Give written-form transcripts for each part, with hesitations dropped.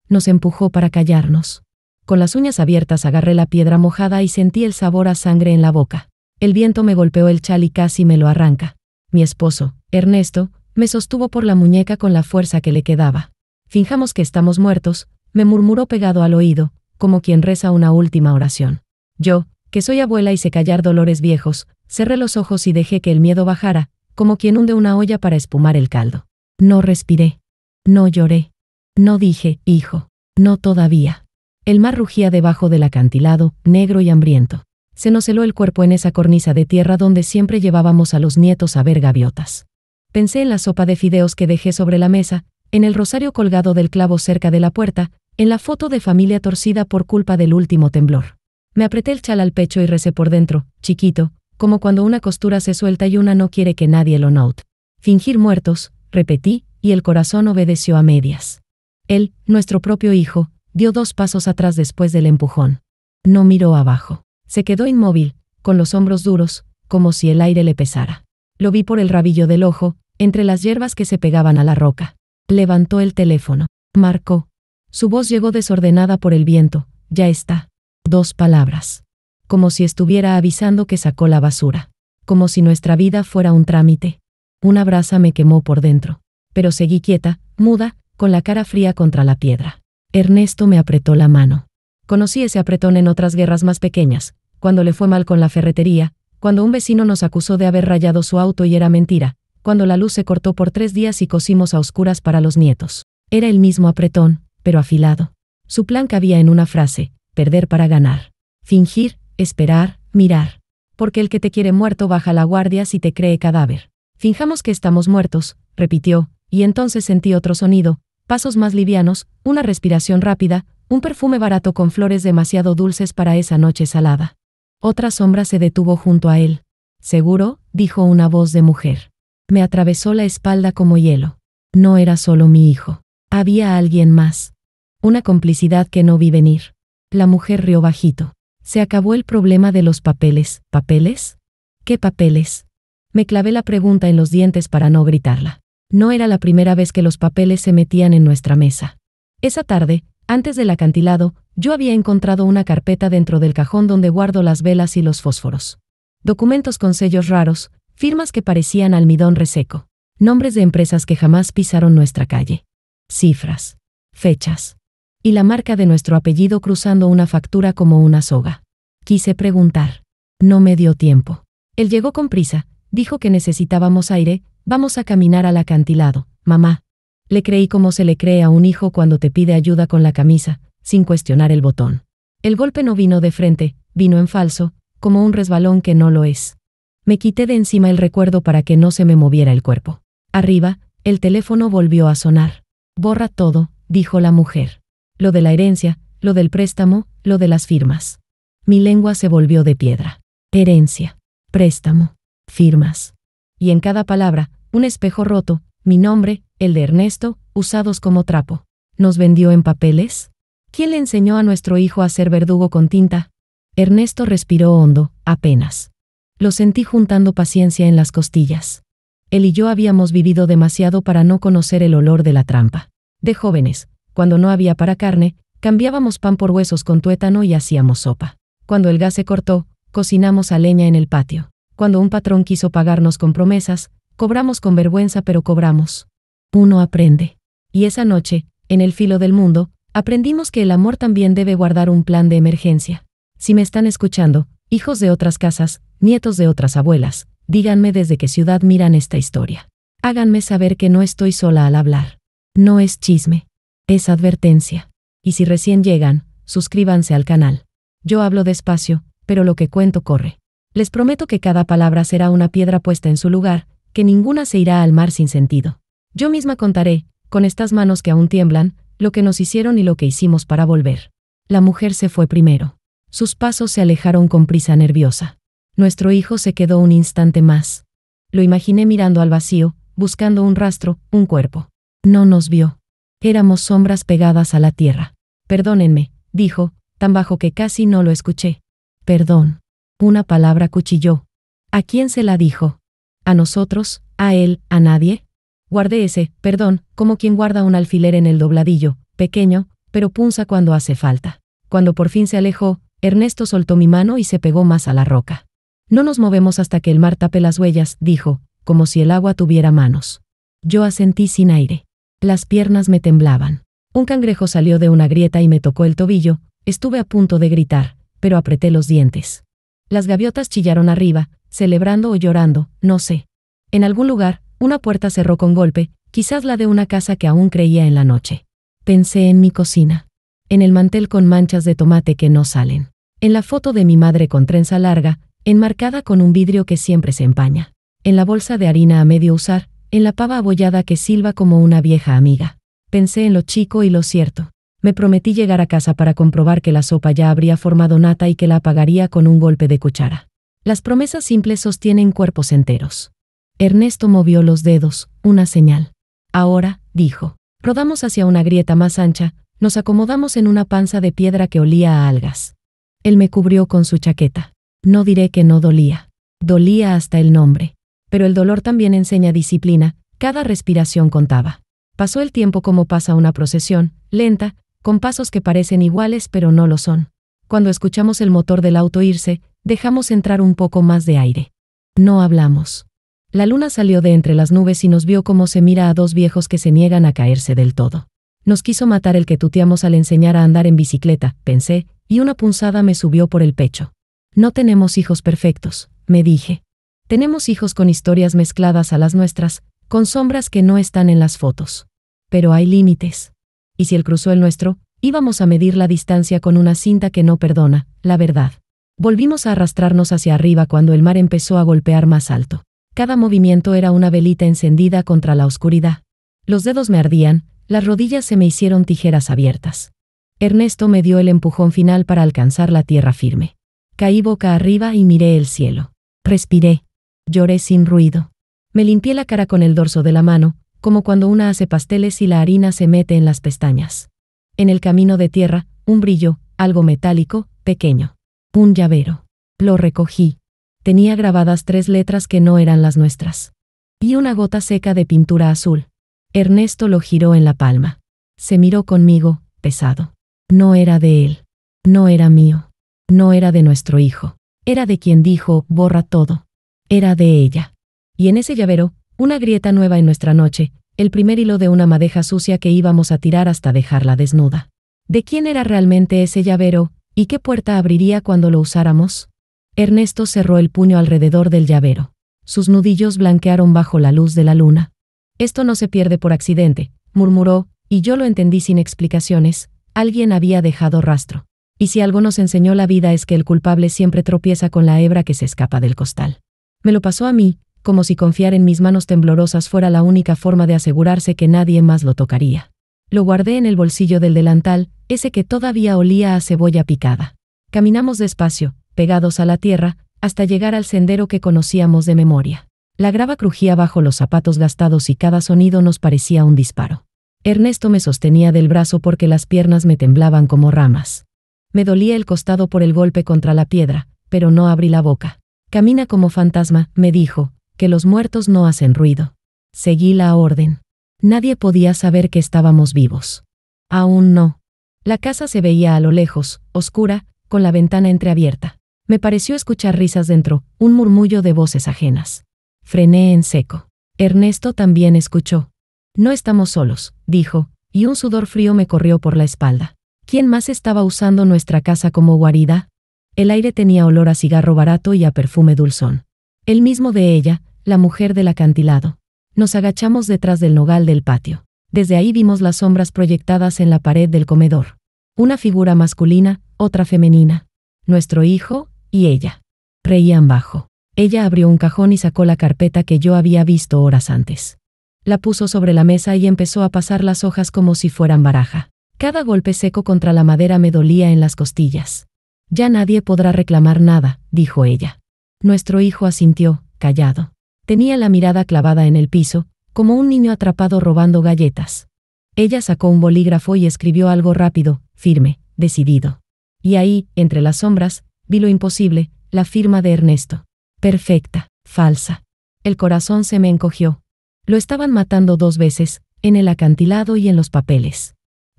nos empujó para callarnos. Con las uñas abiertas agarré la piedra mojada y sentí el sabor a sangre en la boca. El viento me golpeó el chal y casi me lo arranca. Mi esposo, Ernesto, me sostuvo por la muñeca con la fuerza que le quedaba. Finjamos que estamos muertos, me murmuró pegado al oído, como quien reza una última oración. Yo, que soy abuela y sé callar dolores viejos, cerré los ojos y dejé que el miedo bajara, como quien hunde una olla para espumar el caldo. No respiré. No lloré. No dije, hijo. No todavía. El mar rugía debajo del acantilado, negro y hambriento. Se nos heló el cuerpo en esa cornisa de tierra donde siempre llevábamos a los nietos a ver gaviotas. Pensé en la sopa de fideos que dejé sobre la mesa, en el rosario colgado del clavo cerca de la puerta, en la foto de familia torcida por culpa del último temblor. Me apreté el chal al pecho y recé por dentro, chiquito, como cuando una costura se suelta y una no quiere que nadie lo note. Fingir muertos, repetí, y el corazón obedeció a medias. Él, nuestro propio hijo, dio 2 pasos atrás después del empujón. No miró abajo. Se quedó inmóvil, con los hombros duros, como si el aire le pesara. Lo vi por el rabillo del ojo, entre las hierbas que se pegaban a la roca. Levantó el teléfono. Marcó. Su voz llegó desordenada por el viento. Ya está. 2 palabras. Como si estuviera avisando que sacó la basura. Como si nuestra vida fuera un trámite. Una brasa me quemó por dentro. Pero seguí quieta, muda, con la cara fría contra la piedra. Ernesto me apretó la mano. Conocí ese apretón en otras guerras más pequeñas, cuando le fue mal con la ferretería, cuando un vecino nos acusó de haber rayado su auto y era mentira, cuando la luz se cortó por 3 días y cosimos a oscuras para los nietos. Era el mismo apretón, pero afilado. Su plan cabía en una frase: perder para ganar. Fingir, esperar, mirar. Porque el que te quiere muerto baja la guardia si te cree cadáver. Finjamos que estamos muertos, repitió, y entonces sentí otro sonido, pasos más livianos, una respiración rápida, un perfume barato con flores demasiado dulces para esa noche salada. Otra sombra se detuvo junto a él. «¿Seguro?», dijo una voz de mujer. Me atravesó la espalda como hielo. No era solo mi hijo. Había alguien más. Una complicidad que no vi venir. La mujer rió bajito. Se acabó el problema de los papeles. ¿Papeles? ¿Qué papeles? Me clavé la pregunta en los dientes para no gritarla. No era la primera vez que los papeles se metían en nuestra mesa. Esa tarde, antes del acantilado, yo había encontrado una carpeta dentro del cajón donde guardo las velas y los fósforos. Documentos con sellos raros, firmas que parecían almidón reseco, nombres de empresas que jamás pisaron nuestra calle. Cifras, fechas. Y la marca de nuestro apellido cruzando una factura como una soga. Quise preguntar. No me dio tiempo. Él llegó con prisa, dijo que necesitábamos aire, vamos a caminar al acantilado, mamá. Le creí como se le cree a un hijo cuando te pide ayuda con la camisa, sin cuestionar el botón. El golpe no vino de frente, vino en falso, como un resbalón que no lo es. Me quité de encima el recuerdo para que no se me moviera el cuerpo. Arriba, el teléfono volvió a sonar. Borra todo, dijo la mujer. Lo de la herencia, lo del préstamo, lo de las firmas. Mi lengua se volvió de piedra. Herencia, préstamo, firmas. Y en cada palabra, un espejo roto, mi nombre, el de Ernesto, usados como trapo. ¿Nos vendió en papeles? ¿Quién le enseñó a nuestro hijo a ser verdugo con tinta? Ernesto respiró hondo, apenas. Lo sentí juntando paciencia en las costillas. Él y yo habíamos vivido demasiado para no conocer el olor de la trampa. De jóvenes, cuando no había para carne, cambiábamos pan por huesos con tuétano y hacíamos sopa. Cuando el gas se cortó, cocinamos a leña en el patio. Cuando un patrón quiso pagarnos con promesas, cobramos con vergüenza pero cobramos. Uno aprende. Y esa noche, en el filo del mundo, aprendimos que el amor también debe guardar un plan de emergencia. Si me están escuchando, hijos de otras casas, nietos de otras abuelas, díganme desde qué ciudad miran esta historia. Háganme saber que no estoy sola al hablar. No es chisme. Es advertencia. Y si recién llegan, suscríbanse al canal. Yo hablo despacio, pero lo que cuento corre. Les prometo que cada palabra será una piedra puesta en su lugar, que ninguna se irá al mar sin sentido. Yo misma contaré, con estas manos que aún tiemblan, lo que nos hicieron y lo que hicimos para volver. La mujer se fue primero. Sus pasos se alejaron con prisa nerviosa. Nuestro hijo se quedó un instante más. Lo imaginé mirando al vacío, buscando un rastro, un cuerpo. No nos vio. Éramos sombras pegadas a la tierra. Perdónenme, dijo, tan bajo que casi no lo escuché. Perdón. Una palabra cuchilló. ¿A quién se la dijo? ¿A nosotros? ¿A él? ¿A nadie? Guardé ese, perdón, como quien guarda un alfiler en el dobladillo, pequeño, pero punza cuando hace falta. Cuando por fin se alejó, Ernesto soltó mi mano y se pegó más a la roca. No nos movemos hasta que el mar tape las huellas, dijo, como si el agua tuviera manos. Yo asentí sin aire. Las piernas me temblaban. Un cangrejo salió de una grieta y me tocó el tobillo. Estuve a punto de gritar, pero apreté los dientes. Las gaviotas chillaron arriba, celebrando o llorando, no sé. En algún lugar, una puerta cerró con golpe, quizás la de una casa que aún creía en la noche. Pensé en mi cocina. En el mantel con manchas de tomate que no salen. En la foto de mi madre con trenza larga, enmarcada con un vidrio que siempre se empaña. En la bolsa de harina a medio usar, en la pava abollada que silba como una vieja amiga. Pensé en lo chico y lo cierto. Me prometí llegar a casa para comprobar que la sopa ya habría formado nata y que la apagaría con un golpe de cuchara. Las promesas simples sostienen cuerpos enteros. Ernesto movió los dedos, una señal. Ahora, dijo. Rodamos hacia una grieta más ancha, nos acomodamos en una panza de piedra que olía a algas. Él me cubrió con su chaqueta. No diré que no dolía. Dolía hasta el nombre. Pero el dolor también enseña disciplina, cada respiración contaba. Pasó el tiempo como pasa una procesión, lenta, con pasos que parecen iguales pero no lo son. Cuando escuchamos el motor del auto irse, dejamos entrar un poco más de aire. No hablamos. La luna salió de entre las nubes y nos vio como se mira a dos viejos que se niegan a caerse del todo. Nos quiso matar el que tuteamos al enseñar a andar en bicicleta, pensé, y una punzada me subió por el pecho. No tenemos hijos perfectos, me dije. Tenemos hijos con historias mezcladas a las nuestras, con sombras que no están en las fotos. Pero hay límites. Y si él cruzó el nuestro, íbamos a medir la distancia con una cinta que no perdona, la verdad. Volvimos a arrastrarnos hacia arriba cuando el mar empezó a golpear más alto. Cada movimiento era una velita encendida contra la oscuridad. Los dedos me ardían, las rodillas se me hicieron tijeras abiertas. Ernesto me dio el empujón final para alcanzar la tierra firme. Caí boca arriba y miré el cielo. Respiré. Lloré sin ruido. Me limpié la cara con el dorso de la mano, como cuando una hace pasteles y la harina se mete en las pestañas. En el camino de tierra, un brillo, algo metálico, pequeño. Un llavero. Lo recogí. Tenía grabadas 3 letras que no eran las nuestras. Y una gota seca de pintura azul. Ernesto lo giró en la palma. Se miró conmigo, pesado. No era de él. No era mío. No era de nuestro hijo. Era de quien dijo, borra todo. Era de ella. Y en ese llavero, una grieta nueva en nuestra noche, el primer hilo de una madeja sucia que íbamos a tirar hasta dejarla desnuda. ¿De quién era realmente ese llavero, y qué puerta abriría cuando lo usáramos? Ernesto cerró el puño alrededor del llavero. Sus nudillos blanquearon bajo la luz de la luna. Esto no se pierde por accidente, murmuró, y yo lo entendí sin explicaciones. Alguien había dejado rastro. Y si algo nos enseñó la vida es que el culpable siempre tropieza con la hebra que se escapa del costal. Me lo pasó a mí, como si confiar en mis manos temblorosas fuera la única forma de asegurarse que nadie más lo tocaría. Lo guardé en el bolsillo del delantal, ese que todavía olía a cebolla picada. Caminamos despacio, pegados a la tierra, hasta llegar al sendero que conocíamos de memoria. La grava crujía bajo los zapatos gastados y cada sonido nos parecía un disparo. Ernesto me sostenía del brazo porque las piernas me temblaban como ramas. Me dolía el costado por el golpe contra la piedra, pero no abrí la boca. Camina como fantasma, me dijo, que los muertos no hacen ruido. Seguí la orden. Nadie podía saber que estábamos vivos. Aún no. La casa se veía a lo lejos, oscura, con la ventana entreabierta. Me pareció escuchar risas dentro, un murmullo de voces ajenas. Frené en seco. Ernesto también escuchó. No estamos solos, dijo, y un sudor frío me corrió por la espalda. ¿Quién más estaba usando nuestra casa como guarida? El aire tenía olor a cigarro barato y a perfume dulzón. El mismo de ella, la mujer del acantilado. Nos agachamos detrás del nogal del patio. Desde ahí vimos las sombras proyectadas en la pared del comedor. Una figura masculina, otra femenina. Nuestro hijo y ella. Reían bajo. Ella abrió un cajón y sacó la carpeta que yo había visto horas antes. La puso sobre la mesa y empezó a pasar las hojas como si fueran baraja. Cada golpe seco contra la madera me dolía en las costillas. Ya nadie podrá reclamar nada, dijo ella. Nuestro hijo asintió, callado. Tenía la mirada clavada en el piso, como un niño atrapado robando galletas. Ella sacó un bolígrafo y escribió algo rápido, firme, decidido. Y ahí, entre las sombras, vi lo imposible, la firma de Ernesto. Perfecta, falsa. El corazón se me encogió. Lo estaban matando 2 veces, en el acantilado y en los papeles.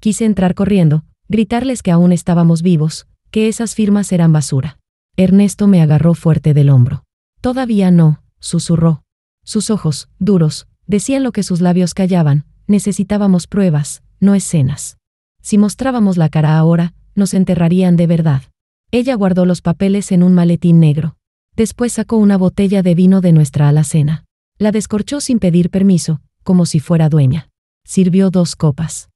Quise entrar corriendo, gritarles que aún estábamos vivos, que esas firmas eran basura. Ernesto me agarró fuerte del hombro. Todavía no, susurró. Sus ojos, duros, decían lo que sus labios callaban: necesitábamos pruebas, no escenas. Si mostrábamos la cara ahora, nos enterrarían de verdad. Ella guardó los papeles en un maletín negro. Después sacó una botella de vino de nuestra alacena. La descorchó sin pedir permiso, como si fuera dueña. Sirvió 2 copas.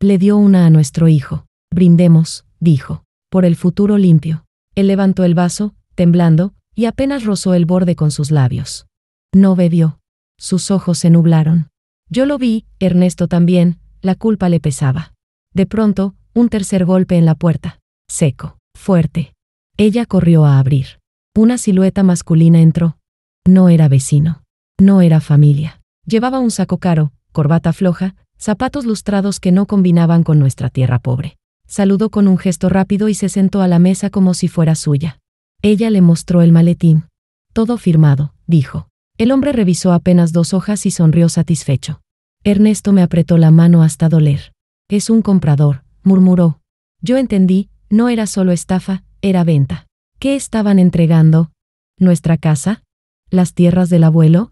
Le dio una a nuestro hijo. Brindemos, dijo, por el futuro limpio. Él levantó el vaso, temblando, y apenas rozó el borde con sus labios. No bebió. Sus ojos se nublaron. Yo lo vi, Ernesto también, la culpa le pesaba. De pronto, un tercer golpe en la puerta. Seco, fuerte. Ella corrió a abrir. Una silueta masculina entró. No era vecino. No era familia. Llevaba un saco caro, corbata floja, zapatos lustrados que no combinaban con nuestra tierra pobre. Saludó con un gesto rápido y se sentó a la mesa como si fuera suya. Ella le mostró el maletín. Todo firmado, dijo. El hombre revisó apenas 2 hojas y sonrió satisfecho. Ernesto me apretó la mano hasta doler. Es un comprador, murmuró. Yo entendí, no era solo estafa, era venta. ¿Qué estaban entregando? ¿Nuestra casa? ¿Las tierras del abuelo?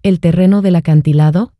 ¿El terreno del acantilado?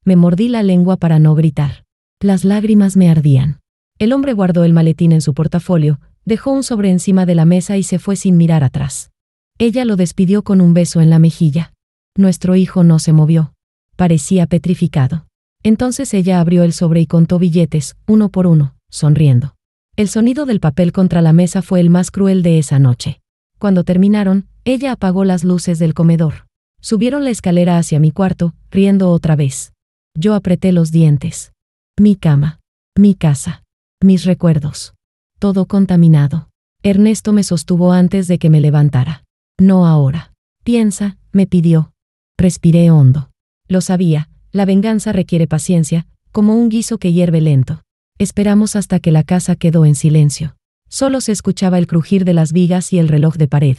Me mordí la lengua para no gritar. Las lágrimas me ardían. El hombre guardó el maletín en su portafolio, dejó un sobre encima de la mesa y se fue sin mirar atrás. Ella lo despidió con un beso en la mejilla. Nuestro hijo no se movió. Parecía petrificado. Entonces ella abrió el sobre y contó billetes, uno por uno, sonriendo. El sonido del papel contra la mesa fue el más cruel de esa noche. Cuando terminaron, ella apagó las luces del comedor. Subieron la escalera hacia mi cuarto, riendo otra vez. Yo apreté los dientes. Mi cama. Mi casa. Mis recuerdos. Todo contaminado. Ernesto me sostuvo antes de que me levantara. No ahora. Piensa, me pidió. Respiré hondo. Lo sabía, la venganza requiere paciencia, como un guiso que hierve lento. Esperamos hasta que la casa quedó en silencio. Solo se escuchaba el crujir de las vigas y el reloj de pared.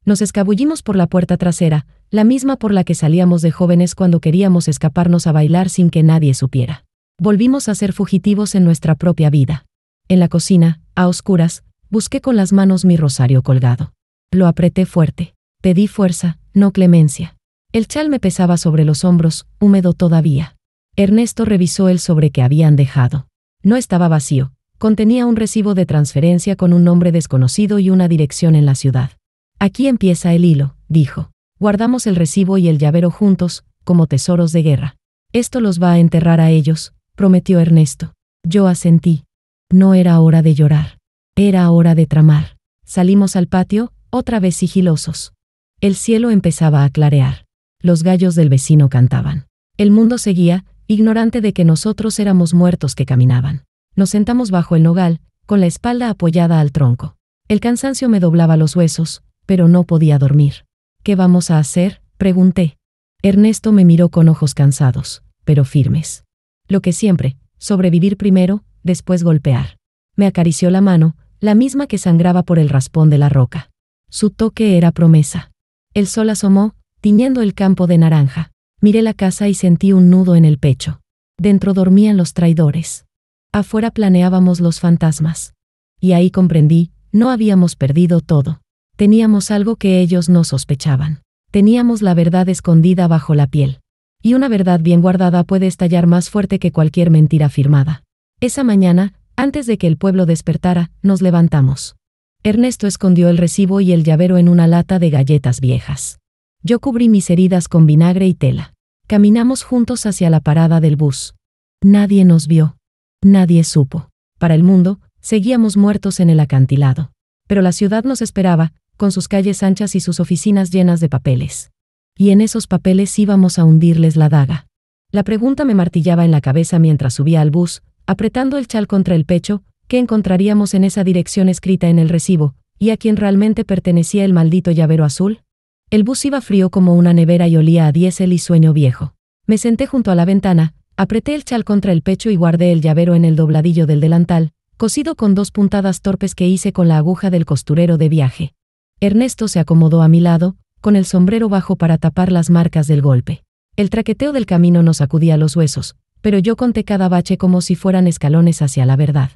Nos escabullimos por la puerta trasera, la misma por la que salíamos de jóvenes cuando queríamos escaparnos a bailar sin que nadie supiera. Volvimos a ser fugitivos en nuestra propia vida. En la cocina, a oscuras, busqué con las manos mi rosario colgado. Lo apreté fuerte. Pedí fuerza, no clemencia. El chal me pesaba sobre los hombros, húmedo todavía. Ernesto revisó el sobre que habían dejado. No estaba vacío. Contenía un recibo de transferencia con un nombre desconocido y una dirección en la ciudad. Aquí empieza el hilo, dijo. Guardamos el recibo y el llavero juntos, como tesoros de guerra. Esto los va a enterrar a ellos, prometió Ernesto. Yo asentí. No era hora de llorar. Era hora de tramar. Salimos al patio, otra vez sigilosos. El cielo empezaba a clarear. Los gallos del vecino cantaban. El mundo seguía, ignorante de que nosotros éramos muertos que caminaban. Nos sentamos bajo el nogal, con la espalda apoyada al tronco. El cansancio me doblaba los huesos, pero no podía dormir. ¿Qué vamos a hacer?, pregunté. Ernesto me miró con ojos cansados, pero firmes. Lo que siempre, sobrevivir primero, después golpear. Me acarició la mano, la misma que sangraba por el raspón de la roca. Su toque era promesa. El sol asomó, tiñendo el campo de naranja. Miré la casa y sentí un nudo en el pecho. Dentro dormían los traidores. Afuera planeábamos los fantasmas. Y ahí comprendí, no habíamos perdido todo. Teníamos algo que ellos no sospechaban. Teníamos la verdad escondida bajo la piel. Y una verdad bien guardada puede estallar más fuerte que cualquier mentira firmada. Esa mañana, antes de que el pueblo despertara, nos levantamos. Ernesto escondió el recibo y el llavero en una lata de galletas viejas. Yo cubrí mis heridas con vinagre y tela. Caminamos juntos hacia la parada del bus. Nadie nos vio. Nadie supo. Para el mundo, seguíamos muertos en el acantilado. Pero la ciudad nos esperaba, con sus calles anchas y sus oficinas llenas de papeles. Y en esos papeles íbamos a hundirles la daga. La pregunta me martillaba en la cabeza mientras subía al bus, apretando el chal contra el pecho, ¿qué encontraríamos en esa dirección escrita en el recibo, y a quién realmente pertenecía el maldito llavero azul? El bus iba frío como una nevera y olía a diésel y sueño viejo. Me senté junto a la ventana, apreté el chal contra el pecho y guardé el llavero en el dobladillo del delantal, cosido con 2 puntadas torpes que hice con la aguja del costurero de viaje. Ernesto se acomodó a mi lado, con el sombrero bajo para tapar las marcas del golpe. El traqueteo del camino nos sacudía los huesos, pero yo conté cada bache como si fueran escalones hacia la verdad.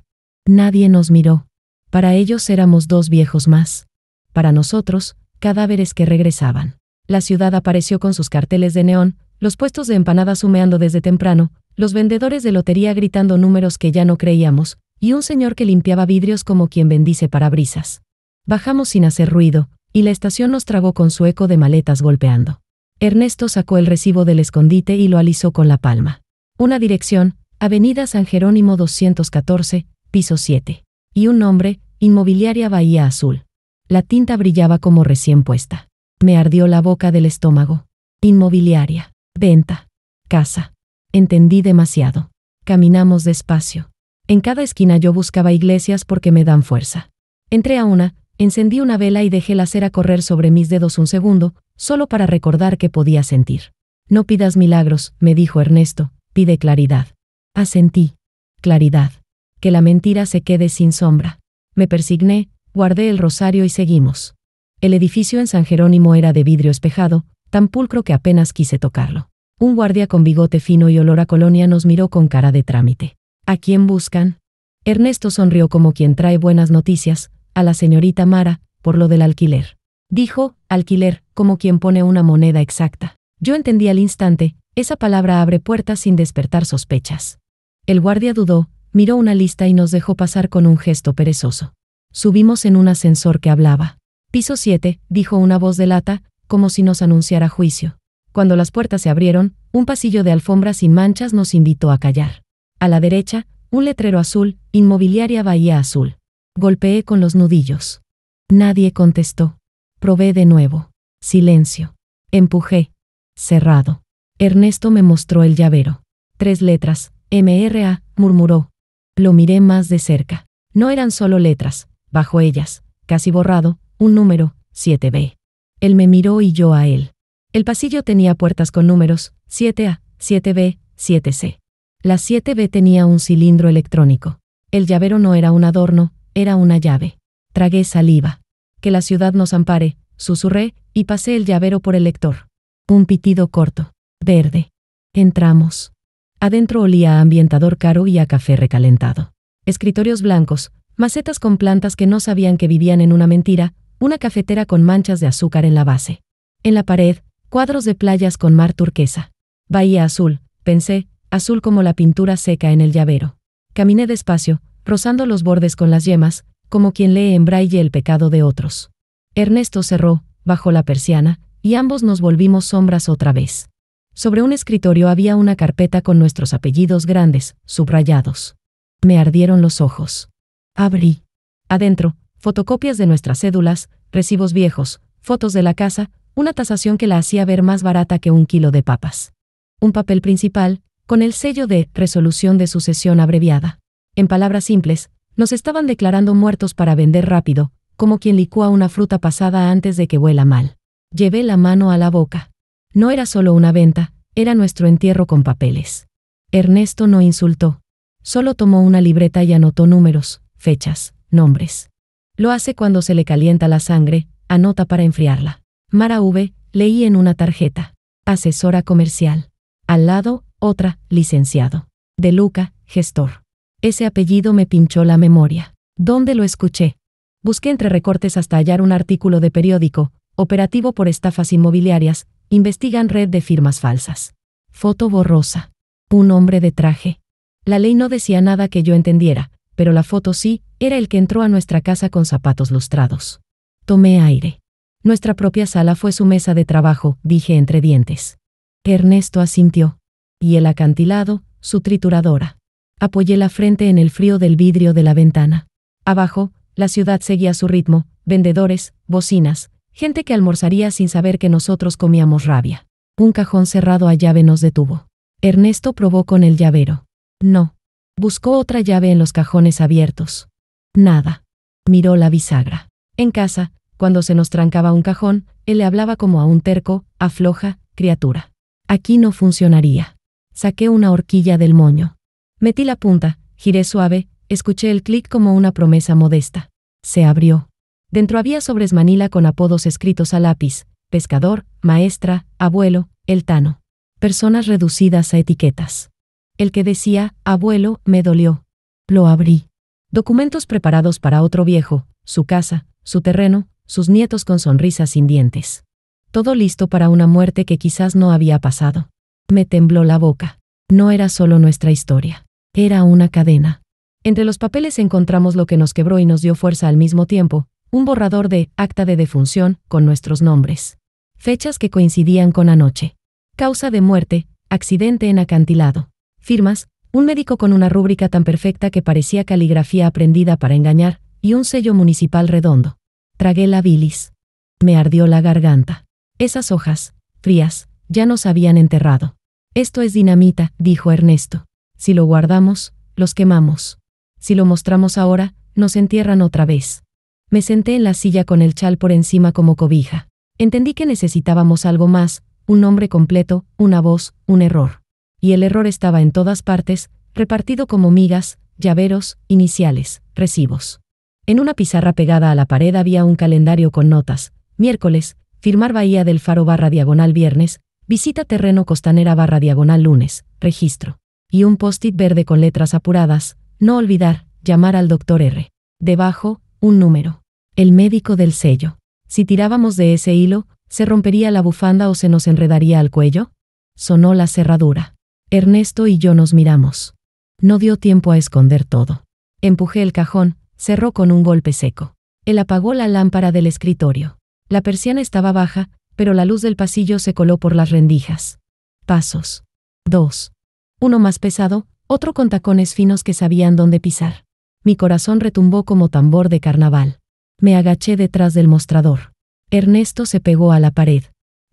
Nadie nos miró. Para ellos éramos 2 viejos más. Para nosotros, cadáveres que regresaban. La ciudad apareció con sus carteles de neón, los puestos de empanadas humeando desde temprano, los vendedores de lotería gritando números que ya no creíamos, y un señor que limpiaba vidrios como quien bendice parabrisas. Bajamos sin hacer ruido, y la estación nos tragó con su eco de maletas golpeando. Ernesto sacó el recibo del escondite y lo alisó con la palma. Una dirección, Avenida San Jerónimo 214, piso 7. Y un nombre, Inmobiliaria Bahía Azul. La tinta brillaba como recién puesta. Me ardió la boca del estómago. Inmobiliaria. Venta. Casa. Entendí demasiado. Caminamos despacio. En cada esquina yo buscaba iglesias porque me dan fuerza. Entré a una, encendí una vela y dejé la cera correr sobre mis dedos un segundo, solo para recordar que podía sentir. No pidas milagros, me dijo Ernesto, pide claridad. Asentí. Claridad. Que la mentira se quede sin sombra. Me persigné, guardé el rosario y seguimos. El edificio en San Jerónimo era de vidrio espejado, tan pulcro que apenas quise tocarlo. Un guardia con bigote fino y olor a colonia nos miró con cara de trámite. ¿A quién buscan? Ernesto sonrió como quien trae buenas noticias, a la señorita Mara, por lo del alquiler. Dijo, alquiler, como quien pone una moneda exacta. Yo entendí al instante, esa palabra abre puertas sin despertar sospechas. El guardia dudó, miró una lista y nos dejó pasar con un gesto perezoso. Subimos en un ascensor que hablaba. Piso 7, dijo una voz de lata, como si nos anunciara juicio. Cuando las puertas se abrieron, un pasillo de alfombras sin manchas nos invitó a callar. A la derecha, un letrero azul, Inmobiliaria Bahía Azul. Golpeé con los nudillos. Nadie contestó. Probé de nuevo. Silencio. Empujé. Cerrado. Ernesto me mostró el llavero. 3 letras, MRA, murmuró. Lo miré más de cerca. No eran solo letras, bajo ellas, casi borrado, un número, 7B. Él me miró y yo a él. El pasillo tenía puertas con números, 7A, 7B, 7C. La 7B tenía un cilindro electrónico. El llavero no era un adorno, era una llave. Tragué saliva. Que la ciudad nos ampare, susurré, y pasé el llavero por el lector. Un pitido corto. Verde. Entramos. Adentro olía a ambientador caro y a café recalentado. Escritorios blancos, macetas con plantas que no sabían que vivían en una mentira, una cafetera con manchas de azúcar en la base. En la pared, cuadros de playas con mar turquesa. Bahía azul, pensé, azul como la pintura seca en el llavero. Caminé despacio, rozando los bordes con las yemas, como quien lee en braille el pecado de otros. Ernesto cerró, bajó la persiana, y ambos nos volvimos sombras otra vez. Sobre un escritorio había una carpeta con nuestros apellidos grandes, subrayados. Me ardieron los ojos. Abrí. Adentro, fotocopias de nuestras cédulas, recibos viejos, fotos de la casa, una tasación que la hacía ver más barata que 1 kilo de papas. Un papel principal, con el sello de resolución de sucesión abreviada. En palabras simples, nos estaban declarando muertos para vender rápido, como quien licúa una fruta pasada antes de que huela mal. Llevé la mano a la boca. No era solo una venta, era nuestro entierro con papeles. Ernesto no insultó. Solo tomó una libreta y anotó números, fechas, nombres. Lo hace cuando se le calienta la sangre, anota para enfriarla. Mara V, leí en una tarjeta. Asesora comercial. Al lado, otra, licenciado. De Luca, gestor. Ese apellido me pinchó la memoria. ¿Dónde lo escuché? Busqué entre recortes hasta hallar un artículo de periódico, operativo por estafas inmobiliarias, investigan red de firmas falsas. Foto borrosa. Un hombre de traje. La ley no decía nada que yo entendiera, pero la foto sí, era el que entró a nuestra casa con zapatos lustrados. Tomé aire. Nuestra propia sala fue su mesa de trabajo, dije entre dientes. Ernesto asintió. Y el acantilado, su trituradora. Apoyé la frente en el frío del vidrio de la ventana. Abajo, la ciudad seguía su ritmo, vendedores, bocinas, gente que almorzaría sin saber que nosotros comíamos rabia. Un cajón cerrado a llave nos detuvo. Ernesto probó con el llavero. No. Buscó otra llave en los cajones abiertos. Nada. Miró la bisagra. En casa, cuando se nos trancaba un cajón, él le hablaba como a un terco, afloja, criatura. Aquí no funcionaría. Saqué una horquilla del moño. Metí la punta, giré suave, escuché el clic como una promesa modesta. Se abrió. Dentro había sobres manila con apodos escritos a lápiz: pescador, maestra, abuelo, el Tano. Personas reducidas a etiquetas. El que decía, abuelo, me dolió. Lo abrí. Documentos preparados para otro viejo, su casa, su terreno, sus nietos con sonrisas sin dientes. Todo listo para una muerte que quizás no había pasado. Me tembló la boca. No era solo nuestra historia. Era una cadena. Entre los papeles encontramos lo que nos quebró y nos dio fuerza al mismo tiempo, un borrador de acta de defunción con nuestros nombres. Fechas que coincidían con anoche. Causa de muerte, accidente en acantilado. Firmas, un médico con una rúbrica tan perfecta que parecía caligrafía aprendida para engañar, y un sello municipal redondo. Tragué la bilis. Me ardió la garganta. Esas hojas, frías, ya nos habían enterrado. Esto es dinamita, dijo Ernesto. Si lo guardamos, los quemamos. Si lo mostramos ahora, nos entierran otra vez. Me senté en la silla con el chal por encima como cobija. Entendí que necesitábamos algo más, un nombre completo, una voz, un error. Y el error estaba en todas partes, repartido como migas, llaveros, iniciales, recibos. En una pizarra pegada a la pared había un calendario con notas. Miércoles, firmar Bahía del Faro /diagonal viernes, visita terreno costanera /diagonal lunes, registro. Y un post-it verde con letras apuradas, no olvidar, llamar al doctor R. Debajo, un número. El médico del sello. Si tirábamos de ese hilo, ¿se rompería la bufanda o se nos enredaría al cuello? Sonó la cerradura. Ernesto y yo nos miramos. No dio tiempo a esconder todo. Empujé el cajón, cerró con un golpe seco. Él apagó la lámpara del escritorio. La persiana estaba baja, pero la luz del pasillo se coló por las rendijas. Pasos. 2. Uno más pesado, otro con tacones finos que sabían dónde pisar. Mi corazón retumbó como tambor de carnaval. Me agaché detrás del mostrador. Ernesto se pegó a la pared.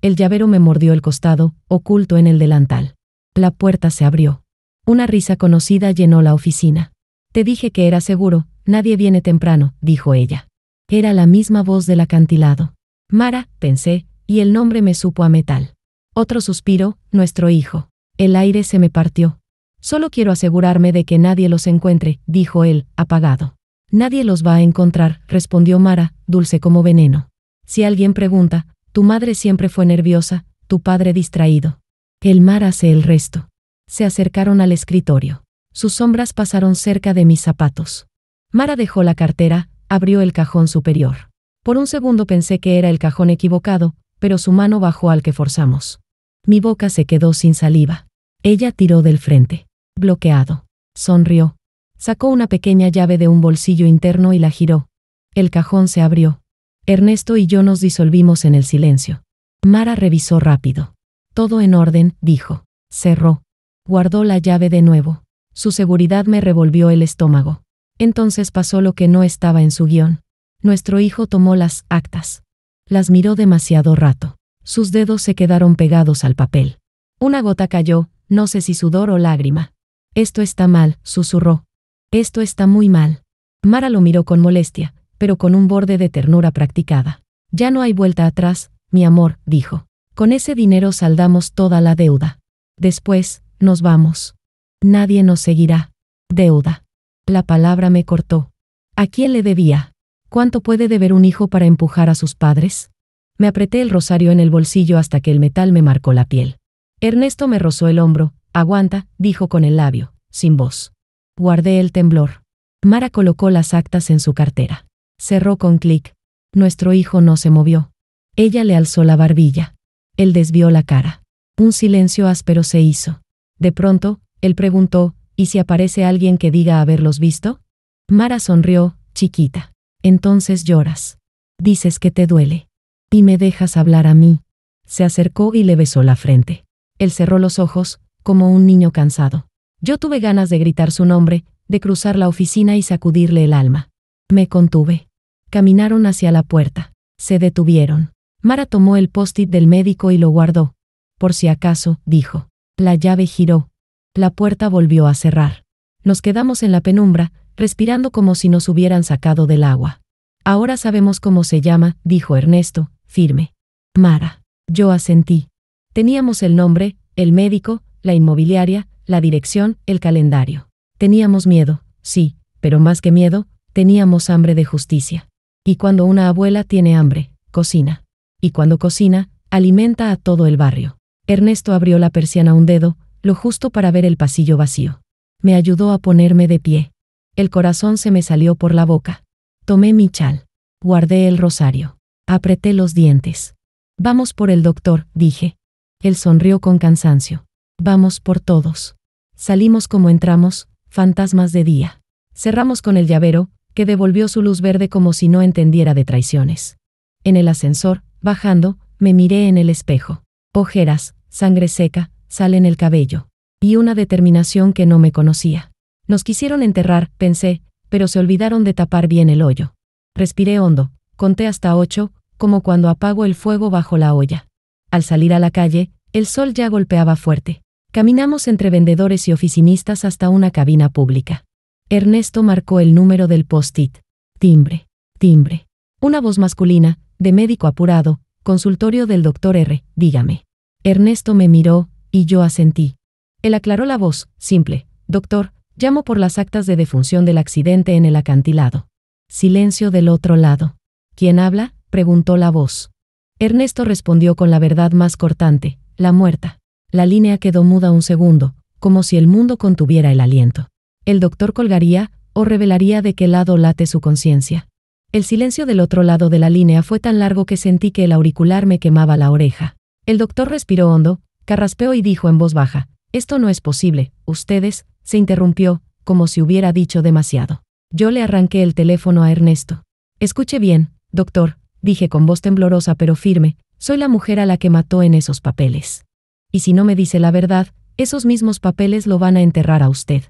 El llavero me mordió el costado, oculto en el delantal. La puerta se abrió. Una risa conocida llenó la oficina. Te dije que era seguro, nadie viene temprano, dijo ella. Era la misma voz del acantilado. Mara, pensé, y el nombre me supo a metal. Otro suspiro, nuestro hijo. El aire se me partió. Solo quiero asegurarme de que nadie los encuentre, dijo él, apagado. Nadie los va a encontrar, respondió Mara, dulce como veneno. Si alguien pregunta, tu madre siempre fue nerviosa, tu padre distraído. El mar hace el resto. Se acercaron al escritorio. Sus sombras pasaron cerca de mis zapatos. Mara dejó la cartera, abrió el cajón superior. Por un segundo pensé que era el cajón equivocado, pero su mano bajó al que forzamos. Mi boca se quedó sin saliva. Ella tiró del frente. Bloqueado. Sonrió. Sacó una pequeña llave de un bolsillo interno y la giró. El cajón se abrió. Ernesto y yo nos disolvimos en el silencio. Mara revisó rápido. Todo en orden, dijo. Cerró. Guardó la llave de nuevo. Su seguridad me revolvió el estómago. Entonces pasó lo que no estaba en su guión. Nuestro hijo tomó las actas. Las miró demasiado rato. Sus dedos se quedaron pegados al papel. Una gota cayó, no sé si sudor o lágrima. Esto está mal, susurró. Esto está muy mal. Mara lo miró con molestia, pero con un borde de ternura practicada. Ya no hay vuelta atrás, mi amor, dijo. Con ese dinero saldamos toda la deuda. Después, nos vamos. Nadie nos seguirá. Deuda. La palabra me cortó. ¿A quién le debía? ¿Cuánto puede deber un hijo para empujar a sus padres? Me apreté el rosario en el bolsillo hasta que el metal me marcó la piel. Ernesto me rozó el hombro. Aguanta, dijo con el labio, sin voz. Guardé el temblor. Mara colocó las actas en su cartera. Cerró con clic. Nuestro hijo no se movió. Ella le alzó la barbilla. Él desvió la cara. Un silencio áspero se hizo. De pronto, él preguntó, ¿y si aparece alguien que diga haberlos visto? Mara sonrió, chiquita. Entonces lloras. Dices que te duele. Y me dejas hablar a mí. Se acercó y le besó la frente. Él cerró los ojos, como un niño cansado. Yo tuve ganas de gritar su nombre, de cruzar la oficina y sacudirle el alma. Me contuve. Caminaron hacia la puerta. Se detuvieron. Mara tomó el post-it del médico y lo guardó. Por si acaso, dijo. La llave giró. La puerta volvió a cerrar. Nos quedamos en la penumbra, respirando como si nos hubieran sacado del agua. Ahora sabemos cómo se llama, dijo Ernesto, firme. Mara. Yo asentí. Teníamos el nombre, el médico, la inmobiliaria, la dirección, el calendario. Teníamos miedo, sí, pero más que miedo, teníamos hambre de justicia. Y cuando una abuela tiene hambre, cocina. Y cuando cocina, alimenta a todo el barrio. Ernesto abrió la persiana un dedo, lo justo para ver el pasillo vacío. Me ayudó a ponerme de pie. El corazón se me salió por la boca. Tomé mi chal. Guardé el rosario. Apreté los dientes. Vamos por el doctor, dije. Él sonrió con cansancio. Vamos por todos. Salimos como entramos, fantasmas de día. Cerramos con el llavero, que devolvió su luz verde como si no entendiera de traiciones. En el ascensor, bajando, me miré en el espejo. Ojeras, sangre seca, sal en el cabello. Y una determinación que no me conocía. Nos quisieron enterrar, pensé, pero se olvidaron de tapar bien el hoyo. Respiré hondo, conté hasta 8, como cuando apago el fuego bajo la olla. Al salir a la calle, el sol ya golpeaba fuerte. Caminamos entre vendedores y oficinistas hasta una cabina pública. Ernesto marcó el número del post-it. Timbre, timbre. Una voz masculina, de médico apurado, consultorio del doctor R, dígame. Ernesto me miró, y yo asentí. Él aclaró la voz, simple. Doctor, llamo por las actas de defunción del accidente en el acantilado. Silencio del otro lado. ¿Quién habla?, preguntó la voz. Ernesto respondió con la verdad más cortante, la muerta. La línea quedó muda un segundo, como si el mundo contuviera el aliento. El doctor colgaría, o revelaría de qué lado late su conciencia. El silencio del otro lado de la línea fue tan largo que sentí que el auricular me quemaba la oreja. El doctor respiró hondo, carraspeó y dijo en voz baja, «Esto no es posible, ustedes», se interrumpió, como si hubiera dicho demasiado. Yo le arranqué el teléfono a Ernesto. «Escuche bien, doctor», dije con voz temblorosa pero firme, «soy la mujer a la que mató en esos papeles. Y si no me dice la verdad, esos mismos papeles lo van a enterrar a usted».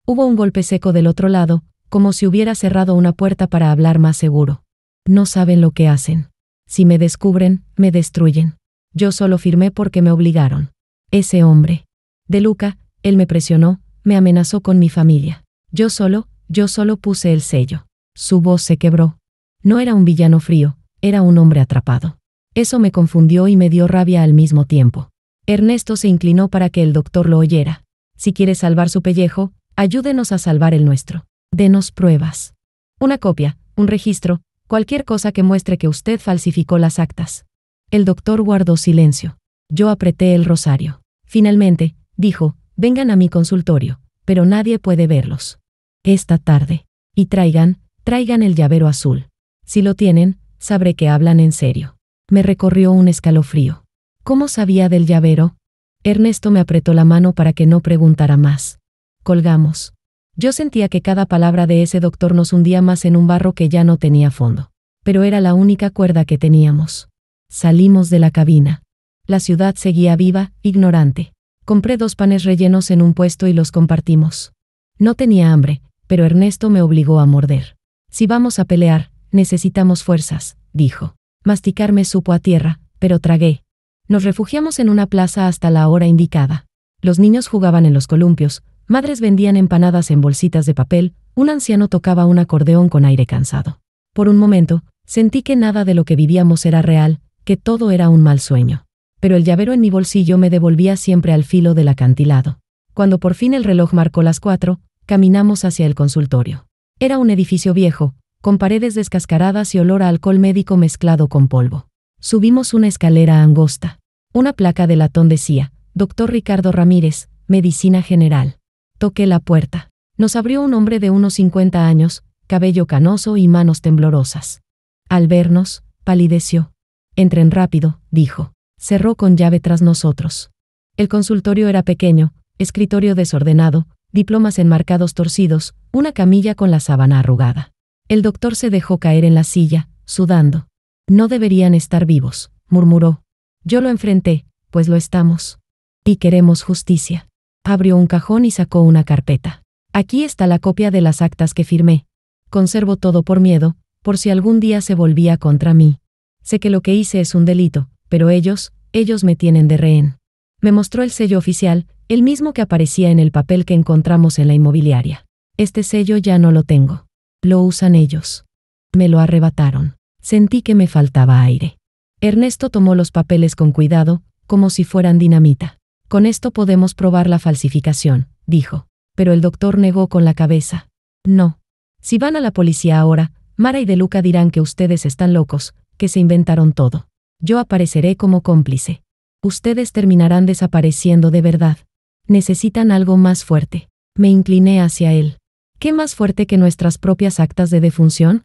Hubo un golpe seco del otro lado, como si hubiera cerrado una puerta para hablar más seguro. No saben lo que hacen. Si me descubren, me destruyen. Yo solo firmé porque me obligaron. Ese hombre. De Luca, él me presionó, me amenazó con mi familia. Yo solo puse el sello. Su voz se quebró. No era un villano frío, era un hombre atrapado. Eso me confundió y me dio rabia al mismo tiempo. Ernesto se inclinó para que el doctor lo oyera. Si quiere salvar su pellejo, ayúdenos a salvar el nuestro. Denos pruebas. Una copia, un registro, cualquier cosa que muestre que usted falsificó las actas. El doctor guardó silencio. Yo apreté el rosario. Finalmente, dijo, vengan a mi consultorio, pero nadie puede verlos. Esta tarde. Y traigan el llavero azul. Si lo tienen, sabré que hablan en serio. Me recorrió un escalofrío. ¿Cómo sabía del llavero? Ernesto me apretó la mano para que no preguntara más. Colgamos. Yo sentía que cada palabra de ese doctor nos hundía más en un barro que ya no tenía fondo. Pero era la única cuerda que teníamos. Salimos de la cabina. La ciudad seguía viva, ignorante. Compré 2 panes rellenos en un puesto y los compartimos. No tenía hambre, pero Ernesto me obligó a morder. Si vamos a pelear, necesitamos fuerzas, dijo. Masticar me supo a tierra, pero tragué. Nos refugiamos en una plaza hasta la hora indicada. Los niños jugaban en los columpios, madres vendían empanadas en bolsitas de papel, un anciano tocaba un acordeón con aire cansado. Por un momento, sentí que nada de lo que vivíamos era real, que todo era un mal sueño. Pero el llavero en mi bolsillo me devolvía siempre al filo del acantilado. Cuando por fin el reloj marcó las 4, caminamos hacia el consultorio. Era un edificio viejo, con paredes descascaradas y olor a alcohol médico mezclado con polvo. Subimos una escalera angosta. Una placa de latón decía, Dr. Ricardo Ramírez, Medicina General. Toqué la puerta. Nos abrió un hombre de unos 50 años, cabello canoso y manos temblorosas. Al vernos, palideció. Entren rápido, dijo. Cerró con llave tras nosotros. El consultorio era pequeño, escritorio desordenado, diplomas enmarcados torcidos, una camilla con la sábana arrugada. El doctor se dejó caer en la silla, sudando. No deberían estar vivos, murmuró. Yo lo enfrenté, pues lo estamos. Y queremos justicia. Abrió un cajón y sacó una carpeta. Aquí está la copia de las actas que firmé. Conservo todo por miedo, por si algún día se volvía contra mí. Sé que lo que hice es un delito, pero ellos me tienen de rehén. Me mostró el sello oficial, el mismo que aparecía en el papel que encontramos en la inmobiliaria. Este sello ya no lo tengo. Lo usan ellos. Me lo arrebataron. Sentí que me faltaba aire. Ernesto tomó los papeles con cuidado, como si fueran dinamita. Con esto podemos probar la falsificación, dijo. Pero el doctor negó con la cabeza. No. Si van a la policía ahora, Mara y De Luca dirán que ustedes están locos, que se inventaron todo. Yo apareceré como cómplice. Ustedes terminarán desapareciendo de verdad. Necesitan algo más fuerte. Me incliné hacia él. ¿Qué más fuerte que nuestras propias actas de defunción?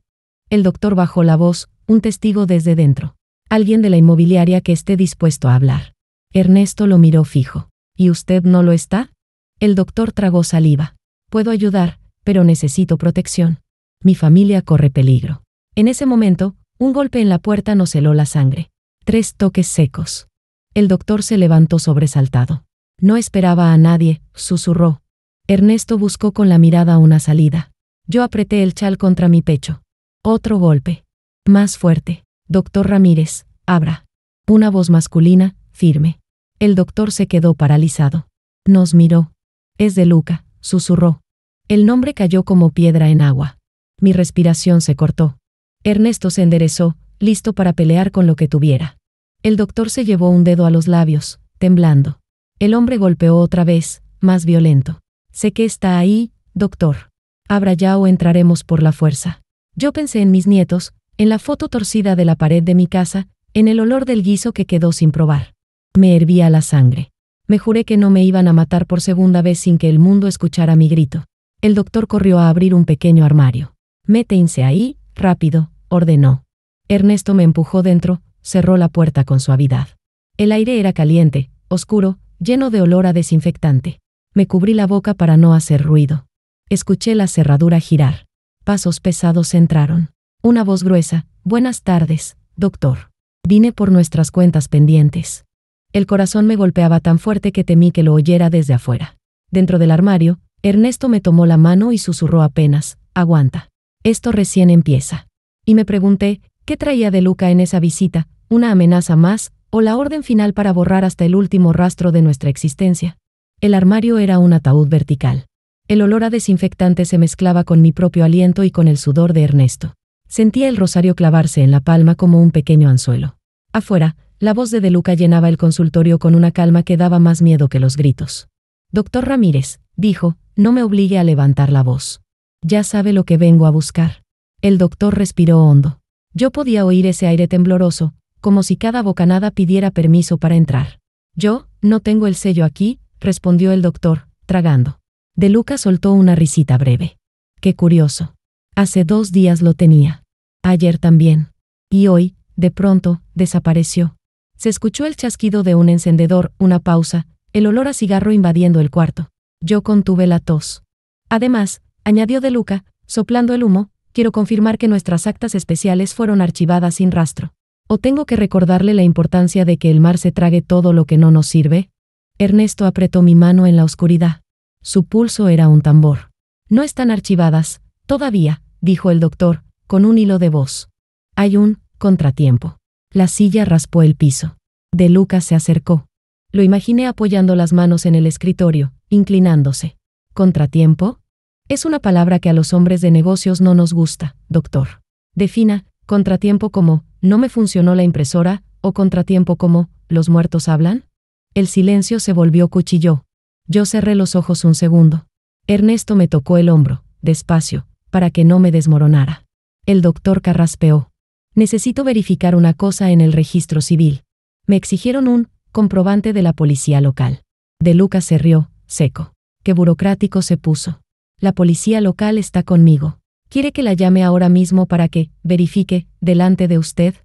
El doctor bajó la voz, un testigo desde dentro. Alguien de la inmobiliaria que esté dispuesto a hablar. Ernesto lo miró fijo. ¿Y usted no lo está? El doctor tragó saliva. Puedo ayudar, pero necesito protección. Mi familia corre peligro. En ese momento, un golpe en la puerta nos heló la sangre. 3 toques secos. El doctor se levantó sobresaltado. No esperaba a nadie, susurró. Ernesto buscó con la mirada una salida. Yo apreté el chal contra mi pecho. Otro golpe. Más fuerte. Doctor Ramírez, abra. Una voz masculina, firme. El doctor se quedó paralizado. Nos miró. Es de Luca, susurró. El nombre cayó como piedra en agua. Mi respiración se cortó. Ernesto se enderezó, listo para pelear con lo que tuviera. El doctor se llevó un dedo a los labios, temblando. El hombre golpeó otra vez, más violento. Sé que está ahí, doctor. Abra ya o entraremos por la fuerza. Yo pensé en mis nietos, en la foto torcida de la pared de mi casa, en el olor del guiso que quedó sin probar. Me hervía la sangre. Me juré que no me iban a matar por segunda vez sin que el mundo escuchara mi grito. El doctor corrió a abrir un pequeño armario. Métense ahí, rápido, ordenó. Ernesto me empujó dentro, cerró la puerta con suavidad. El aire era caliente, oscuro, lleno de olor a desinfectante. Me cubrí la boca para no hacer ruido. Escuché la cerradura girar. Pasos pesados entraron. Una voz gruesa, buenas tardes, doctor. Vine por nuestras cuentas pendientes. El corazón me golpeaba tan fuerte que temí que lo oyera desde afuera. Dentro del armario, Ernesto me tomó la mano y susurró apenas, aguanta. Esto recién empieza. Y me pregunté, ¿qué traía de Luca en esa visita? ¿Una amenaza más, o la orden final para borrar hasta el último rastro de nuestra existencia? El armario era un ataúd vertical. El olor a desinfectante se mezclaba con mi propio aliento y con el sudor de Ernesto. Sentía el rosario clavarse en la palma como un pequeño anzuelo. Afuera, la voz de Luca llenaba el consultorio con una calma que daba más miedo que los gritos. Doctor Ramírez, dijo, no me obligue a levantar la voz. Ya sabe lo que vengo a buscar. El doctor respiró hondo. Yo podía oír ese aire tembloroso, como si cada bocanada pidiera permiso para entrar. Yo, no tengo el sello aquí, respondió el doctor, tragando. De Luca soltó una risita breve. Qué curioso. Hace 2 días lo tenía. Ayer también. Y hoy, de pronto, desapareció. Se escuchó el chasquido de un encendedor, una pausa, el olor a cigarro invadiendo el cuarto. Yo contuve la tos. Además, añadió De Luca, soplando el humo, quiero confirmar que nuestras actas especiales fueron archivadas sin rastro. ¿O tengo que recordarle la importancia de que el mar se trague todo lo que no nos sirve? Ernesto apretó mi mano en la oscuridad. Su pulso era un tambor. No están archivadas, todavía, dijo el doctor, con un hilo de voz. Hay un contratiempo. La silla raspó el piso. De Luca se acercó. Lo imaginé apoyando las manos en el escritorio, inclinándose. ¿Contratiempo? Es una palabra que a los hombres de negocios no nos gusta, doctor. Defina, contratiempo como, no me funcionó la impresora, o contratiempo como, ¿los muertos hablan? El silencio se volvió cuchillo. Yo cerré los ojos un segundo. Ernesto me tocó el hombro, despacio, para que no me desmoronara. El doctor carraspeó. Necesito verificar una cosa en el registro civil. Me exigieron un comprobante de la policía local. De Luca se rió, seco. Qué burocrático se puso. La policía local está conmigo. ¿Quiere que la llame ahora mismo para que verifique delante de usted?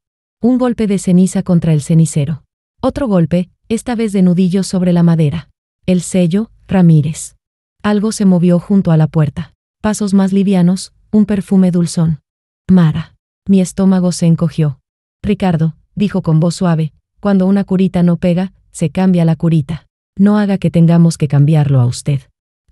Un golpe de ceniza contra el cenicero. Otro golpe, esta vez de nudillos sobre la madera. El sello, Ramírez. Algo se movió junto a la puerta. Pasos más livianos, un perfume dulzón. Mara. Mi estómago se encogió. Ricardo, dijo con voz suave, cuando una curita no pega, se cambia la curita. No haga que tengamos que cambiarlo a usted.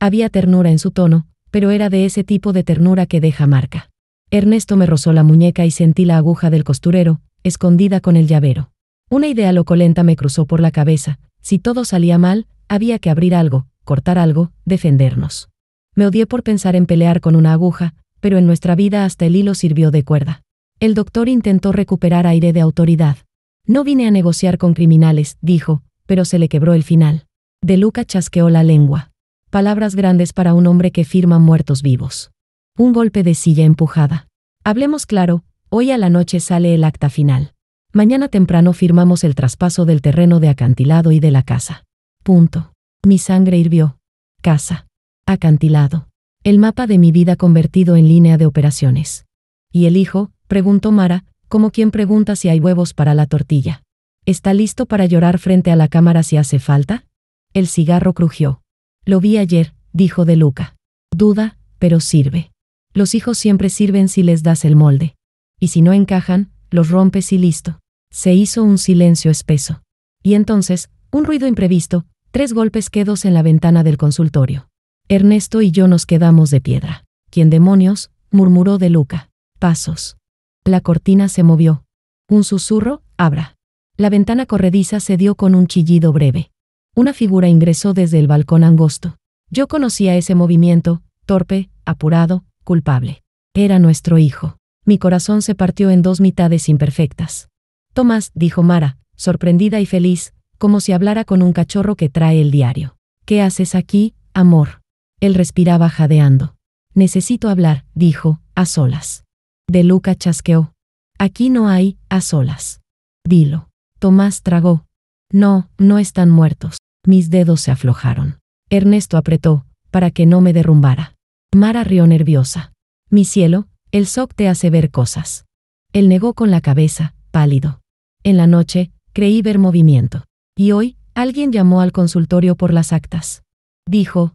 Había ternura en su tono, pero era de ese tipo de ternura que deja marca. Ernesto me rozó la muñeca y sentí la aguja del costurero, escondida con el llavero. Una idea locolenta me cruzó por la cabeza. Si todo salía mal, había que abrir algo, cortar algo, defendernos. Me odié por pensar en pelear con una aguja, pero en nuestra vida hasta el hilo sirvió de cuerda. El doctor intentó recuperar aire de autoridad. No vine a negociar con criminales, dijo, pero se le quebró el final. De Luca chasqueó la lengua. Palabras grandes para un hombre que firma muertos vivos. Un golpe de silla empujada. Hablemos claro, hoy a la noche sale el acta final. Mañana temprano firmamos el traspaso del terreno de acantilado y de la casa. Punto. Mi sangre hirvió. Casa. Acantilado. El mapa de mi vida convertido en línea de operaciones. ¿Y el hijo?, preguntó Mara, como quien pregunta si hay huevos para la tortilla. ¿Está listo para llorar frente a la cámara si hace falta? El cigarro crujió. Lo vi ayer, dijo De Luca. Duda, pero sirve. Los hijos siempre sirven si les das el molde. Y si no encajan, los rompes y listo. Se hizo un silencio espeso. Y entonces, un ruido imprevisto, 3 golpes quedos en la ventana del consultorio. Ernesto y yo nos quedamos de piedra. ¿Quién demonios?, murmuró De Luca. Pasos. La cortina se movió. Un susurro, abra. La ventana corrediza cedió con un chillido breve. Una figura ingresó desde el balcón angosto. Yo conocía ese movimiento, torpe, apurado, culpable. Era nuestro hijo. Mi corazón se partió en 2 mitades imperfectas. Tomás, dijo Mara, sorprendida y feliz, como si hablara con un cachorro que trae el diario. ¿Qué haces aquí, amor? Él respiraba jadeando. Necesito hablar, dijo, a solas. De Luca chasqueó. Aquí no hay a solas. Dilo. Tomás tragó. No, no están muertos. Mis dedos se aflojaron. Ernesto apretó, para que no me derrumbara. Mara rió nerviosa. Mi cielo, el SOC te hace ver cosas. Él negó con la cabeza, pálido. En la noche, creí ver movimiento. Y hoy, alguien llamó al consultorio por las actas. Dijo,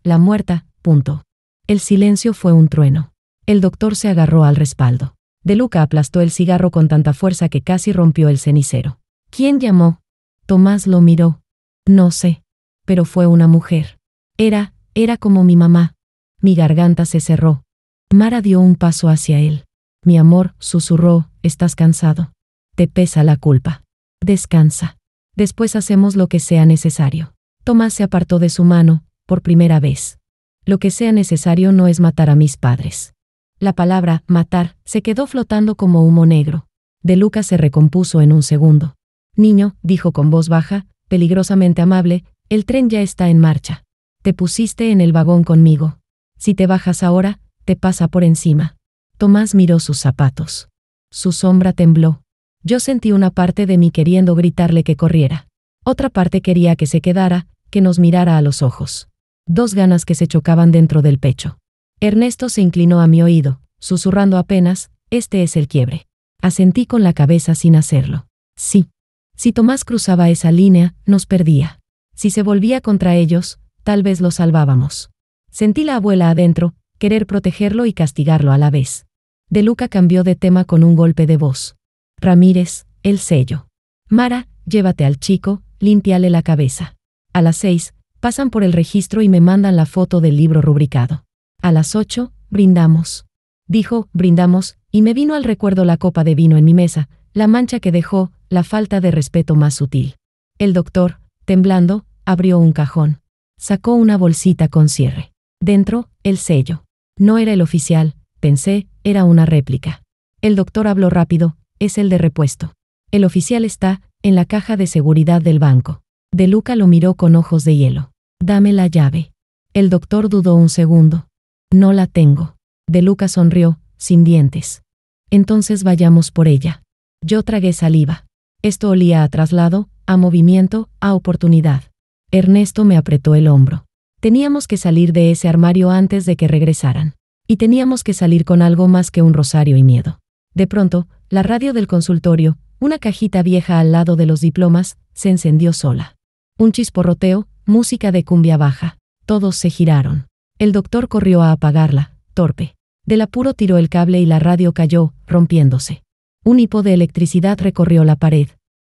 la muerta, punto. El silencio fue un trueno. El doctor se agarró al respaldo. De Luca aplastó el cigarro con tanta fuerza que casi rompió el cenicero. ¿Quién llamó? Tomás lo miró. No sé. Pero fue una mujer. Era como mi mamá. Mi garganta se cerró. Mara dio un paso hacia él. Mi amor, susurró, estás cansado. Te pesa la culpa. Descansa. Después hacemos lo que sea necesario. Tomás se apartó de su mano, por primera vez. Lo que sea necesario no es matar a mis padres. La palabra, matar, se quedó flotando como humo negro. De Luca se recompuso en un segundo. Niño, dijo con voz baja, peligrosamente amable, el tren ya está en marcha. Te pusiste en el vagón conmigo. Si te bajas ahora, te pasa por encima. Tomás miró sus zapatos. Su sombra tembló. Yo sentí una parte de mí queriendo gritarle que corriera. Otra parte quería que se quedara, que nos mirara a los ojos. 2 ganas que se chocaban dentro del pecho. Ernesto se inclinó a mi oído, susurrando apenas, este es el quiebre. Asentí con la cabeza sin hacerlo. Sí. Si Tomás cruzaba esa línea, nos perdía. Si se volvía contra ellos, tal vez lo salvábamos. Sentí la abuela adentro, querer protegerlo y castigarlo a la vez. De Luca cambió de tema con un golpe de voz. Ramírez, el sello. Mara, llévate al chico, límpiale la cabeza. A las 6, pasan por el registro y me mandan la foto del libro rubricado. A las 8, brindamos. Dijo, brindamos, y me vino al recuerdo la copa de vino en mi mesa, la mancha que dejó, la falta de respeto más sutil. El doctor, temblando, abrió un cajón. Sacó una bolsita con cierre. Dentro, el sello. No era el oficial, pensé, era una réplica. El doctor habló rápido, es el de repuesto. El oficial está, en la caja de seguridad del banco. De Luca lo miró con ojos de hielo. Dame la llave. El doctor dudó un segundo. No la tengo. De Luca sonrió, sin dientes. Entonces vayamos por ella. Yo tragué saliva. Esto olía a traslado, a movimiento, a oportunidad. Ernesto me apretó el hombro. Teníamos que salir de ese armario antes de que regresaran. Y teníamos que salir con algo más que un rosario y miedo. De pronto, la radio del consultorio, una cajita vieja al lado de los diplomas, se encendió sola. Un chisporroteo, música de cumbia baja. Todos se giraron. El doctor corrió a apagarla, torpe. Del apuro tiró el cable y la radio cayó, rompiéndose. Un hipo de electricidad recorrió la pared.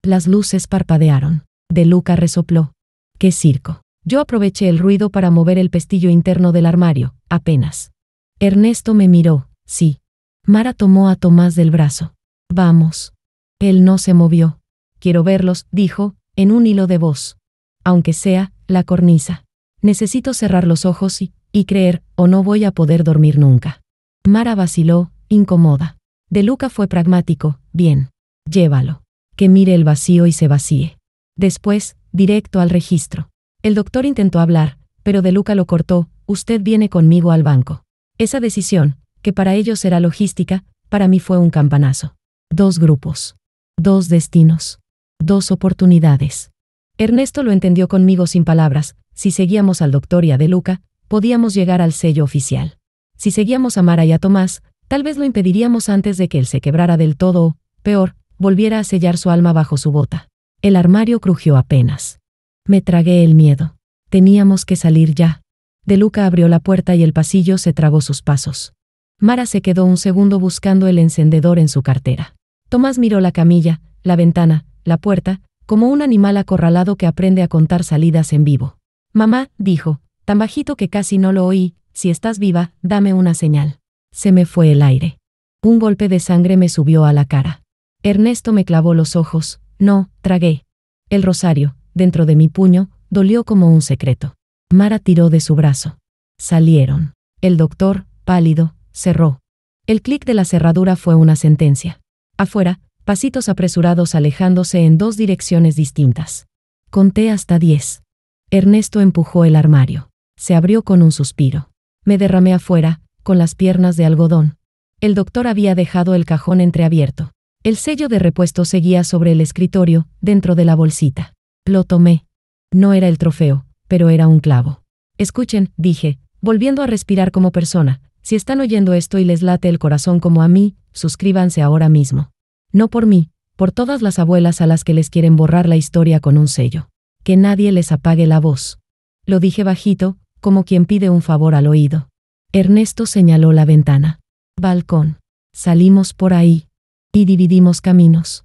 Las luces parpadearon. De Luca resopló. ¡Qué circo! Yo aproveché el ruido para mover el pestillo interno del armario, apenas. Ernesto me miró, sí. Mara tomó a Tomás del brazo. Vamos. Él no se movió. Quiero verlos, dijo, en un hilo de voz. Aunque sea, la cornisa. Necesito cerrar los ojos y creer, o no voy a poder dormir nunca. Mara vaciló, incómoda. De Luca fue pragmático, bien. Llévalo. Que mire el vacío y se vacíe. Después, directo al registro. El doctor intentó hablar, pero De Luca lo cortó, usted viene conmigo al banco. Esa decisión, que para ellos era logística, para mí fue un campanazo. 2 grupos. 2 destinos. 2 oportunidades. Ernesto lo entendió conmigo sin palabras. Si seguíamos al doctor y a De Luca, podíamos llegar al sello oficial. Si seguíamos a Mara y a Tomás, tal vez lo impediríamos antes de que él se quebrara del todo o, peor, volviera a sellar su alma bajo su bota. El armario crujió apenas. Me tragué el miedo. Teníamos que salir ya. De Luca abrió la puerta y el pasillo se tragó sus pasos. Mara se quedó un segundo buscando el encendedor en su cartera. Tomás miró la camilla, la ventana, la puerta, como un animal acorralado que aprende a contar salidas en vivo. Mamá, dijo, tan bajito que casi no lo oí, si estás viva, dame una señal. Se me fue el aire. Un golpe de sangre me subió a la cara. Ernesto me clavó los ojos. No, tragué. El rosario, dentro de mi puño, dolió como un secreto. Mara tiró de su brazo. Salieron. El doctor, pálido, cerró. El clic de la cerradura fue una sentencia. Afuera, pasitos apresurados alejándose en dos direcciones distintas. Conté hasta 10. Ernesto empujó el armario. Se abrió con un suspiro. Me derramé afuera, con las piernas de algodón. El doctor había dejado el cajón entreabierto. El sello de repuesto seguía sobre el escritorio, dentro de la bolsita. Lo tomé. No era el trofeo, pero era un clavo. Escuchen, dije, volviendo a respirar como persona. Si están oyendo esto y les late el corazón como a mí, suscríbanse ahora mismo. No por mí, por todas las abuelas a las que les quieren borrar la historia con un sello. Que nadie les apague la voz. Lo dije bajito, como quien pide un favor al oído. Ernesto señaló la ventana. Balcón. Salimos por ahí. Y dividimos caminos.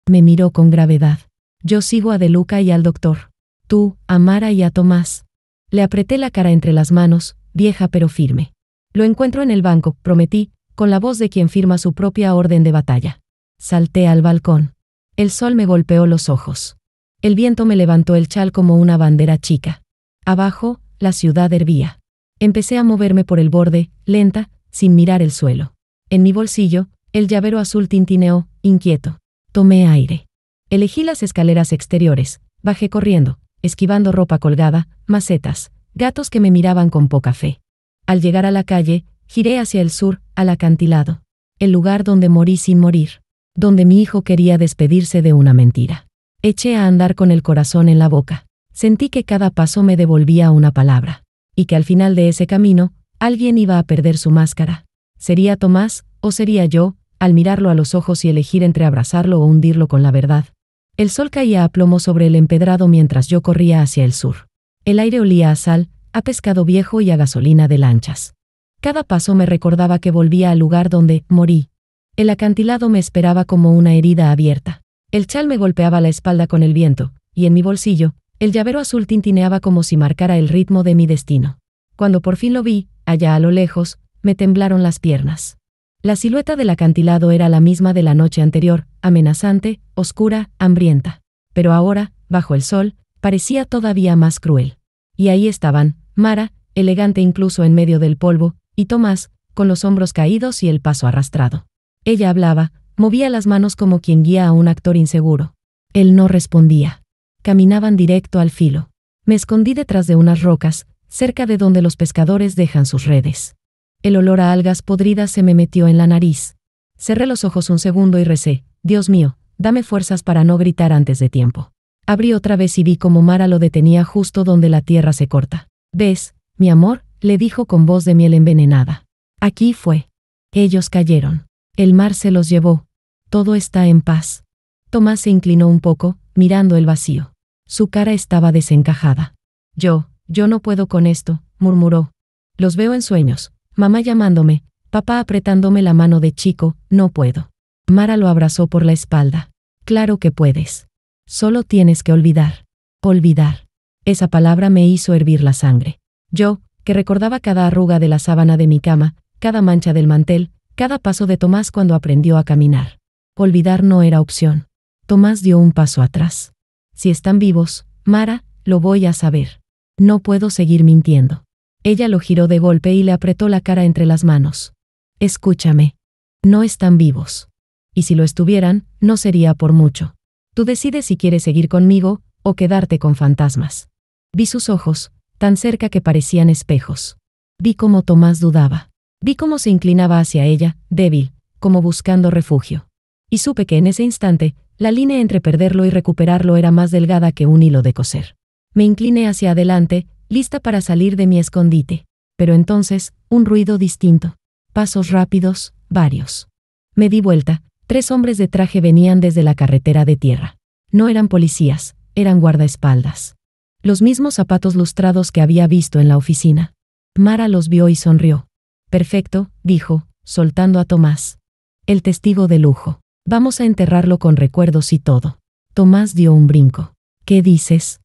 Me miró con gravedad. Yo sigo a De Luca y al doctor. Tú, a Mara y a Tomás. Le apreté la cara entre las manos, vieja pero firme. Lo encuentro en el banco, prometí, con la voz de quien firma su propia orden de batalla. Salté al balcón. El sol me golpeó los ojos. El viento me levantó el chal como una bandera chica. Abajo, la ciudad hervía. Empecé a moverme por el borde, lenta, sin mirar el suelo. En mi bolsillo, el llavero azul tintineó, inquieto. Tomé aire. Elegí las escaleras exteriores, bajé corriendo, esquivando ropa colgada, macetas, gatos que me miraban con poca fe. Al llegar a la calle, giré hacia el sur, al acantilado. El lugar donde morí sin morir. Donde mi hijo quería despedirse de una mentira. Eché a andar con el corazón en la boca. Sentí que cada paso me devolvía una palabra. Y que al final de ese camino, alguien iba a perder su máscara. ¿Sería Tomás, o sería yo, al mirarlo a los ojos y elegir entre abrazarlo o hundirlo con la verdad? El sol caía a plomo sobre el empedrado mientras yo corría hacia el sur. El aire olía a sal, a pescado viejo y a gasolina de lanchas. Cada paso me recordaba que volvía al lugar donde morí. El acantilado me esperaba como una herida abierta. El chal me golpeaba la espalda con el viento, y en mi bolsillo, el llavero azul tintineaba como si marcara el ritmo de mi destino. Cuando por fin lo vi, allá a lo lejos, me temblaron las piernas. La silueta del acantilado era la misma de la noche anterior, amenazante, oscura, hambrienta. Pero ahora, bajo el sol, parecía todavía más cruel. Y ahí estaban, Mara, elegante incluso en medio del polvo, y Tomás, con los hombros caídos y el paso arrastrado. Ella hablaba, movía las manos como quien guía a un actor inseguro. Él no respondía. Caminaban directo al filo. Me escondí detrás de unas rocas, cerca de donde los pescadores dejan sus redes. El olor a algas podridas se me metió en la nariz. Cerré los ojos un segundo y recé, Dios mío, dame fuerzas para no gritar antes de tiempo. Abrí otra vez y vi cómo Mara lo detenía justo donde la tierra se corta. ¿Ves, mi amor?, le dijo con voz de miel envenenada. Aquí fue. Ellos cayeron. El mar se los llevó. Todo está en paz. Tomás se inclinó un poco, mirando el vacío. Su cara estaba desencajada. Yo no puedo con esto, murmuró. Los veo en sueños, mamá llamándome, papá apretándome la mano de chico, no puedo. Mara lo abrazó por la espalda. Claro que puedes. Solo tienes que olvidar. Olvidar. Esa palabra me hizo hervir la sangre. Yo, que recordaba cada arruga de la sábana de mi cama, cada mancha del mantel, cada paso de Tomás cuando aprendió a caminar. Olvidar no era opción. Tomás dio un paso atrás. Si están vivos, Mara, lo voy a saber. No puedo seguir mintiendo. Ella lo giró de golpe y le apretó la cara entre las manos. Escúchame. No están vivos. Y si lo estuvieran, no sería por mucho. Tú decides si quieres seguir conmigo, o quedarte con fantasmas. Vi sus ojos, tan cerca que parecían espejos. Vi cómo Tomás dudaba. Vi cómo se inclinaba hacia ella, débil, como buscando refugio. Y supe que en ese instante, La línea entre perderlo y recuperarlo era más delgada que un hilo de coser. Me incliné hacia adelante, lista para salir de mi escondite. Pero entonces, un ruido distinto. Pasos rápidos, varios. Me di vuelta. 3 hombres de traje venían desde la carretera de tierra. No eran policías, eran guardaespaldas. Los mismos zapatos lustrados que había visto en la oficina. Mara los vio y sonrió. Perfecto, dijo, soltando a Tomás. El testigo de lujo. Vamos a enterrarlo con recuerdos y todo. Tomás dio un brinco. ¿Qué dices?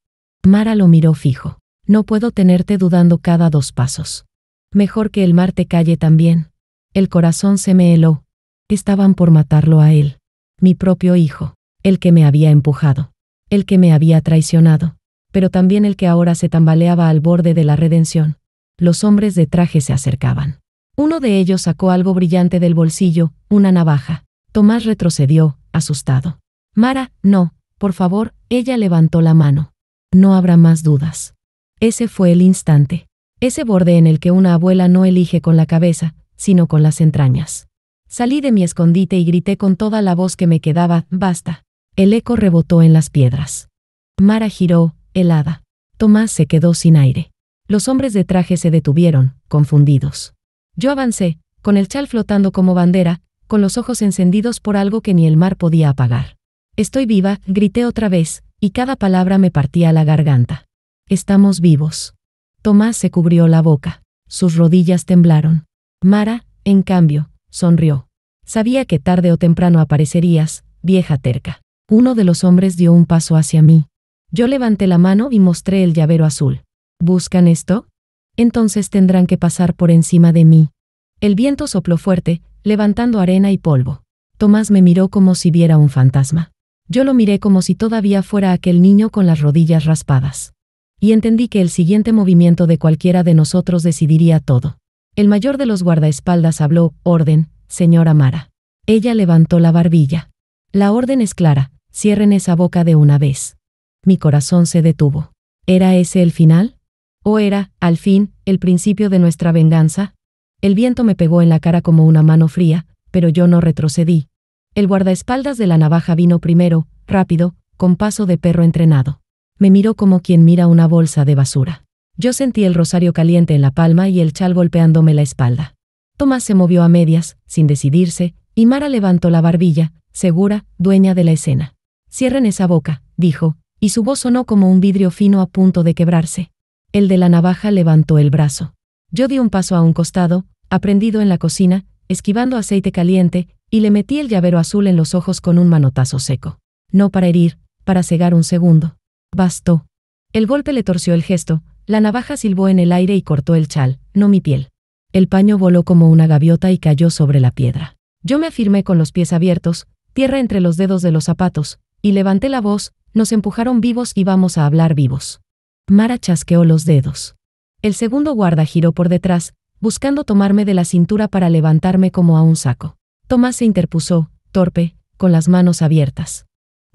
Mara lo miró fijo. No puedo tenerte dudando cada 2 pasos. Mejor que el mar te calle también. El corazón se me heló. Estaban por matarlo a él. Mi propio hijo. El que me había empujado. El que me había traicionado. Pero también el que ahora se tambaleaba al borde de la redención. Los hombres de traje se acercaban. Uno de ellos sacó algo brillante del bolsillo, una navaja. Tomás retrocedió, asustado. Mara, no, por favor, ella levantó la mano. No habrá más dudas. Ese fue el instante. Ese borde en el que una abuela no elige con la cabeza, sino con las entrañas. Salí de mi escondite y grité con toda la voz que me quedaba, ¡basta! El eco rebotó en las piedras. Mara giró, helada. Tomás se quedó sin aire. Los hombres de traje se detuvieron, confundidos. Yo avancé, con el chal flotando como bandera, con los ojos encendidos por algo que ni el mar podía apagar. Estoy viva, grité otra vez, y cada palabra me partía la garganta. Estamos vivos. Tomás se cubrió la boca. Sus rodillas temblaron. Mara, en cambio, sonrió. Sabía que tarde o temprano aparecerías, vieja terca. Uno de los hombres dio un paso hacia mí. Yo levanté la mano y mostré el llavero azul. ¿Buscan esto? Entonces tendrán que pasar por encima de mí. El viento sopló fuerte, levantando arena y polvo. Tomás me miró como si viera un fantasma. Yo lo miré como si todavía fuera aquel niño con las rodillas raspadas. Y entendí que el siguiente movimiento de cualquiera de nosotros decidiría todo. El mayor de los guardaespaldas habló, orden, señora Mara. Ella levantó la barbilla. La orden es clara, cierren esa boca de una vez. Mi corazón se detuvo. ¿Era ese el final? ¿O era, al fin, el principio de nuestra venganza? El viento me pegó en la cara como una mano fría, pero yo no retrocedí. El guardaespaldas de la navaja vino primero, rápido, con paso de perro entrenado. Me miró como quien mira una bolsa de basura. Yo sentí el rosario caliente en la palma y el chal golpeándome la espalda. Tomás se movió a medias, sin decidirse, y Mara levantó la barbilla, segura, dueña de la escena. Cierren esa boca, dijo, y su voz sonó como un vidrio fino a punto de quebrarse. El de la navaja levantó el brazo. Yo di un paso a un costado, aprendido en la cocina, esquivando aceite caliente, y le metí el llavero azul en los ojos con un manotazo seco. No para herir, para cegar un segundo. Bastó. El golpe le torció el gesto, la navaja silbó en el aire y cortó el chal, no mi piel. El paño voló como una gaviota y cayó sobre la piedra. Yo me afirmé con los pies abiertos, tierra entre los dedos de los zapatos, y levanté la voz, nos empujaron vivos y vamos a hablar vivos. Mara chasqueó los dedos. El segundo guarda giró por detrás, buscando tomarme de la cintura para levantarme como a un saco. Tomás se interpuso, torpe, con las manos abiertas.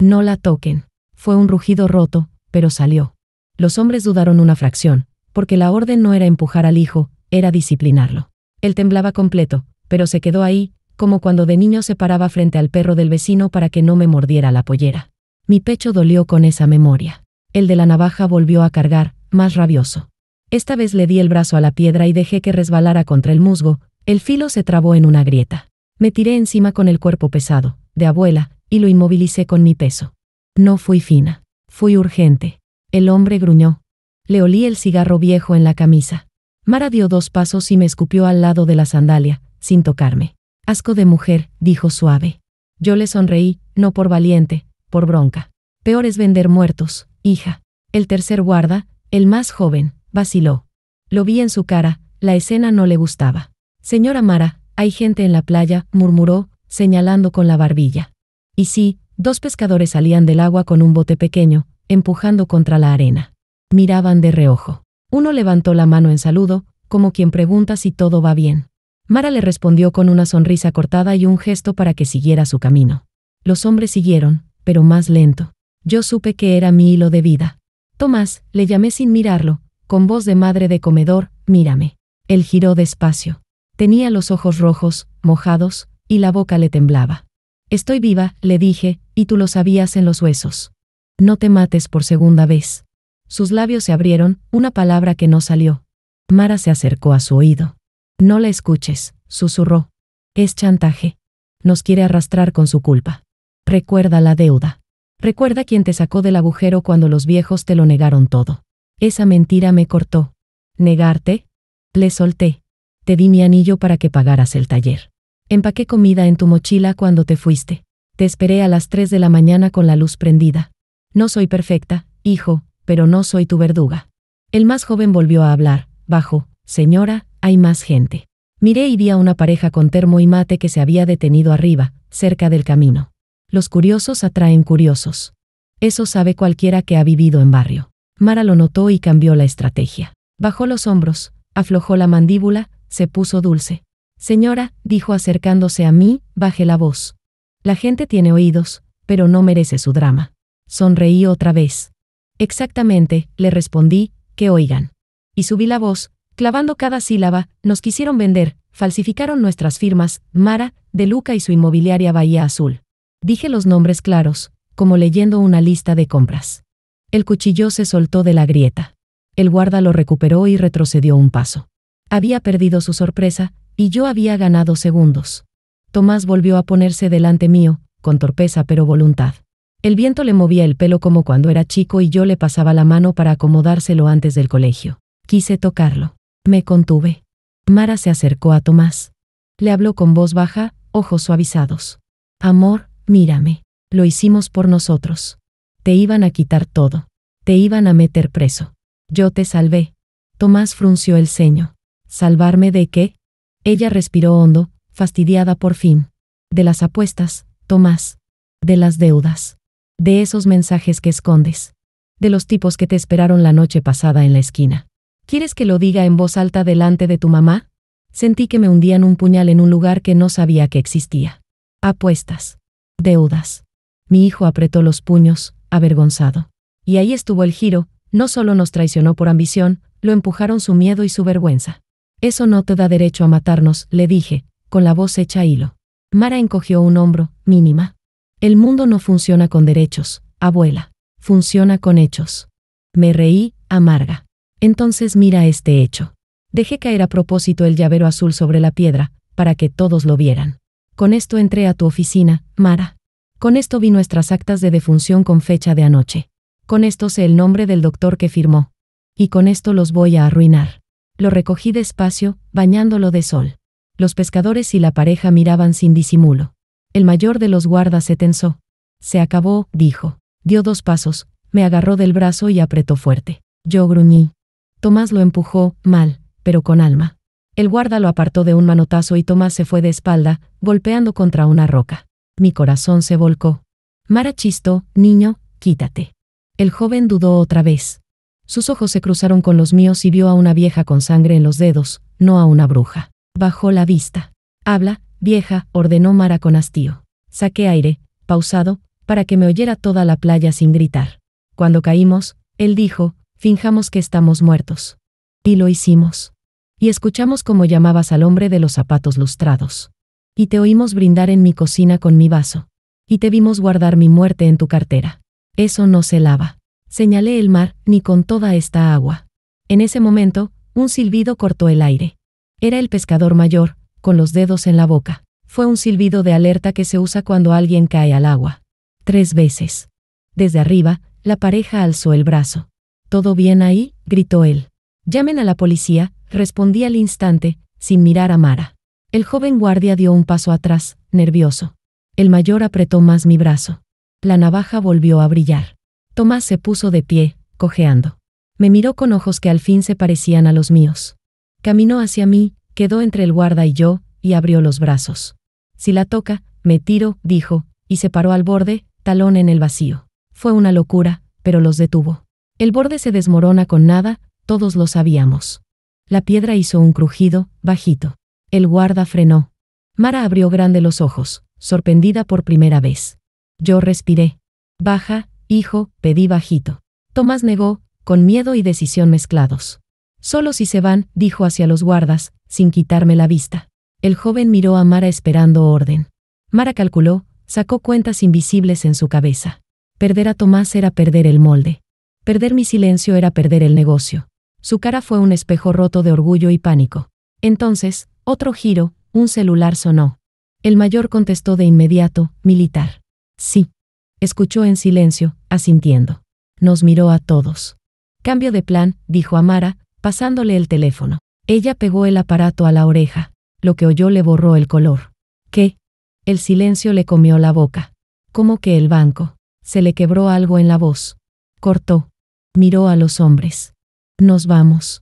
No la toquen. Fue un rugido roto, pero salió. Los hombres dudaron una fracción, porque la orden no era empujar al hijo, era disciplinarlo. Él temblaba completo, pero se quedó ahí, como cuando de niño se paraba frente al perro del vecino para que no me mordiera la pollera. Mi pecho dolió con esa memoria. El de la navaja volvió a cargar, más rabioso. Esta vez le di el brazo a la piedra y dejé que resbalara contra el musgo, el filo se trabó en una grieta. Me tiré encima con el cuerpo pesado, de abuela, y lo inmovilicé con mi peso. No fui fina. Fui urgente. El hombre gruñó. Le olí el cigarro viejo en la camisa. Mara dio 2 pasos y me escupió al lado de la sandalia, sin tocarme. Asco de mujer, dijo suave. Yo le sonreí, no por valiente, por bronca. Peor es vender muertos, hija. El tercer guarda, el más joven, vaciló. Lo vi en su cara, la escena no le gustaba. Señora Mara, hay gente en la playa, murmuró, señalando con la barbilla. Y sí, 2 pescadores salían del agua con un bote pequeño, empujando contra la arena. Miraban de reojo. Uno levantó la mano en saludo, como quien pregunta si todo va bien. Mara le respondió con una sonrisa cortada y un gesto para que siguiera su camino. Los hombres siguieron, pero más lento. Yo supe que era mi hilo de vida. Tomás, le llamé sin mirarlo, con voz de madre de comedor, mírame. Él giró despacio. Tenía los ojos rojos, mojados, y la boca le temblaba. Estoy viva, le dije, y tú lo sabías en los huesos. No te mates por segunda vez. Sus labios se abrieron, una palabra que no salió. Mara se acercó a su oído. No la escuches, susurró. Es chantaje. Nos quiere arrastrar con su culpa. Recuerda la deuda. Recuerda quién te sacó del agujero cuando los viejos te lo negaron todo. Esa mentira me cortó. ¿Negarte? Le solté. Te di mi anillo para que pagaras el taller. Empaqué comida en tu mochila cuando te fuiste. Te esperé a las 3 de la mañana con la luz prendida. No soy perfecta, hijo, pero no soy tu verduga. El más joven volvió a hablar, bajo. Señora, hay más gente. Miré y vi a una pareja con termo y mate que se había detenido arriba, cerca del camino. Los curiosos atraen curiosos. Eso sabe cualquiera que ha vivido en barrio. Mara lo notó y cambió la estrategia. Bajó los hombros, aflojó la mandíbula, se puso dulce. Señora, dijo acercándose a mí, baje la voz. La gente tiene oídos, pero no merece su drama. Sonreí otra vez. Exactamente, le respondí, que oigan. Y subí la voz, clavando cada sílaba. Nos quisieron vender, falsificaron nuestras firmas, Mara, De Luca y su inmobiliaria Bahía Azul. Dije los nombres claros, como leyendo una lista de compras. El cuchillo se soltó de la grieta. El guarda lo recuperó y retrocedió un paso. Había perdido su sorpresa, y yo había ganado segundos. Tomás volvió a ponerse delante mío, con torpeza pero voluntad. El viento le movía el pelo como cuando era chico y yo le pasaba la mano para acomodárselo antes del colegio. Quise tocarlo. Me contuve. Mara se acercó a Tomás. Le habló con voz baja, ojos suavizados. Amor, mírame. Lo hicimos por nosotros. Te iban a quitar todo. Te iban a meter preso. Yo te salvé. Tomás frunció el ceño. ¿Salvarme de qué? Ella respiró hondo, fastidiada por fin. De las apuestas, Tomás. De las deudas. De esos mensajes que escondes. De los tipos que te esperaron la noche pasada en la esquina. ¿Quieres que lo diga en voz alta delante de tu mamá? Sentí que me hundían un puñal en un lugar que no sabía que existía. Apuestas. Deudas. Mi hijo apretó los puños, avergonzado. Y ahí estuvo el giro, no solo nos traicionó por ambición, lo empujaron su miedo y su vergüenza. Eso no te da derecho a matarnos, le dije, con la voz hecha hilo. Mara encogió un hombro, mínima. El mundo no funciona con derechos, abuela. Funciona con hechos. Me reí, amarga. Entonces mira este hecho. Dejé caer a propósito el llavero azul sobre la piedra, para que todos lo vieran. Con esto entré a tu oficina, Mara. Con esto vi nuestras actas de defunción con fecha de anoche. Con esto sé el nombre del doctor que firmó. Y con esto los voy a arruinar. Lo recogí despacio, bañándolo de sol. Los pescadores y la pareja miraban sin disimulo. El mayor de los guardas se tensó. Se acabó, dijo. Dio 2 pasos, me agarró del brazo y apretó fuerte. Yo gruñí. Tomás lo empujó, mal, pero con alma. El guarda lo apartó de un manotazo y Tomás se fue de espalda, golpeando contra una roca. Mi corazón se volcó. Mara chistó, niño, quítate. El joven dudó otra vez. Sus ojos se cruzaron con los míos y vio a una vieja con sangre en los dedos, no a una bruja. Bajó la vista. Habla, vieja, ordenó Mara con hastío. Saqué aire, pausado, para que me oyera toda la playa sin gritar. Cuando caímos, él dijo, finjamos que estamos muertos. Y lo hicimos. Y escuchamos cómo llamabas al hombre de los zapatos lustrados. Y te oímos brindar en mi cocina con mi vaso. Y te vimos guardar mi muerte en tu cartera. Eso no se lava. Señalé el mar, ni con toda esta agua. En ese momento, un silbido cortó el aire. Era el pescador mayor, con los dedos en la boca. Fue un silbido de alerta que se usa cuando alguien cae al agua. 3 veces. Desde arriba, la pareja alzó el brazo. ¿Todo bien ahí?, gritó él. Llamen a la policía, respondí al instante, sin mirar a Mara. El joven guardia dio un paso atrás, nervioso. El mayor apretó más mi brazo. La navaja volvió a brillar. Tomás se puso de pie, cojeando. Me miró con ojos que al fin se parecían a los míos. Caminó hacia mí, quedó entre el guarda y yo, y abrió los brazos. Si la toca, me tiro, dijo, y se paró al borde, talón en el vacío. Fue una locura, pero los detuvo. El borde se desmorona con nada, todos lo sabíamos. La piedra hizo un crujido, bajito. El guarda frenó. Mara abrió grande los ojos, sorprendida por primera vez. Yo respiré. Baja, hijo, pedí bajito. Tomás negó, con miedo y decisión mezclados. Solo si se van, dijo hacia los guardas, sin quitarme la vista. El joven miró a Mara esperando orden. Mara calculó, Sacó cuentas invisibles en su cabeza. Perder a Tomás era perder el molde. Perder mi silencio era perder el negocio. Su cara fue un espejo roto de orgullo y pánico. Entonces, otro giro, un celular sonó. El mayor contestó de inmediato, militar. Sí. Escuchó en silencio, asintiendo. Nos miró a todos. Cambio de plan, dijo Amara, pasándole el teléfono. Ella pegó el aparato a la oreja. Lo que oyó le borró el color. ¿Qué? El silencio le comió la boca. ¿Cómo que el banco? Se le quebró algo en la voz. Cortó. Miró a los hombres. Nos vamos.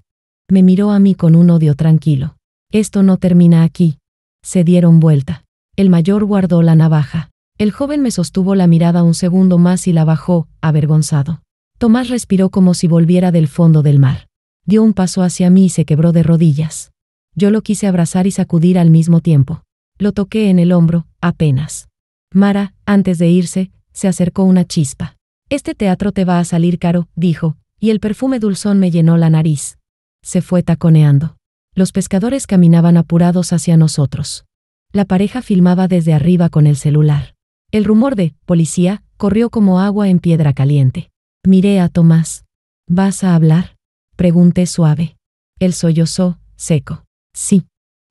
Me miró a mí con un odio tranquilo. Esto no termina aquí. Se dieron vuelta. El mayor guardó la navaja. El joven me sostuvo la mirada un segundo más y la bajó, avergonzado. Tomás respiró como si volviera del fondo del mar. Dio un paso hacia mí y se quebró de rodillas. Yo lo quise abrazar y sacudir al mismo tiempo. Lo toqué en el hombro, apenas. Mara, antes de irse, se acercó una chispa. Este teatro te va a salir caro, dijo, y el perfume dulzón me llenó la nariz. Se fue taconeando. Los pescadores caminaban apurados hacia nosotros. La pareja filmaba desde arriba con el celular. El rumor de «policía» corrió como agua en piedra caliente. Miré a Tomás. ¿Vas a hablar?, pregunté suave. Él sollozó, seco. Sí.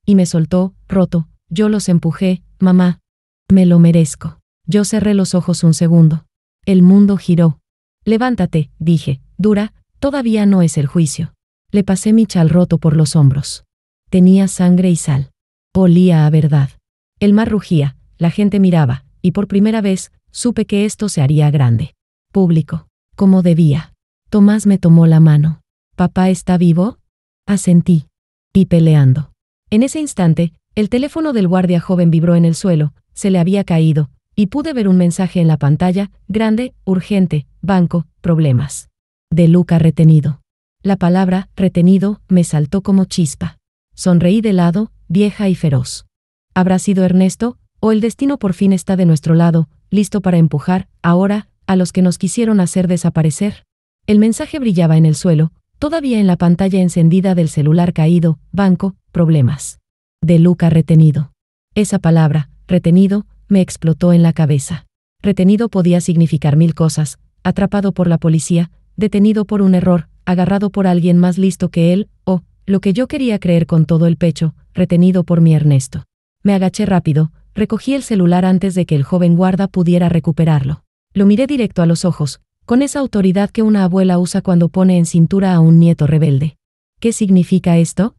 Y me soltó, roto. Yo los empujé, mamá. Me lo merezco. Yo cerré los ojos un segundo. El mundo giró. Levántate, dije, dura, todavía no es el juicio. Le pasé mi chal roto por los hombros. Tenía sangre y sal. Olía a verdad. El mar rugía, la gente miraba, y por primera vez, supe que esto se haría grande. Público. Como debía. Tomás me tomó la mano. ¿Papá está vivo? Asentí. Y peleando. En ese instante, el teléfono del guardia joven vibró en el suelo, se le había caído, y pude ver un mensaje en la pantalla, grande, urgente, banco, problemas. De Luca retenido. La palabra, retenido, me saltó como chispa. Sonreí de lado, vieja y feroz. ¿Habrá sido Ernesto, o el destino por fin está de nuestro lado, listo para empujar, ahora, a los que nos quisieron hacer desaparecer? El mensaje brillaba en el suelo, todavía en la pantalla encendida del celular caído, banco, problemas. De Luca retenido. Esa palabra, retenido, me explotó en la cabeza. Retenido podía significar mil cosas: atrapado por la policía, detenido por un error, agarrado por alguien más listo que él, o, lo que yo quería creer con todo el pecho, retenido por mi Ernesto. Me agaché rápido, recogí el celular antes de que el joven guarda pudiera recuperarlo. Lo miré directo a los ojos, con esa autoridad que una abuela usa cuando pone en cintura a un nieto rebelde. ¿Qué significa esto?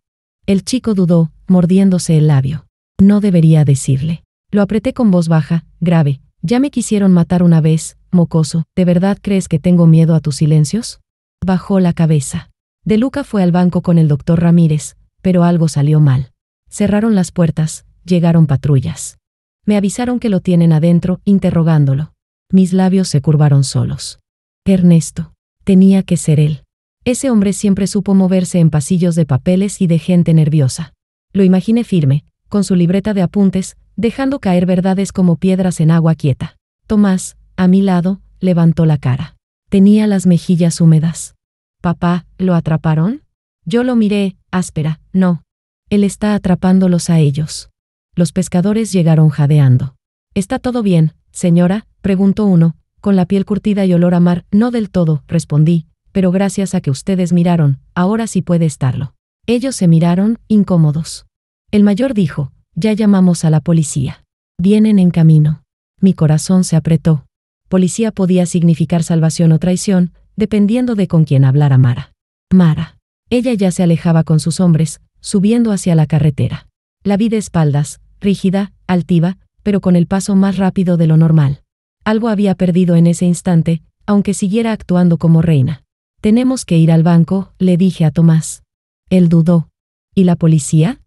El chico dudó, mordiéndose el labio. No debería decirle. Lo apreté con voz baja, grave. Ya me quisieron matar una vez, mocoso. ¿De verdad crees que tengo miedo a tus silencios? Bajó la cabeza. De Luca fue al banco con el doctor Ramírez, pero algo salió mal. Cerraron las puertas, llegaron patrullas. Me avisaron que lo tienen adentro, interrogándolo. Mis labios se curvaron solos. Ernesto. Tenía que ser él. Ese hombre siempre supo moverse en pasillos de papeles y de gente nerviosa. Lo imaginé firme, con su libreta de apuntes, dejando caer verdades como piedras en agua quieta. Tomás, a mi lado, levantó la cara. Tenía las mejillas húmedas. «Papá, ¿lo atraparon?» Yo lo miré, áspera. No. Él está atrapándolos a ellos. Los pescadores llegaron jadeando. «¿Está todo bien, señora?», preguntó uno, con la piel curtida y olor a mar. «No del todo», respondí, «pero gracias a que ustedes miraron, ahora sí puede estarlo». Ellos se miraron, incómodos. El mayor dijo: «Ya llamamos a la policía. Vienen en camino». Mi corazón se apretó. Policía podía significar salvación o traición, dependiendo de con quién hablara Mara. Mara. Ella ya se alejaba con sus hombres, subiendo hacia la carretera. La vi de espaldas, rígida, altiva, pero con el paso más rápido de lo normal. Algo había perdido en ese instante, aunque siguiera actuando como reina. «Tenemos que ir al banco», le dije a Tomás. Él dudó. «¿Y la policía?».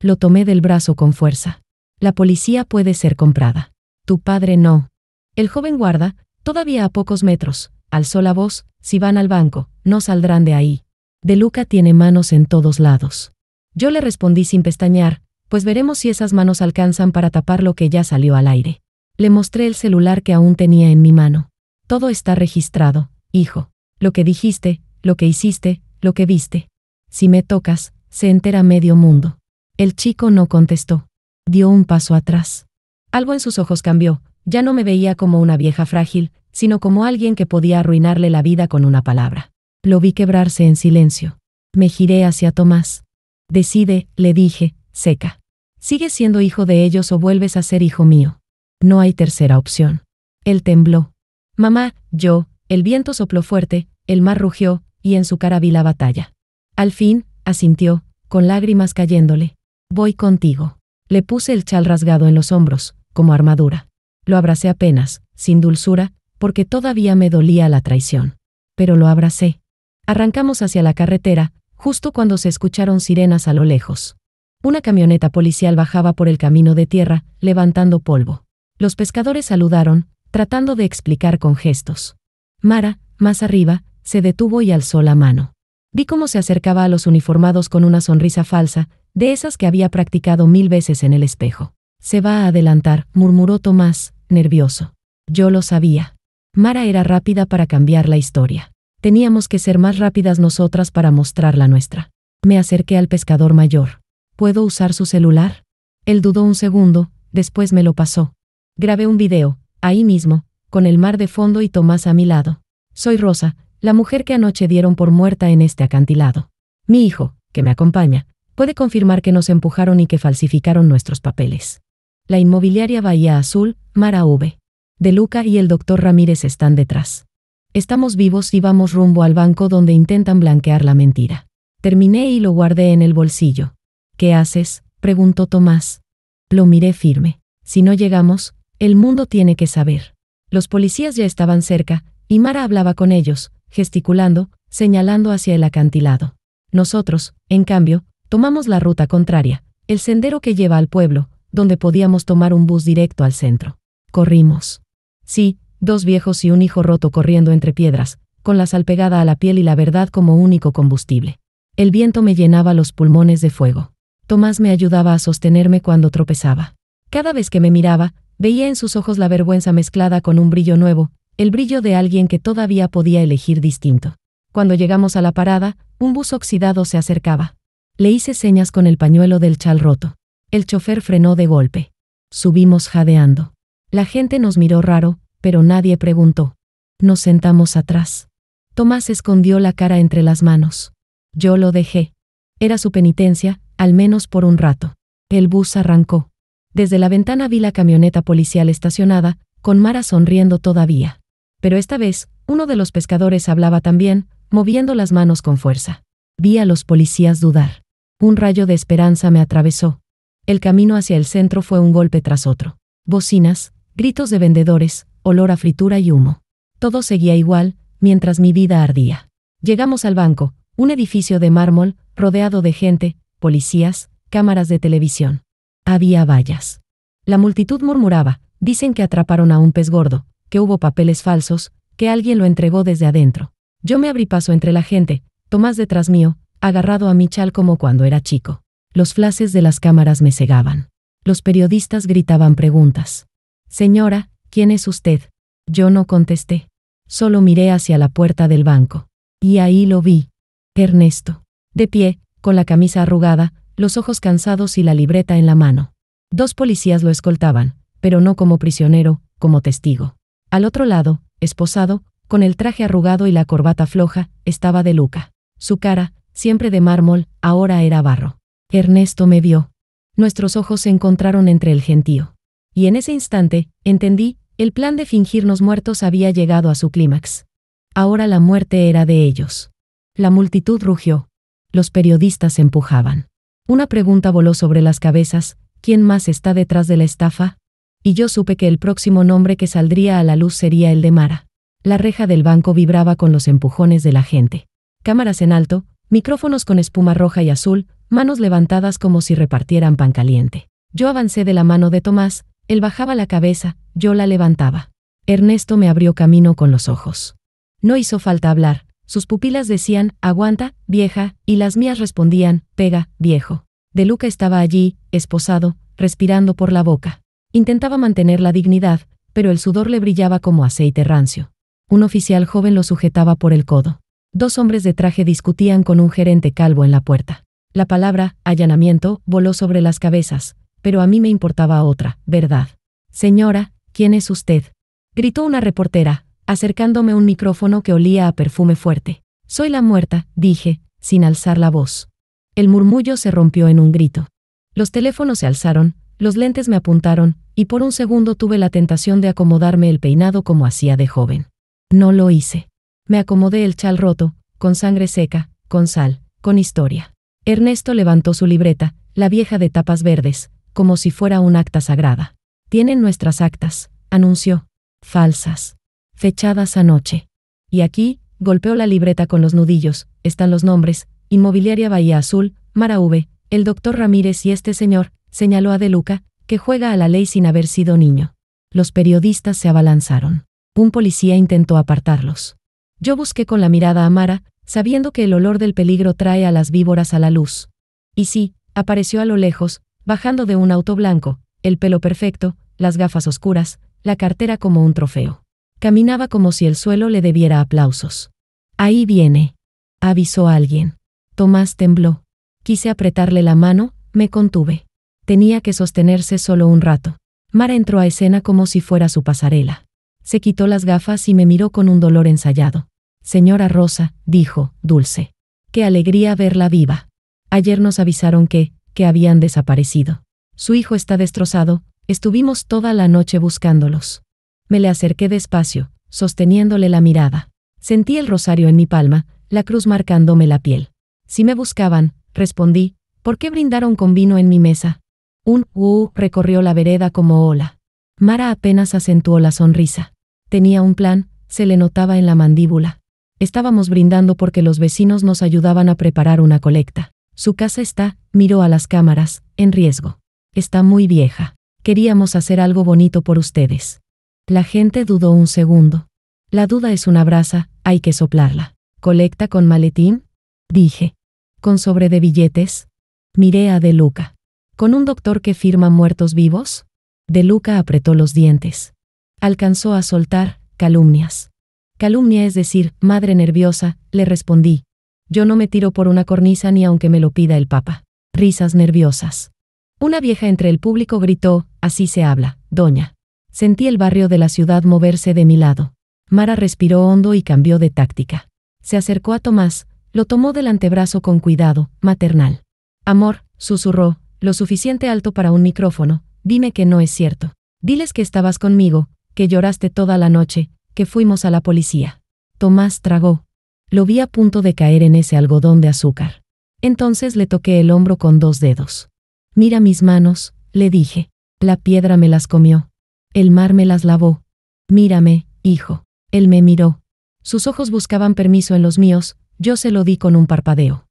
Lo tomé del brazo con fuerza. «La policía puede ser comprada. Tu padre no». El joven guarda, todavía a pocos metros, alzó la voz: «Si van al banco, no saldrán de ahí. De Luca tiene manos en todos lados». Yo le respondí sin pestañear: «Pues veremos si esas manos alcanzan para tapar lo que ya salió al aire». Le mostré el celular que aún tenía en mi mano. «Todo está registrado, hijo. Lo que dijiste, lo que hiciste, lo que viste. Si me tocas, se entera medio mundo». El chico no contestó. Dio un paso atrás. Algo en sus ojos cambió, ya no me veía como una vieja frágil, sino como alguien que podía arruinarle la vida con una palabra. Lo vi quebrarse en silencio. Me giré hacia Tomás. Decide, le dije, seca. ¿Sigues siendo hijo de ellos o vuelves a ser hijo mío? No hay tercera opción. Él tembló. Mamá, el viento sopló fuerte, el mar rugió, y en su cara vi la batalla. Al fin, asintió, con lágrimas cayéndole. Voy contigo. Le puse el chal rasgado en los hombros, como armadura. Lo abracé apenas, sin dulzura, porque todavía me dolía la traición. Pero lo abracé. Arrancamos hacia la carretera, justo cuando se escucharon sirenas a lo lejos. Una camioneta policial bajaba por el camino de tierra, levantando polvo. Los pescadores saludaron, tratando de explicar con gestos. Mara, más arriba, se detuvo y alzó la mano. Vi cómo se acercaba a los uniformados con una sonrisa falsa, de esas que había practicado 1000 veces en el espejo. Se va a adelantar, murmuró Tomás, nervioso. Yo lo sabía. Mara era rápida para cambiar la historia. Teníamos que ser más rápidas nosotras para mostrar la nuestra. Me acerqué al pescador mayor. ¿Puedo usar su celular? Él dudó un segundo, después me lo pasó. Grabé un video, ahí mismo, con el mar de fondo y Tomás a mi lado. Soy Rosa, la mujer que anoche dieron por muerta en este acantilado. Mi hijo, que me acompaña, puede confirmar que nos empujaron y que falsificaron nuestros papeles. La inmobiliaria Bahía Azul, Mara V. De Luca y el doctor Ramírez están detrás. Estamos vivos y vamos rumbo al banco donde intentan blanquear la mentira. Terminé y lo guardé en el bolsillo. ¿Qué haces?, preguntó Tomás. Lo miré firme. Si no llegamos, el mundo tiene que saber. Los policías ya estaban cerca, y Mara hablaba con ellos, gesticulando, señalando hacia el acantilado. Nosotros, en cambio, tomamos la ruta contraria, el sendero que lleva al pueblo, donde podíamos tomar un bus directo al centro. Corrimos. Sí, 2 viejos y un hijo roto corriendo entre piedras, con la sal pegada a la piel y la verdad como único combustible. El viento me llenaba los pulmones de fuego. Tomás me ayudaba a sostenerme cuando tropezaba. Cada vez que me miraba, veía en sus ojos la vergüenza mezclada con un brillo nuevo, el brillo de alguien que todavía podía elegir distinto. Cuando llegamos a la parada, un bus oxidado se acercaba. Le hice señas con el pañuelo del chal roto. El chofer frenó de golpe. Subimos jadeando. La gente nos miró raro, pero nadie preguntó. Nos sentamos atrás. Tomás escondió la cara entre las manos. Yo lo dejé. Era su penitencia, al menos por un rato. El bus arrancó. Desde la ventana vi la camioneta policial estacionada, con Mara sonriendo todavía. Pero esta vez, uno de los pescadores hablaba también, moviendo las manos con fuerza. Vi a los policías dudar. Un rayo de esperanza me atravesó. El camino hacia el centro fue un golpe tras otro. Bocinas, gritos de vendedores, olor a fritura y humo. Todo seguía igual, mientras mi vida ardía. Llegamos al banco, un edificio de mármol, rodeado de gente, policías, cámaras de televisión. Había vallas. La multitud murmuraba, dicen que atraparon a un pez gordo, que hubo papeles falsos, que alguien lo entregó desde adentro. Yo me abrí paso entre la gente, Tomás detrás mío, agarrado a mi chal como cuando era chico. Los flashes de las cámaras me cegaban. Los periodistas gritaban preguntas. Señora, ¿quién es usted? Yo no contesté. Solo miré hacia la puerta del banco. Y ahí lo vi. Ernesto. De pie, con la camisa arrugada, los ojos cansados y la libreta en la mano. 2 policías lo escoltaban, pero no como prisionero, como testigo. Al otro lado, esposado, con el traje arrugado y la corbata floja, estaba De Luca. Su cara, siempre de mármol, ahora era barro. Ernesto me vio. Nuestros ojos se encontraron entre el gentío. Y en ese instante, entendí, el plan de fingirnos muertos había llegado a su clímax. Ahora la muerte era de ellos. La multitud rugió. Los periodistas empujaban. Una pregunta voló sobre las cabezas: ¿quién más está detrás de la estafa? Y yo supe que el próximo nombre que saldría a la luz sería el de Mara. La reja del banco vibraba con los empujones de la gente. Cámaras en alto, micrófonos con espuma roja y azul, manos levantadas como si repartieran pan caliente. Yo avancé de la mano de Tomás, él bajaba la cabeza, yo la levantaba. Ernesto me abrió camino con los ojos. No hizo falta hablar, sus pupilas decían, aguanta, vieja, y las mías respondían, pega, viejo. De Luca estaba allí, esposado, respirando por la boca. Intentaba mantener la dignidad, pero el sudor le brillaba como aceite rancio. Un oficial joven lo sujetaba por el codo. 2 hombres de traje discutían con un gerente calvo en la puerta. La palabra, allanamiento, voló sobre las cabezas, pero a mí me importaba otra, verdad. Señora, ¿Quién es usted?, gritó una reportera, acercándome un micrófono que olía a perfume fuerte. Soy la muerta, dije, sin alzar la voz. El murmullo se rompió en un grito. Los teléfonos se alzaron, los lentes me apuntaron, y por un segundo tuve la tentación de acomodarme el peinado como hacía de joven. No lo hice. Me acomodé el chal roto, con sangre seca, con sal, con historia. Ernesto levantó su libreta, la vieja de tapas verdes, como si fuera un acta sagrada. Tienen nuestras actas, anunció. Falsas. Fechadas anoche. Y aquí, golpeó la libreta con los nudillos, están los nombres: Inmobiliaria Bahía Azul, Mara V, el doctor Ramírez y este señor, señaló a De Luca, que juega a la ley sin haber sido niño. Los periodistas se abalanzaron. Un policía intentó apartarlos. Yo busqué con la mirada a Mara, sabiendo que el olor del peligro trae a las víboras a la luz. Y sí, apareció a lo lejos, bajando de un auto blanco, el pelo perfecto, las gafas oscuras, la cartera como un trofeo. Caminaba como si el suelo le debiera aplausos. Ahí viene, avisó alguien. Tomás tembló. Quise apretarle la mano, me contuve. Tenía que sostenerse solo un rato. Mara entró a escena como si fuera su pasarela. Se quitó las gafas y me miró con un dolor ensayado. Señora Rosa, dijo, dulce. Qué alegría verla viva. Ayer nos avisaron que habían desaparecido. Su hijo está destrozado, estuvimos toda la noche buscándolos. Me le acerqué despacio, sosteniéndole la mirada. Sentí el rosario en mi palma, la cruz marcándome la piel. Si me buscaban, respondí, ¿por qué brindaron con vino en mi mesa? Un recorrió la vereda como ola. Mara apenas acentuó la sonrisa. Tenía un plan, se le notaba en la mandíbula. Estábamos brindando porque los vecinos nos ayudaban a preparar una colecta. Su casa está, miró a las cámaras, en riesgo. Está muy vieja. Queríamos hacer algo bonito por ustedes. La gente dudó un segundo. La duda es una brasa, hay que soplarla. ¿Colecta con maletín?, dije. ¿Con sobre de billetes? Miré a De Luca. ¿Con un doctor que firma muertos vivos? De Luca apretó los dientes. Alcanzó a soltar calumnias. Calumnia es decir, madre nerviosa, le respondí. Yo no me tiro por una cornisa ni aunque me lo pida el Papa. Risas nerviosas. Una vieja entre el público gritó, así se habla, doña. Sentí el barrio de la ciudad moverse de mi lado. Mara respiró hondo y cambió de táctica. Se acercó a Tomás, lo tomó del antebrazo con cuidado, maternal. Amor, susurró, lo suficiente alto para un micrófono, dime que no es cierto. Diles que estabas conmigo, que lloraste toda la noche, que fuimos a la policía. Tomás tragó. Lo vi a punto de caer en ese algodón de azúcar. Entonces le toqué el hombro con 2 dedos. Mira mis manos, le dije. La piedra me las comió. El mar me las lavó. Mírame, hijo. Él me miró. Sus ojos buscaban permiso en los míos, yo se lo di con un parpadeo.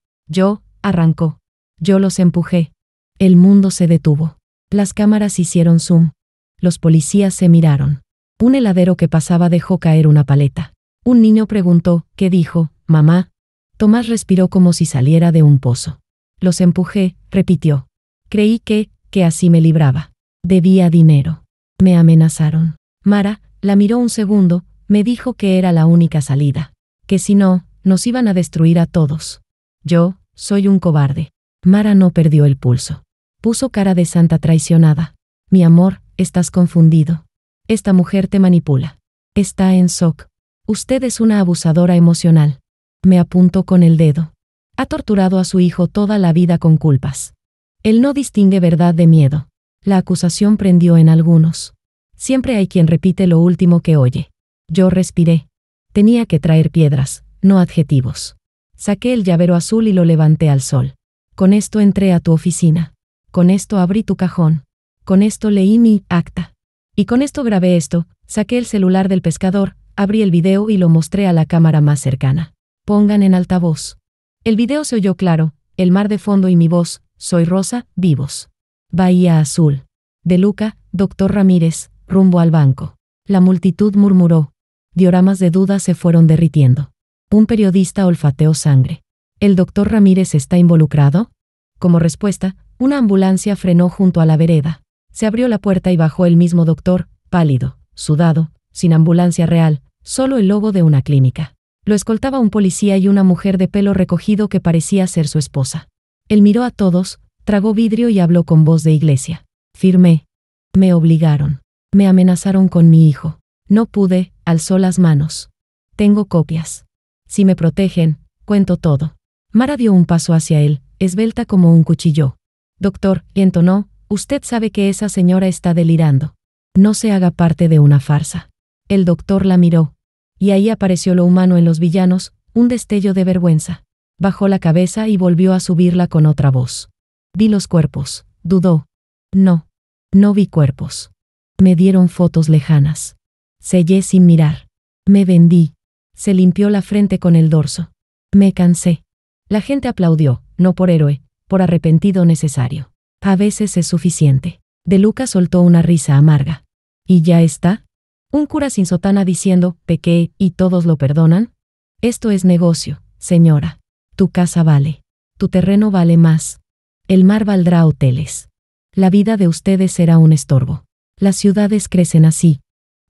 Arrancó. Yo los empujé. El mundo se detuvo. Las cámaras hicieron zoom. Los policías se miraron. Un heladero que pasaba dejó caer una paleta. Un niño preguntó, ¿qué dijo, mamá? Tomás respiró como si saliera de un pozo. Los empujé, repitió. Creí que así me libraba. Debía dinero. Me amenazaron. Mara la miró un segundo, me dijo que era la única salida. Que si no, nos iban a destruir a todos. Yo soy un cobarde. Mara no perdió el pulso. Puso cara de santa traicionada. Mi amor, estás confundido. Esta mujer te manipula. Está en shock. Usted es una abusadora emocional. Me apuntó con el dedo. Ha torturado a su hijo toda la vida con culpas. Él no distingue verdad de miedo. La acusación prendió en algunos. Siempre hay quien repite lo último que oye. Yo respiré. Tenía que traer piedras, no adjetivos. Saqué el llavero azul y lo levanté al sol. Con esto entré a tu oficina. Con esto abrí tu cajón. Con esto leí mi acta. Y con esto grabé esto, saqué el celular del pescador, abrí el video y lo mostré a la cámara más cercana. Pongan en altavoz. El video se oyó claro, el mar de fondo y mi voz, soy Rosa, vivos. Bahía Azul. De Luca, doctor Ramírez, rumbo al banco. La multitud murmuró. Dioramas de duda se fueron derritiendo. Un periodista olfateó sangre. ¿El doctor Ramírez está involucrado? Como respuesta, una ambulancia frenó junto a la vereda. Se abrió la puerta y bajó el mismo doctor, pálido, sudado, sin ambulancia real, solo el logo de una clínica. Lo escoltaba un policía y una mujer de pelo recogido que parecía ser su esposa. Él miró a todos, tragó vidrio y habló con voz de iglesia. Firmé. Me obligaron. Me amenazaron con mi hijo. No pude, alzó las manos. Tengo copias. Si me protegen, cuento todo. Mara dio un paso hacia él, esbelta como un cuchillo. Doctor, entonó, usted sabe que esa señora está delirando. No se haga parte de una farsa. El doctor la miró. Y ahí apareció lo humano en los villanos, un destello de vergüenza. Bajó la cabeza y volvió a subirla con otra voz. Vi los cuerpos, dudó. No. No vi cuerpos. Me dieron fotos lejanas. Sellé sin mirar. Me vendí. Se limpió la frente con el dorso. Me cansé. La gente aplaudió, no por héroe, por arrepentido necesario. A veces es suficiente. De Luca soltó una risa amarga. ¿Y ya está? Un cura sin sotana diciendo, pequé, ¿y todos lo perdonan? Esto es negocio, señora. Tu casa vale. Tu terreno vale más. El mar valdrá hoteles. La vida de ustedes será un estorbo. Las ciudades crecen así.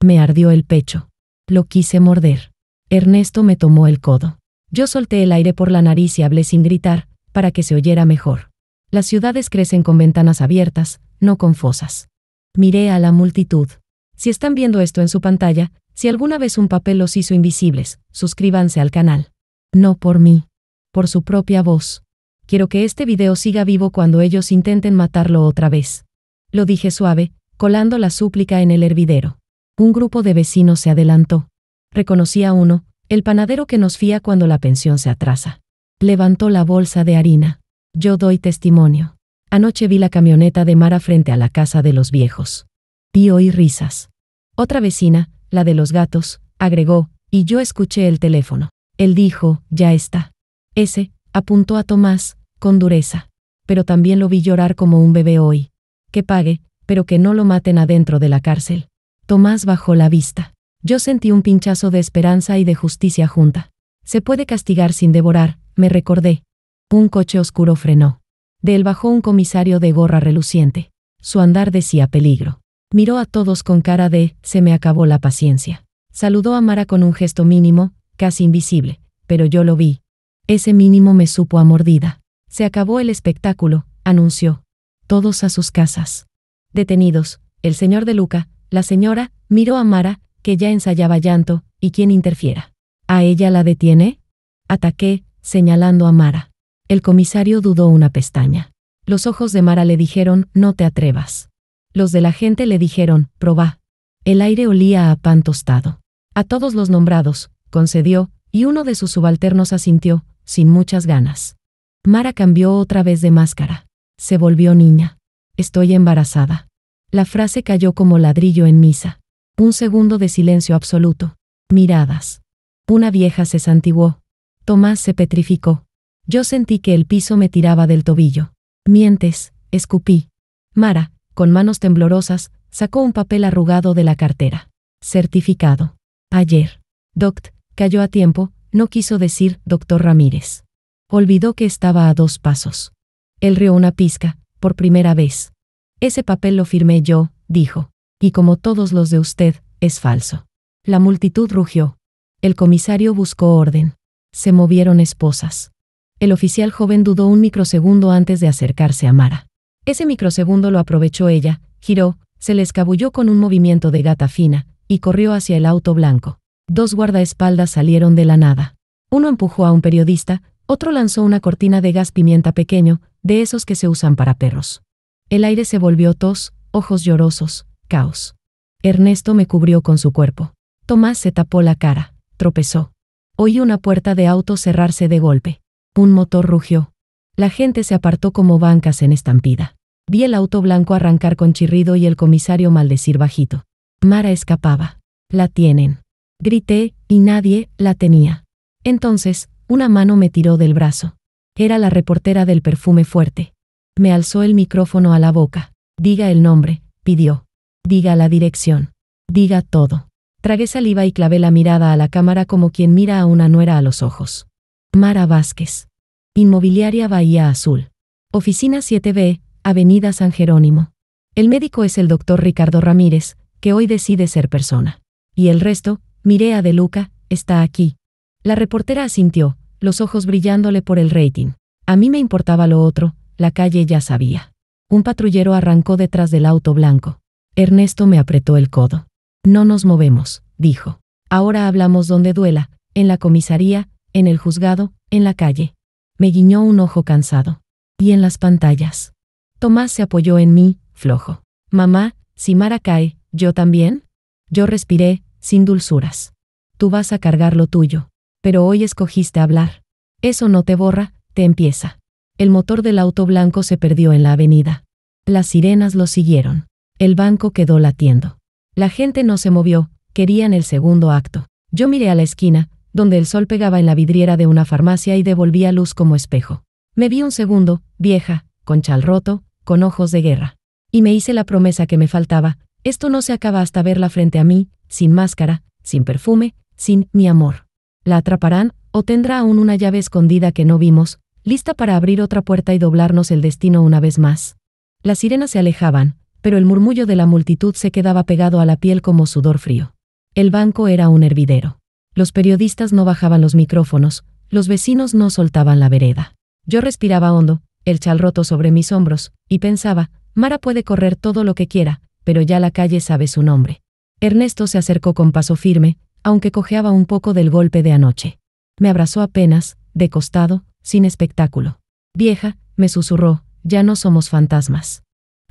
Me ardió el pecho. Lo quise morder. Ernesto me tomó el codo. Yo solté el aire por la nariz y hablé sin gritar, para que se oyera mejor. Las ciudades crecen con ventanas abiertas, no con fosas. Miré a la multitud. Si están viendo esto en su pantalla, si alguna vez un papel los hizo invisibles, suscríbanse al canal. No por mí. Por su propia voz. Quiero que este video siga vivo cuando ellos intenten matarlo otra vez. Lo dije suave, colando la súplica en el hervidero. Un grupo de vecinos se adelantó. Reconocí a uno, el panadero que nos fía cuando la pensión se atrasa. Levantó la bolsa de harina. Yo doy testimonio. Anoche vi la camioneta de Mara frente a la casa de los viejos. Y oí risas. Otra vecina, la de los gatos, agregó, y yo escuché el teléfono. Él dijo, ya está. Ese, apuntó a Tomás, con dureza. Pero también lo vi llorar como un bebé hoy. Que pague, pero que no lo maten adentro de la cárcel. Tomás bajó la vista. Yo sentí un pinchazo de esperanza y de justicia junta. Se puede castigar sin devorar, me recordé. Un coche oscuro frenó. De él bajó un comisario de gorra reluciente. Su andar decía peligro. Miró a todos con cara de, se me acabó la paciencia. Saludó a Mara con un gesto mínimo, casi invisible, pero yo lo vi. Ese mínimo me supo a mordida. Se acabó el espectáculo, anunció. Todos a sus casas. Detenidos, el señor de Luca, la señora, miró a Mara, que ya ensayaba llanto, y quien interfiera. ¿A ella la detiene? Ataqué, señalando a Mara. El comisario dudó una pestaña. Los ojos de Mara le dijeron, no te atrevas. Los de la gente le dijeron, probá. El aire olía a pan tostado. A todos los nombrados, concedió, y uno de sus subalternos asintió, sin muchas ganas. Mara cambió otra vez de máscara. Se volvió niña. Estoy embarazada. La frase cayó como ladrillo en misa. Un segundo de silencio absoluto. Miradas. Una vieja se santiguó. Tomás se petrificó. Yo sentí que el piso me tiraba del tobillo. Mientes, escupí. Mara, con manos temblorosas, sacó un papel arrugado de la cartera. Certificado. Ayer. Doct, cayó a tiempo, no quiso decir doctor Ramírez. Olvidó que estaba a 2 pasos. Él rió una pizca, por primera vez. Ese papel lo firmé yo, dijo. Y como todos los de usted, es falso. La multitud rugió. El comisario buscó orden. Se movieron esposas. El oficial joven dudó un microsegundo antes de acercarse a Mara. Ese microsegundo lo aprovechó ella, giró, se le escabulló con un movimiento de gata fina, y corrió hacia el auto blanco. 2 guardaespaldas salieron de la nada. Uno empujó a un periodista, otro lanzó una cortina de gas pimienta pequeño, de esos que se usan para perros. El aire se volvió tos, ojos llorosos, caos. Ernesto me cubrió con su cuerpo. Tomás se tapó la cara, tropezó. Oí una puerta de auto cerrarse de golpe. Un motor rugió. La gente se apartó como bancas en estampida. Vi el auto blanco arrancar con chirrido y el comisario maldecir bajito. Mara escapaba. La tienen. Grité, y nadie la tenía. Entonces, una mano me tiró del brazo. Era la reportera del perfume fuerte. Me alzó el micrófono a la boca. Diga el nombre, pidió. Diga la dirección. Diga todo. Tragué saliva y clavé la mirada a la cámara como quien mira a una nuera a los ojos. Mara Vázquez. Inmobiliaria Bahía Azul. Oficina 7B, Avenida San Jerónimo. El médico es el doctor Ricardo Ramírez, que hoy decide ser persona. Y el resto, miré a De Luca, está aquí. La reportera asintió, los ojos brillándole por el rating. A mí me importaba lo otro, la calle ya sabía. Un patrullero arrancó detrás del auto blanco. Ernesto me apretó el codo. No nos movemos, dijo. Ahora hablamos donde duela, en la comisaría, en el juzgado, en la calle. Me guiñó un ojo cansado. Y en las pantallas. Tomás se apoyó en mí, flojo. Mamá, si Mara cae, ¿yo también? Yo respiré, sin dulzuras. Tú vas a cargar lo tuyo. Pero hoy escogiste hablar. Eso no te borra, te empieza. El motor del auto blanco se perdió en la avenida. Las sirenas lo siguieron. El banco quedó latiendo. La gente no se movió, querían el segundo acto. Yo miré a la esquina, donde el sol pegaba en la vidriera de una farmacia y devolvía luz como espejo. Me vi un segundo, vieja, con chal roto, con ojos de guerra. Y me hice la promesa que me faltaba, esto no se acaba hasta verla frente a mí, sin máscara, sin perfume, sin mi amor. ¿La atraparán, o tendrá aún una llave escondida que no vimos, lista para abrir otra puerta y doblarnos el destino una vez más? Las sirenas se alejaban, pero el murmullo de la multitud se quedaba pegado a la piel como sudor frío. El banco era un hervidero. Los periodistas no bajaban los micrófonos, los vecinos no soltaban la vereda. Yo respiraba hondo, el chal roto sobre mis hombros, y pensaba, Mara puede correr todo lo que quiera, pero ya la calle sabe su nombre. Ernesto se acercó con paso firme, aunque cojeaba un poco del golpe de anoche. Me abrazó apenas, de costado, sin espectáculo. Vieja, me susurró, ya no somos fantasmas.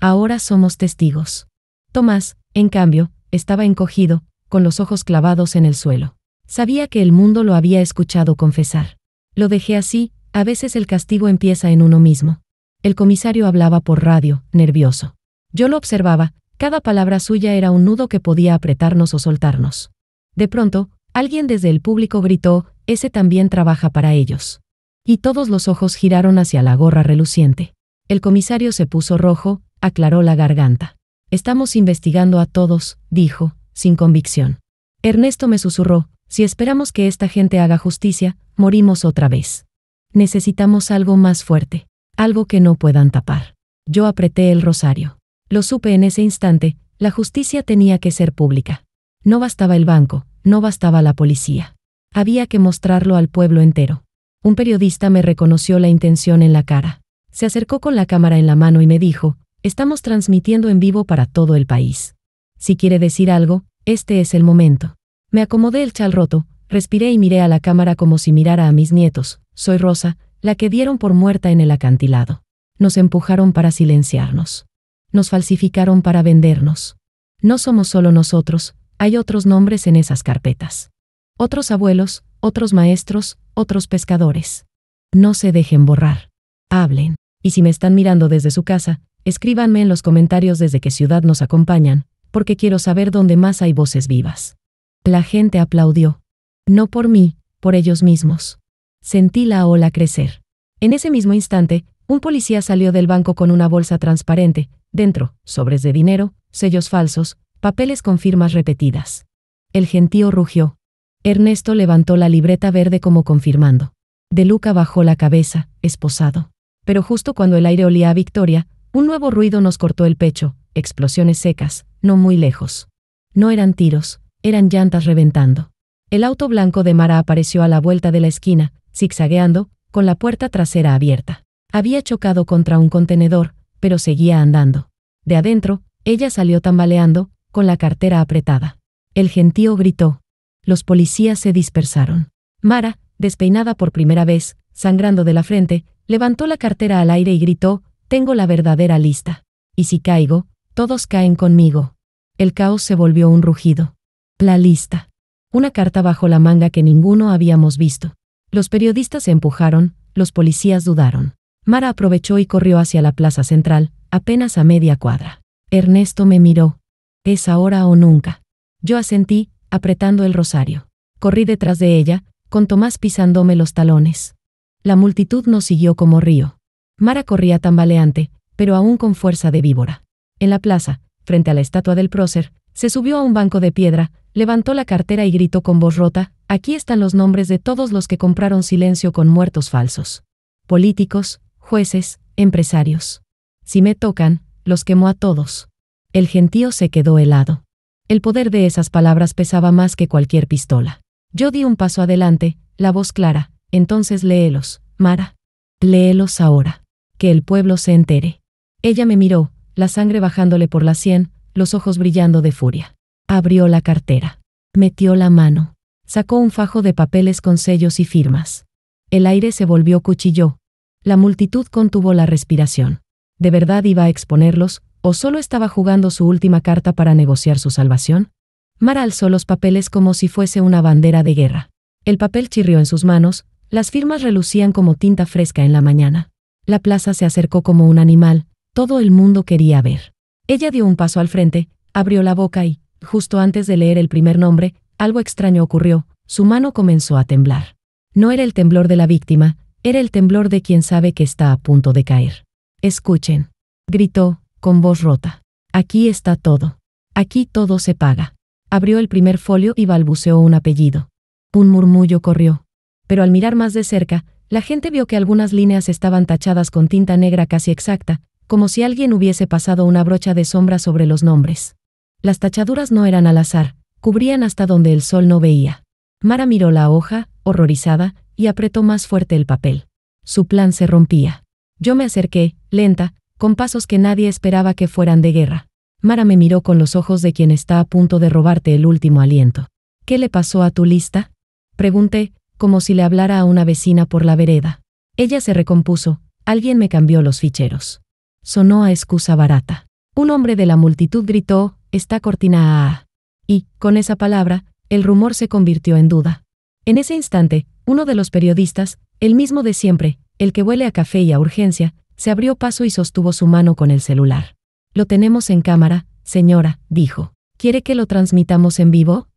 Ahora somos testigos. Tomás, en cambio, estaba encogido, con los ojos clavados en el suelo. Sabía que el mundo lo había escuchado confesar. Lo dejé así, a veces el castigo empieza en uno mismo. El comisario hablaba por radio, nervioso. Yo lo observaba, cada palabra suya era un nudo que podía apretarnos o soltarnos. De pronto, alguien desde el público gritó, ese también trabaja para ellos. Y todos los ojos giraron hacia la gorra reluciente. El comisario se puso rojo, aclaró la garganta. Estamos investigando a todos, dijo, sin convicción. Ernesto me susurró, si esperamos que esta gente haga justicia, morimos otra vez. Necesitamos algo más fuerte, algo que no puedan tapar. Yo apreté el rosario. Lo supe en ese instante, la justicia tenía que ser pública. No bastaba el banco, no bastaba la policía. Había que mostrarlo al pueblo entero. Un periodista me reconoció la intención en la cara. Se acercó con la cámara en la mano y me dijo, estamos transmitiendo en vivo para todo el país. Si quiere decir algo, este es el momento. Me acomodé el chal roto, respiré y miré a la cámara como si mirara a mis nietos. Soy Rosa, la que dieron por muerta en el acantilado. Nos empujaron para silenciarnos. Nos falsificaron para vendernos. No somos solo nosotros, hay otros nombres en esas carpetas. Otros abuelos, otros maestros, otros pescadores. No se dejen borrar. Hablen. Y si me están mirando desde su casa, escríbanme en los comentarios desde qué ciudad nos acompañan, porque quiero saber dónde más hay voces vivas. La gente aplaudió. No por mí, por ellos mismos. Sentí la ola crecer. En ese mismo instante, un policía salió del banco con una bolsa transparente, dentro, sobres de dinero, sellos falsos, papeles con firmas repetidas. El gentío rugió. Ernesto levantó la libreta verde como confirmando. De Luca bajó la cabeza, esposado. Pero justo cuando el aire olía a victoria, un nuevo ruido nos cortó el pecho, explosiones secas, no muy lejos. No eran tiros, eran llantas reventando. El auto blanco de Mara apareció a la vuelta de la esquina, zigzagueando, con la puerta trasera abierta. Había chocado contra un contenedor, pero seguía andando. De adentro, ella salió tambaleando, con la cartera apretada. El gentío gritó. Los policías se dispersaron. Mara, despeinada por primera vez, sangrando de la frente, levantó la cartera al aire y gritó, tengo la verdadera lista. Y si caigo, todos caen conmigo. El caos se volvió un rugido. La lista. Una carta bajo la manga que ninguno habíamos visto. Los periodistas se empujaron, los policías dudaron. Mara aprovechó y corrió hacia la plaza central, apenas a media cuadra. Ernesto me miró. ¿Es ahora o nunca? Yo asentí, apretando el rosario. Corrí detrás de ella, con Tomás pisándome los talones. La multitud nos siguió como río. Mara corría tambaleante, pero aún con fuerza de víbora. En la plaza, frente a la estatua del prócer, se subió a un banco de piedra, levantó la cartera y gritó con voz rota, aquí están los nombres de todos los que compraron silencio con muertos falsos. Políticos, jueces, empresarios. Si me tocan, los quemo a todos. El gentío se quedó helado. El poder de esas palabras pesaba más que cualquier pistola. Yo di un paso adelante, la voz clara, entonces léelos, Mara. Léelos ahora. Que el pueblo se entere. Ella me miró, la sangre bajándole por la sien, los ojos brillando de furia. Abrió la cartera. Metió la mano. Sacó un fajo de papeles con sellos y firmas. El aire se volvió cuchillo. La multitud contuvo la respiración. ¿De verdad iba a exponerlos, o solo estaba jugando su última carta para negociar su salvación? Mara alzó los papeles como si fuese una bandera de guerra. El papel chirrió en sus manos, las firmas relucían como tinta fresca en la mañana. La plaza se acercó como un animal, todo el mundo quería ver. Ella dio un paso al frente, abrió la boca y, justo antes de leer el primer nombre, algo extraño ocurrió, su mano comenzó a temblar. No era el temblor de la víctima, era el temblor de quien sabe que está a punto de caer. «Escuchen», gritó, con voz rota. «Aquí está todo. Aquí todo se paga». Abrió el primer folio y balbuceó un apellido. Un murmullo corrió. Pero al mirar más de cerca, la gente vio que algunas líneas estaban tachadas con tinta negra casi exacta, como si alguien hubiese pasado una brocha de sombra sobre los nombres. Las tachaduras no eran al azar, cubrían hasta donde el sol no veía. Mara miró la hoja, horrorizada, y apretó más fuerte el papel. Su plan se rompía. Yo me acerqué, lenta, con pasos que nadie esperaba que fueran de guerra. Mara me miró con los ojos de quien está a punto de robarte el último aliento. «¿Qué le pasó a tu lista?», pregunté, como si le hablara a una vecina por la vereda. Ella se recompuso. «Alguien me cambió los ficheros». Sonó a excusa barata. Un hombre de la multitud gritó: «Está cortina». Y, con esa palabra, el rumor se convirtió en duda. En ese instante, uno de los periodistas, el mismo de siempre, el que huele a café y a urgencia, se abrió paso y sostuvo su mano con el celular. «Lo tenemos en cámara, señora», dijo. «¿Quiere que lo transmitamos en vivo?».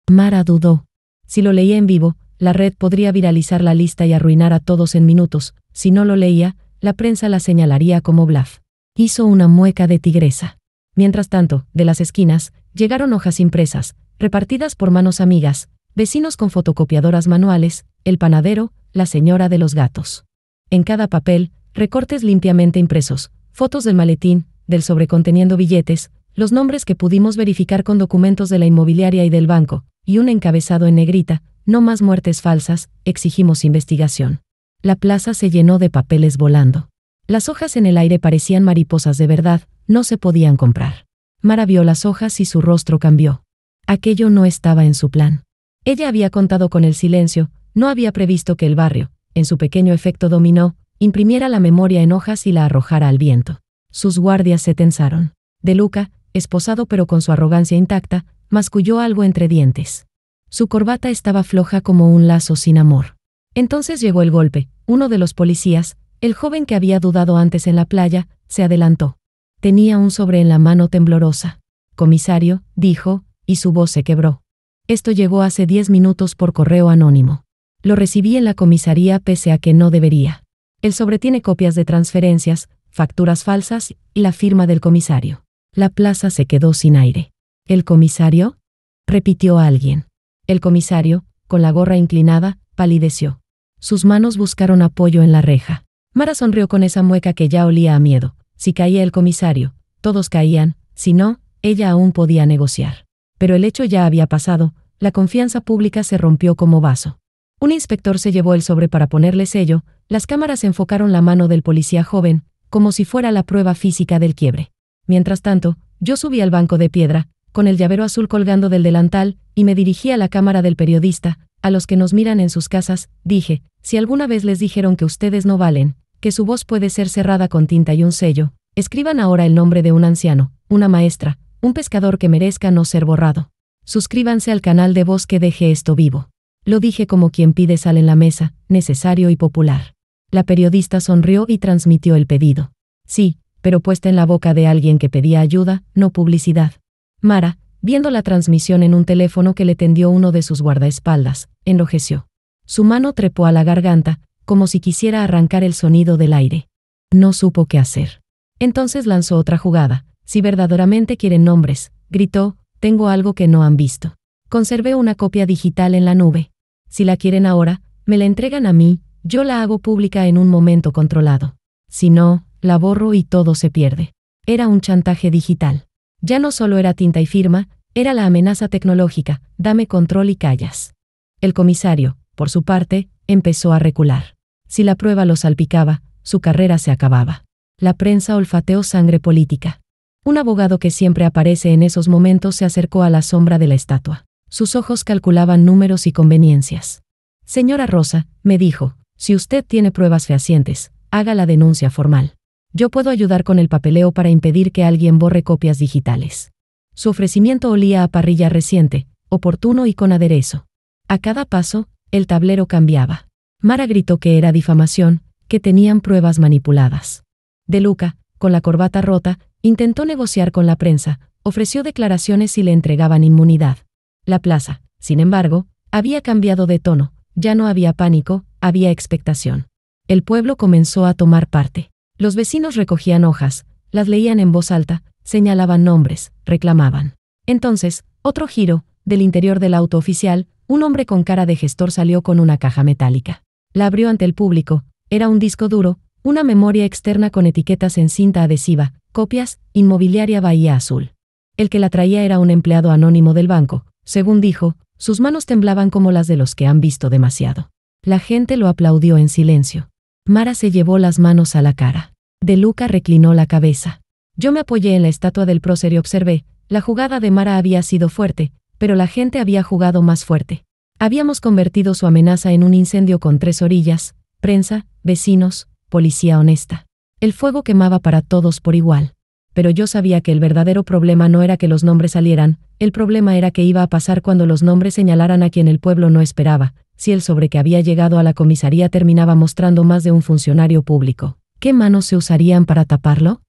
Mara dudó. Si lo leía en vivo, la red podría viralizar la lista y arruinar a todos en minutos. Si no lo leía, la prensa la señalaría como bluff. Hizo una mueca de tigresa. Mientras tanto, de las esquinas, llegaron hojas impresas, repartidas por manos amigas, vecinos con fotocopiadoras manuales, el panadero, la señora de los gatos. En cada papel, recortes limpiamente impresos, fotos del maletín, del sobre conteniendo billetes, los nombres que pudimos verificar con documentos de la inmobiliaria y del banco, y un encabezado en negrita: «No más muertes falsas, exigimos investigación». La plaza se llenó de papeles volando. Las hojas en el aire parecían mariposas de verdad, no se podían comprar. Mara vio las hojas y su rostro cambió. Aquello no estaba en su plan. Ella había contado con el silencio, no había previsto que el barrio, en su pequeño efecto dominó, imprimiera la memoria en hojas y la arrojara al viento. Sus guardias se tensaron. De Luca, esposado pero con su arrogancia intacta, masculló algo entre dientes. Su corbata estaba floja como un lazo sin amor. Entonces llegó el golpe. Uno de los policías, el joven que había dudado antes en la playa, se adelantó. Tenía un sobre en la mano temblorosa. «Comisario», dijo, y su voz se quebró. «Esto llegó hace 10 minutos por correo anónimo. Lo recibí en la comisaría pese a que no debería. El sobre tiene copias de transferencias, facturas falsas y la firma del comisario». La plaza se quedó sin aire. «¿El comisario?», repitió alguien. El comisario, con la gorra inclinada, palideció. Sus manos buscaron apoyo en la reja. Mara sonrió con esa mueca que ya olía a miedo. Si caía el comisario, todos caían; si no, ella aún podía negociar. Pero el hecho ya había pasado, la confianza pública se rompió como vaso. Un inspector se llevó el sobre para ponerle sello, las cámaras enfocaron la mano del policía joven, como si fuera la prueba física del quiebre. Mientras tanto, yo subí al banco de piedra, con el llavero azul colgando del delantal, y me dirigí a la cámara del periodista. «A los que nos miran en sus casas», dije, «si alguna vez les dijeron que ustedes no valen, que su voz puede ser cerrada con tinta y un sello, escriban ahora el nombre de un anciano, una maestra, un pescador que merezca no ser borrado. Suscríbanse al canal de voz que deje esto vivo». Lo dije como quien pide sal en la mesa, necesario y popular. La periodista sonrió y transmitió el pedido. Sí, pero puesta en la boca de alguien que pedía ayuda, no publicidad. Mara, viendo la transmisión en un teléfono que le tendió uno de sus guardaespaldas, enrojeció. Su mano trepó a la garganta, como si quisiera arrancar el sonido del aire. No supo qué hacer. Entonces lanzó otra jugada. «Si verdaderamente quieren nombres», gritó, «tengo algo que no han visto. Conservé una copia digital en la nube. Si la quieren ahora, me la entregan a mí, yo la hago pública en un momento controlado. Si no, la borro y todo se pierde». Era un chantaje digital. Ya no solo era tinta y firma, era la amenaza tecnológica: «Dame control y callas». El comisario, por su parte, empezó a recular. Si la prueba lo salpicaba, su carrera se acababa. La prensa olfateó sangre política. Un abogado que siempre aparece en esos momentos se acercó a la sombra de la estatua. Sus ojos calculaban números y conveniencias. Señora Rosa, me dijo, si usted tiene pruebas fehacientes, haga la denuncia formal. Yo puedo ayudar con el papeleo para impedir que alguien borre copias digitales. Su ofrecimiento olía a parrilla reciente, oportuno y con aderezo. A cada paso, el tablero cambiaba. Mara gritó que era difamación, que tenían pruebas manipuladas. De Luca, con la corbata rota, intentó negociar con la prensa, ofreció declaraciones y le entregaban inmunidad. La plaza, sin embargo, había cambiado de tono, ya no había pánico, había expectación. El pueblo comenzó a tomar parte. Los vecinos recogían hojas, las leían en voz alta, señalaban nombres, reclamaban. Entonces, otro giro, del interior del auto oficial, un hombre con cara de gestor salió con una caja metálica. La abrió ante el público, era un disco duro, una memoria externa con etiquetas en cinta adhesiva, copias, Inmobiliaria Bahía Azul. El que la traía era un empleado anónimo del banco, según dijo, sus manos temblaban como las de los que han visto demasiado. La gente lo aplaudió en silencio. Mara se llevó las manos a la cara. De Luca reclinó la cabeza. Yo me apoyé en la estatua del prócer y observé, la jugada de Mara había sido fuerte, pero la gente había jugado más fuerte. Habíamos convertido su amenaza en un incendio con 3 orillas, prensa, vecinos, policía honesta. El fuego quemaba para todos por igual. Pero yo sabía que el verdadero problema no era que los nombres salieran, el problema era que iba a pasar cuando los nombres señalaran a quien el pueblo no esperaba, si el sobre que había llegado a la comisaría terminaba mostrando más de un funcionario público. ¿Qué manos se usarían para taparlo?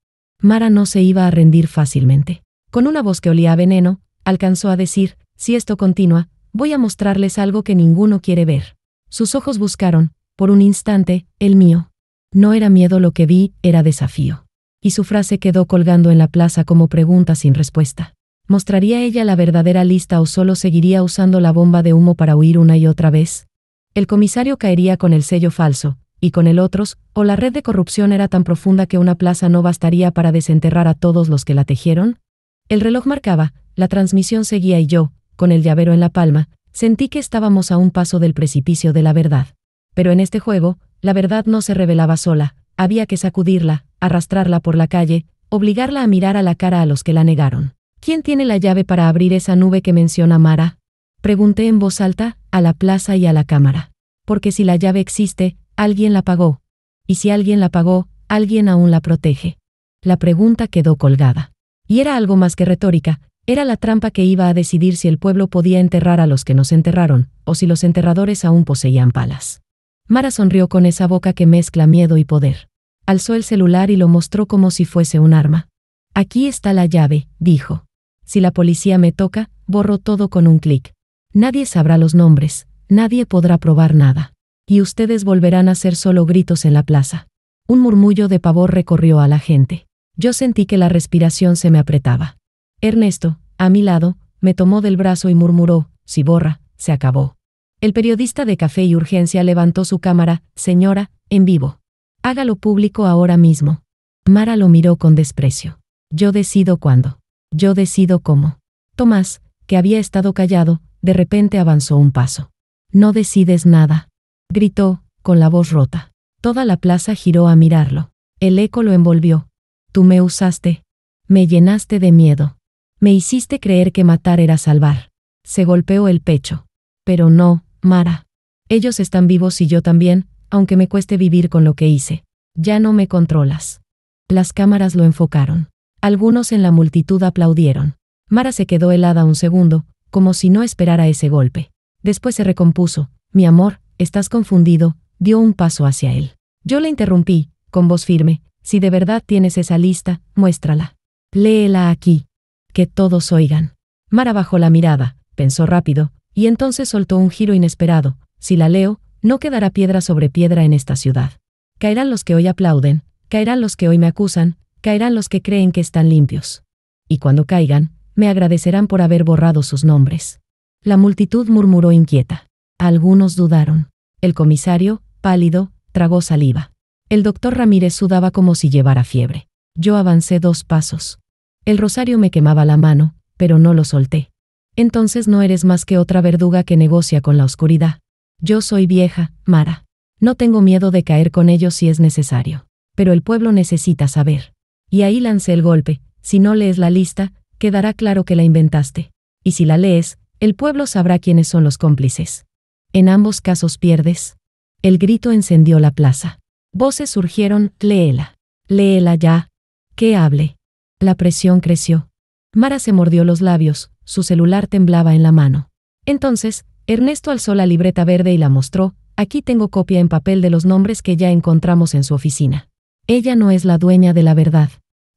Mara no se iba a rendir fácilmente. Con una voz que olía a veneno, alcanzó a decir, si esto continúa, voy a mostrarles algo que ninguno quiere ver. Sus ojos buscaron, por un instante, el mío. No era miedo lo que vi, era desafío. Y su frase quedó colgando en la plaza como pregunta sin respuesta. ¿Mostraría ella la verdadera lista o solo seguiría usando la bomba de humo para huir una y otra vez? El comisario caería con el sello falso, y con el otros, o la red de corrupción era tan profunda que una plaza no bastaría para desenterrar a todos los que la tejieron. El reloj marcaba, la transmisión seguía y yo, con el llavero en la palma, sentí que estábamos a un paso del precipicio de la verdad. Pero en este juego, la verdad no se revelaba sola, había que sacudirla, arrastrarla por la calle, obligarla a mirar a la cara a los que la negaron. ¿Quién tiene la llave para abrir esa nube que menciona Mara? Pregunté en voz alta, a la plaza y a la cámara. Porque si la llave existe, alguien la pagó. Y si alguien la pagó, alguien aún la protege. La pregunta quedó colgada. Y era algo más que retórica, era la trampa que iba a decidir si el pueblo podía enterrar a los que nos enterraron, o si los enterradores aún poseían palas. Mara sonrió con esa boca que mezcla miedo y poder. Alzó el celular y lo mostró como si fuese un arma. Aquí está la llave, dijo. Si la policía me toca, borro todo con un clic. Nadie sabrá los nombres, nadie podrá probar nada. Y ustedes volverán a ser solo gritos en la plaza. Un murmullo de pavor recorrió a la gente. Yo sentí que la respiración se me apretaba. Ernesto, a mi lado, me tomó del brazo y murmuró, si borra, se acabó. El periodista de Café y Urgencia levantó su cámara, señora, en vivo. Hágalo público ahora mismo. Mara lo miró con desprecio. Yo decido cuándo. Yo decido cómo. Tomás, que había estado callado, de repente avanzó un paso. No decides nada. Gritó, con la voz rota. Toda la plaza giró a mirarlo. El eco lo envolvió. Tú me usaste. Me llenaste de miedo. Me hiciste creer que matar era salvar. Se golpeó el pecho. Pero no, Mara. Ellos están vivos y yo también, aunque me cueste vivir con lo que hice. Ya no me controlas. Las cámaras lo enfocaron. Algunos en la multitud aplaudieron. Mara se quedó helada un segundo, como si no esperara ese golpe. Después se recompuso. Mi amor, estás confundido, dio un paso hacia él. Yo le interrumpí, con voz firme. Si de verdad tienes esa lista, muéstrala. Léela aquí. Que todos oigan. Mara bajó la mirada, pensó rápido, y entonces soltó un giro inesperado. Si la leo, no quedará piedra sobre piedra en esta ciudad. Caerán los que hoy aplauden, caerán los que hoy me acusan, caerán los que creen que están limpios. Y cuando caigan, me agradecerán por haber borrado sus nombres. La multitud murmuró inquieta. Algunos dudaron. El comisario, pálido, tragó saliva. El doctor Ramírez sudaba como si llevara fiebre. Yo avancé 2 pasos. El rosario me quemaba la mano, pero no lo solté. Entonces no eres más que otra verduga que negocia con la oscuridad. Yo soy vieja, Mara. No tengo miedo de caer con ellos si es necesario. Pero el pueblo necesita saber. Y ahí lancé el golpe, Si no lees la lista, quedará claro que la inventaste. Y si la lees, el pueblo sabrá quiénes son los cómplices. En ambos casos pierdes. El grito encendió la plaza. Voces surgieron, léela. Léela ya. Que hable. La presión creció. Mara se mordió los labios, su celular temblaba en la mano. Entonces, Ernesto alzó la libreta verde y la mostró. Aquí tengo copia en papel de los nombres que ya encontramos en su oficina. Ella no es la dueña de la verdad.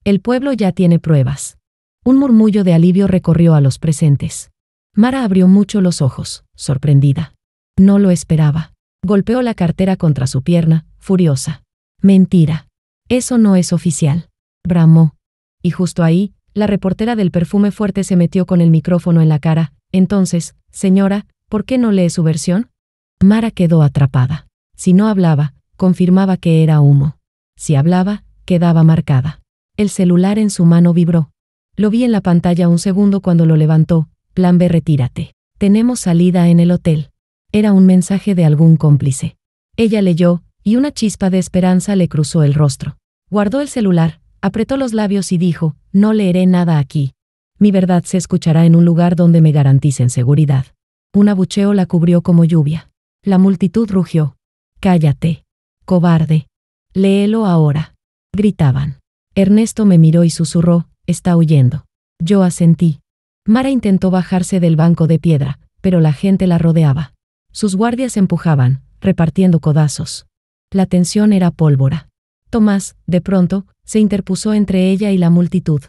El pueblo ya tiene pruebas. Un murmullo de alivio recorrió a los presentes. Mara abrió mucho los ojos, sorprendida. No lo esperaba. Golpeó la cartera contra su pierna, furiosa. Mentira. Eso no es oficial. Bramó. Y justo ahí, la reportera del perfume fuerte se metió con el micrófono en la cara. Entonces, señora, ¿por qué no lee su versión? Mara quedó atrapada. Si no hablaba, confirmaba que era humo. Si hablaba, quedaba marcada. El celular en su mano vibró. Lo vi en la pantalla un segundo cuando lo levantó. Plan B, retírate. Tenemos salida en el hotel. Era un mensaje de algún cómplice. Ella leyó, y una chispa de esperanza le cruzó el rostro. Guardó el celular, apretó los labios y dijo, no leeré nada aquí. Mi verdad se escuchará en un lugar donde me garanticen seguridad. Un abucheo la cubrió como lluvia. La multitud rugió. Cállate. Cobarde. Léelo ahora. Gritaban. Ernesto me miró y susurró, está huyendo. Yo asentí. Mara intentó bajarse del banco de piedra, pero la gente la rodeaba. Sus guardias empujaban, repartiendo codazos. La tensión era pólvora. Tomás, de pronto, se interpuso entre ella y la multitud.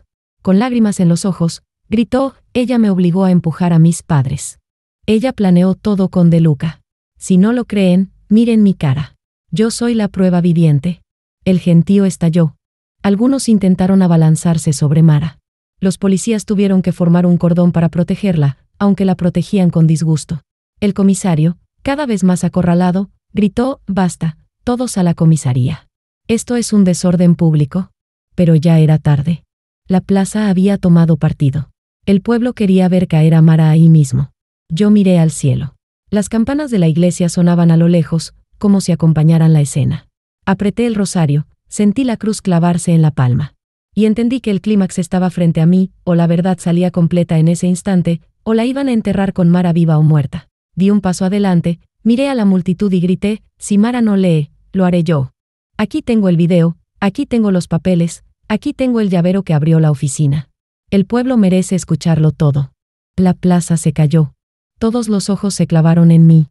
Con lágrimas en los ojos, gritó, ella me obligó a empujar a mis padres. Ella planeó todo con De Luca. Si no lo creen, miren mi cara. Yo soy la prueba viviente. El gentío estalló. Algunos intentaron abalanzarse sobre Mara. Los policías tuvieron que formar un cordón para protegerla, aunque la protegían con disgusto. El comisario, cada vez más acorralado, gritó, basta, todos a la comisaría. Esto es un desorden público. Pero ya era tarde. La plaza había tomado partido. El pueblo quería ver caer a Mara ahí mismo. Yo miré al cielo. Las campanas de la iglesia sonaban a lo lejos, como si acompañaran la escena. Apreté el rosario, sentí la cruz clavarse en la palma. Y entendí que el clímax estaba frente a mí, o la verdad salía completa en ese instante, o la iban a enterrar con Mara viva o muerta. Di un paso adelante, miré a la multitud y grité, si Mara no lee, lo haré yo. Aquí tengo el video, aquí tengo los papeles, aquí tengo el llavero que abrió la oficina. El pueblo merece escucharlo todo. La plaza se cayó. Todos los ojos se clavaron en mí.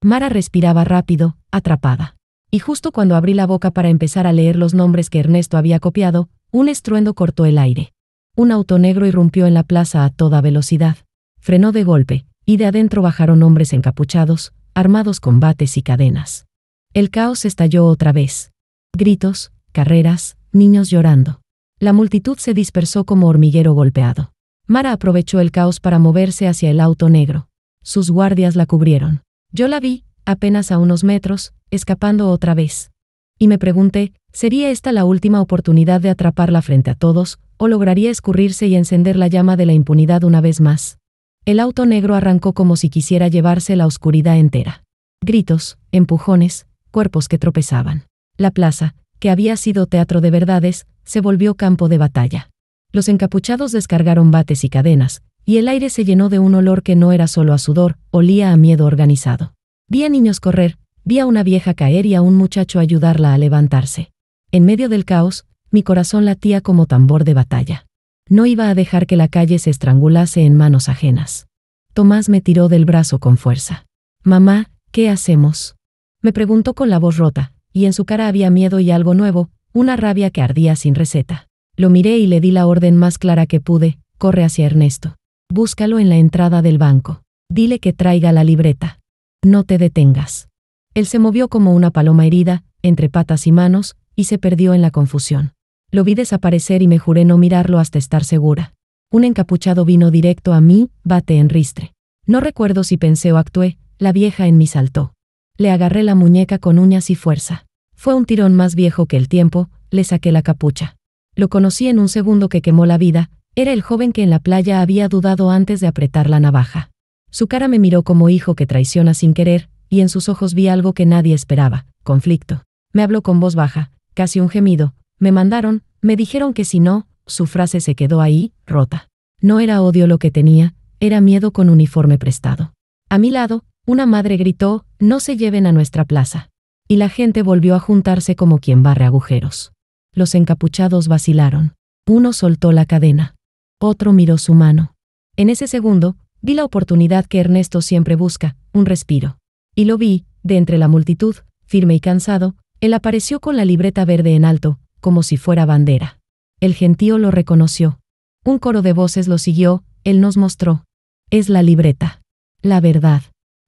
Mara respiraba rápido, atrapada. Y justo cuando abrí la boca para empezar a leer los nombres que Ernesto había copiado, un estruendo cortó el aire. Un auto negro irrumpió en la plaza a toda velocidad. Frenó de golpe, y de adentro bajaron hombres encapuchados, armados con bates y cadenas. El caos estalló otra vez. Gritos, carreras, niños llorando. La multitud se dispersó como hormiguero golpeado. Mara aprovechó el caos para moverse hacia el auto negro. Sus guardias la cubrieron. Yo la vi, apenas a unos metros, escapando otra vez. Y me pregunté, ¿sería esta la última oportunidad de atraparla frente a todos, o lograría escurrirse y encender la llama de la impunidad una vez más? El auto negro arrancó como si quisiera llevarse la oscuridad entera. Gritos, empujones, cuerpos que tropezaban. La plaza, que había sido teatro de verdades, se volvió campo de batalla. Los encapuchados descargaron bates y cadenas, y el aire se llenó de un olor que no era solo a sudor, olía a miedo organizado. Vi a niños correr, vi a una vieja caer y a un muchacho ayudarla a levantarse. En medio del caos, mi corazón latía como tambor de batalla. No iba a dejar que la calle se estrangulase en manos ajenas. Tomás me tiró del brazo con fuerza. Mamá, ¿qué hacemos? Me preguntó con la voz rota, y en su cara había miedo y algo nuevo, una rabia que ardía sin receta. Lo miré y le di la orden más clara que pude, corre hacia Ernesto. Búscalo en la entrada del banco. Dile que traiga la libreta. No te detengas. Él se movió como una paloma herida, entre patas y manos, y se perdió en la confusión. Lo vi desaparecer y me juré no mirarlo hasta estar segura. Un encapuchado vino directo a mí, bate en ristre. No recuerdo si pensé o actué, la vieja en mí saltó. Le agarré la muñeca con uñas y fuerza. Fue un tirón más viejo que el tiempo, le saqué la capucha. Lo conocí en un segundo que quemó la vida, era el joven que en la playa había dudado antes de apretar la navaja. Su cara me miró como hijo que traiciona sin querer, y en sus ojos vi algo que nadie esperaba, conflicto. Me habló con voz baja, casi un gemido. Me mandaron, me dijeron que si no, Su frase se quedó ahí, rota. No era odio lo que tenía, era miedo con uniforme prestado. A mi lado, una madre gritó, «No se lleven a nuestra plaza». Y la gente volvió a juntarse como quien barre agujeros. Los encapuchados vacilaron. Uno soltó la cadena. Otro miró su mano. En ese segundo, vi la oportunidad que Ernesto siempre busca, un respiro. Y lo vi, de entre la multitud, firme y cansado, él apareció con la libreta verde en alto, como si fuera bandera. El gentío lo reconoció. Un coro de voces lo siguió, él nos mostró. Es la libreta. La verdad.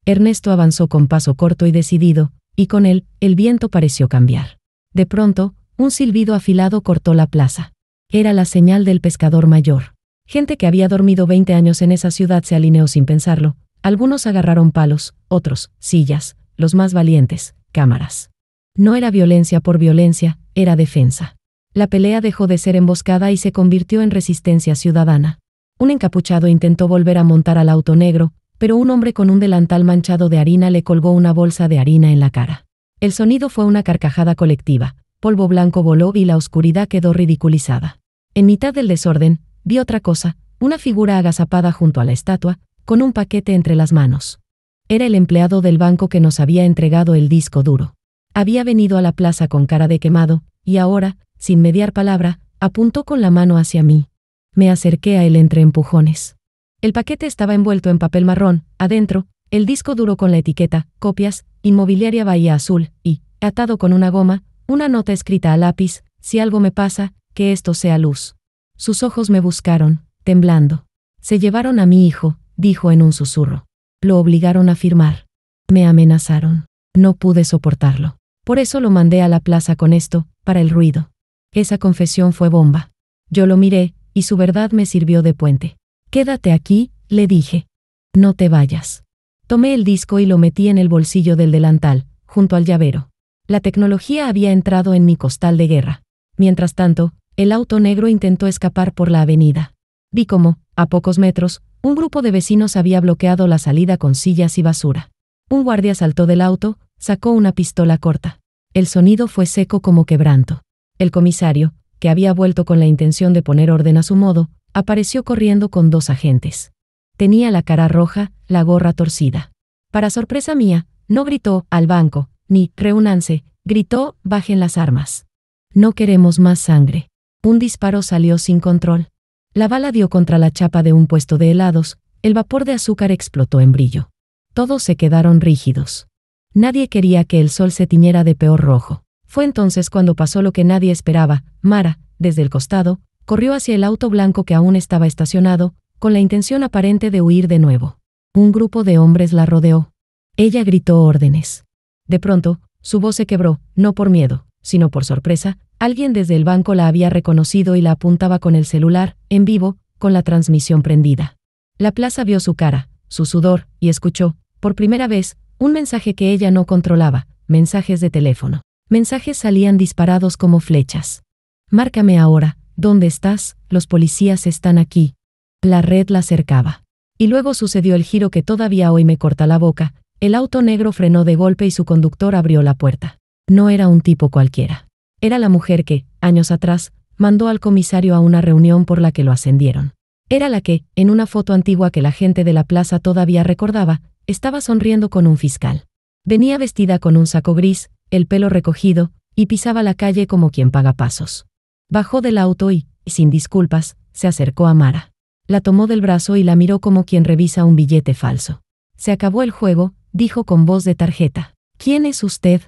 Ernesto avanzó con paso corto y decidido, y con él, el viento pareció cambiar. De pronto, un silbido afilado cortó la plaza. Era la señal del pescador mayor. Gente que había dormido 20 años en esa ciudad se alineó sin pensarlo. Algunos agarraron palos, otros, sillas, los más valientes, cámaras. No era violencia por violencia, era defensa. La pelea dejó de ser emboscada y se convirtió en resistencia ciudadana. Un encapuchado intentó volver a montar al auto negro, pero un hombre con un delantal manchado de harina le colgó una bolsa de harina en la cara. El sonido fue una carcajada colectiva, polvo blanco voló y la oscuridad quedó ridiculizada. En mitad del desorden, vi otra cosa, una figura agazapada junto a la estatua, con un paquete entre las manos. Era el empleado del banco que nos había entregado el disco duro. Había venido a la plaza con cara de quemado, y ahora, sin mediar palabra, apuntó con la mano hacia mí. Me acerqué a él entre empujones. El paquete estaba envuelto en papel marrón, adentro, el disco duro con la etiqueta, copias, Inmobiliaria Bahía Azul, y, atado con una goma, una nota escrita a lápiz, si algo me pasa, que esto sea luz. Sus ojos me buscaron, temblando. Se llevaron a mi hijo, dijo en un susurro. Lo obligaron a firmar. Me amenazaron. No pude soportarlo. Por eso lo mandé a la plaza con esto, para el ruido. Esa confesión fue bomba. Yo lo miré, y su verdad me sirvió de puente. Quédate aquí, le dije. No te vayas. Tomé el disco y lo metí en el bolsillo del delantal, junto al llavero. La tecnología había entrado en mi costal de guerra. Mientras tanto, el auto negro intentó escapar por la avenida. Vi cómo, a pocos metros, un grupo de vecinos había bloqueado la salida con sillas y basura. Un guardia saltó del auto, sacó una pistola corta. El sonido fue seco como quebranto. El comisario, que había vuelto con la intención de poner orden a su modo, apareció corriendo con 2 agentes. Tenía la cara roja, la gorra torcida. Para sorpresa mía, no gritó, al banco, ni, reúnanse, gritó, bajen las armas. No queremos más sangre. Un disparo salió sin control. La bala dio contra la chapa de un puesto de helados, el vapor de azúcar explotó en brillo. Todos se quedaron rígidos. Nadie quería que el sol se tiñera de peor rojo. Fue entonces cuando pasó lo que nadie esperaba. Mara, desde el costado, corrió hacia el auto blanco que aún estaba estacionado, con la intención aparente de huir de nuevo. Un grupo de hombres la rodeó. Ella gritó órdenes. De pronto, su voz se quebró, no por miedo, sino por sorpresa. Alguien desde el banco la había reconocido y la apuntaba con el celular, en vivo, con la transmisión prendida. La plaza vio su cara, su sudor, y escuchó, por primera vez, un mensaje que ella no controlaba, mensajes de teléfono. Mensajes salían disparados como flechas. Márcame ahora, ¿dónde estás? Los policías están aquí. La red la cercaba. Y luego sucedió el giro que todavía hoy me corta la boca. El auto negro frenó de golpe y su conductor abrió la puerta. No era un tipo cualquiera. Era la mujer que, años atrás, mandó al comisario a una reunión por la que lo ascendieron. Era la que, en una foto antigua que la gente de la plaza todavía recordaba, estaba sonriendo con un fiscal. Venía vestida con un saco gris, el pelo recogido, y pisaba la calle como quien paga pasos. Bajó del auto y, sin disculpas, se acercó a Mara. La tomó del brazo y la miró como quien revisa un billete falso. Se acabó el juego, dijo con voz de tarjeta. ¿Quién es usted?,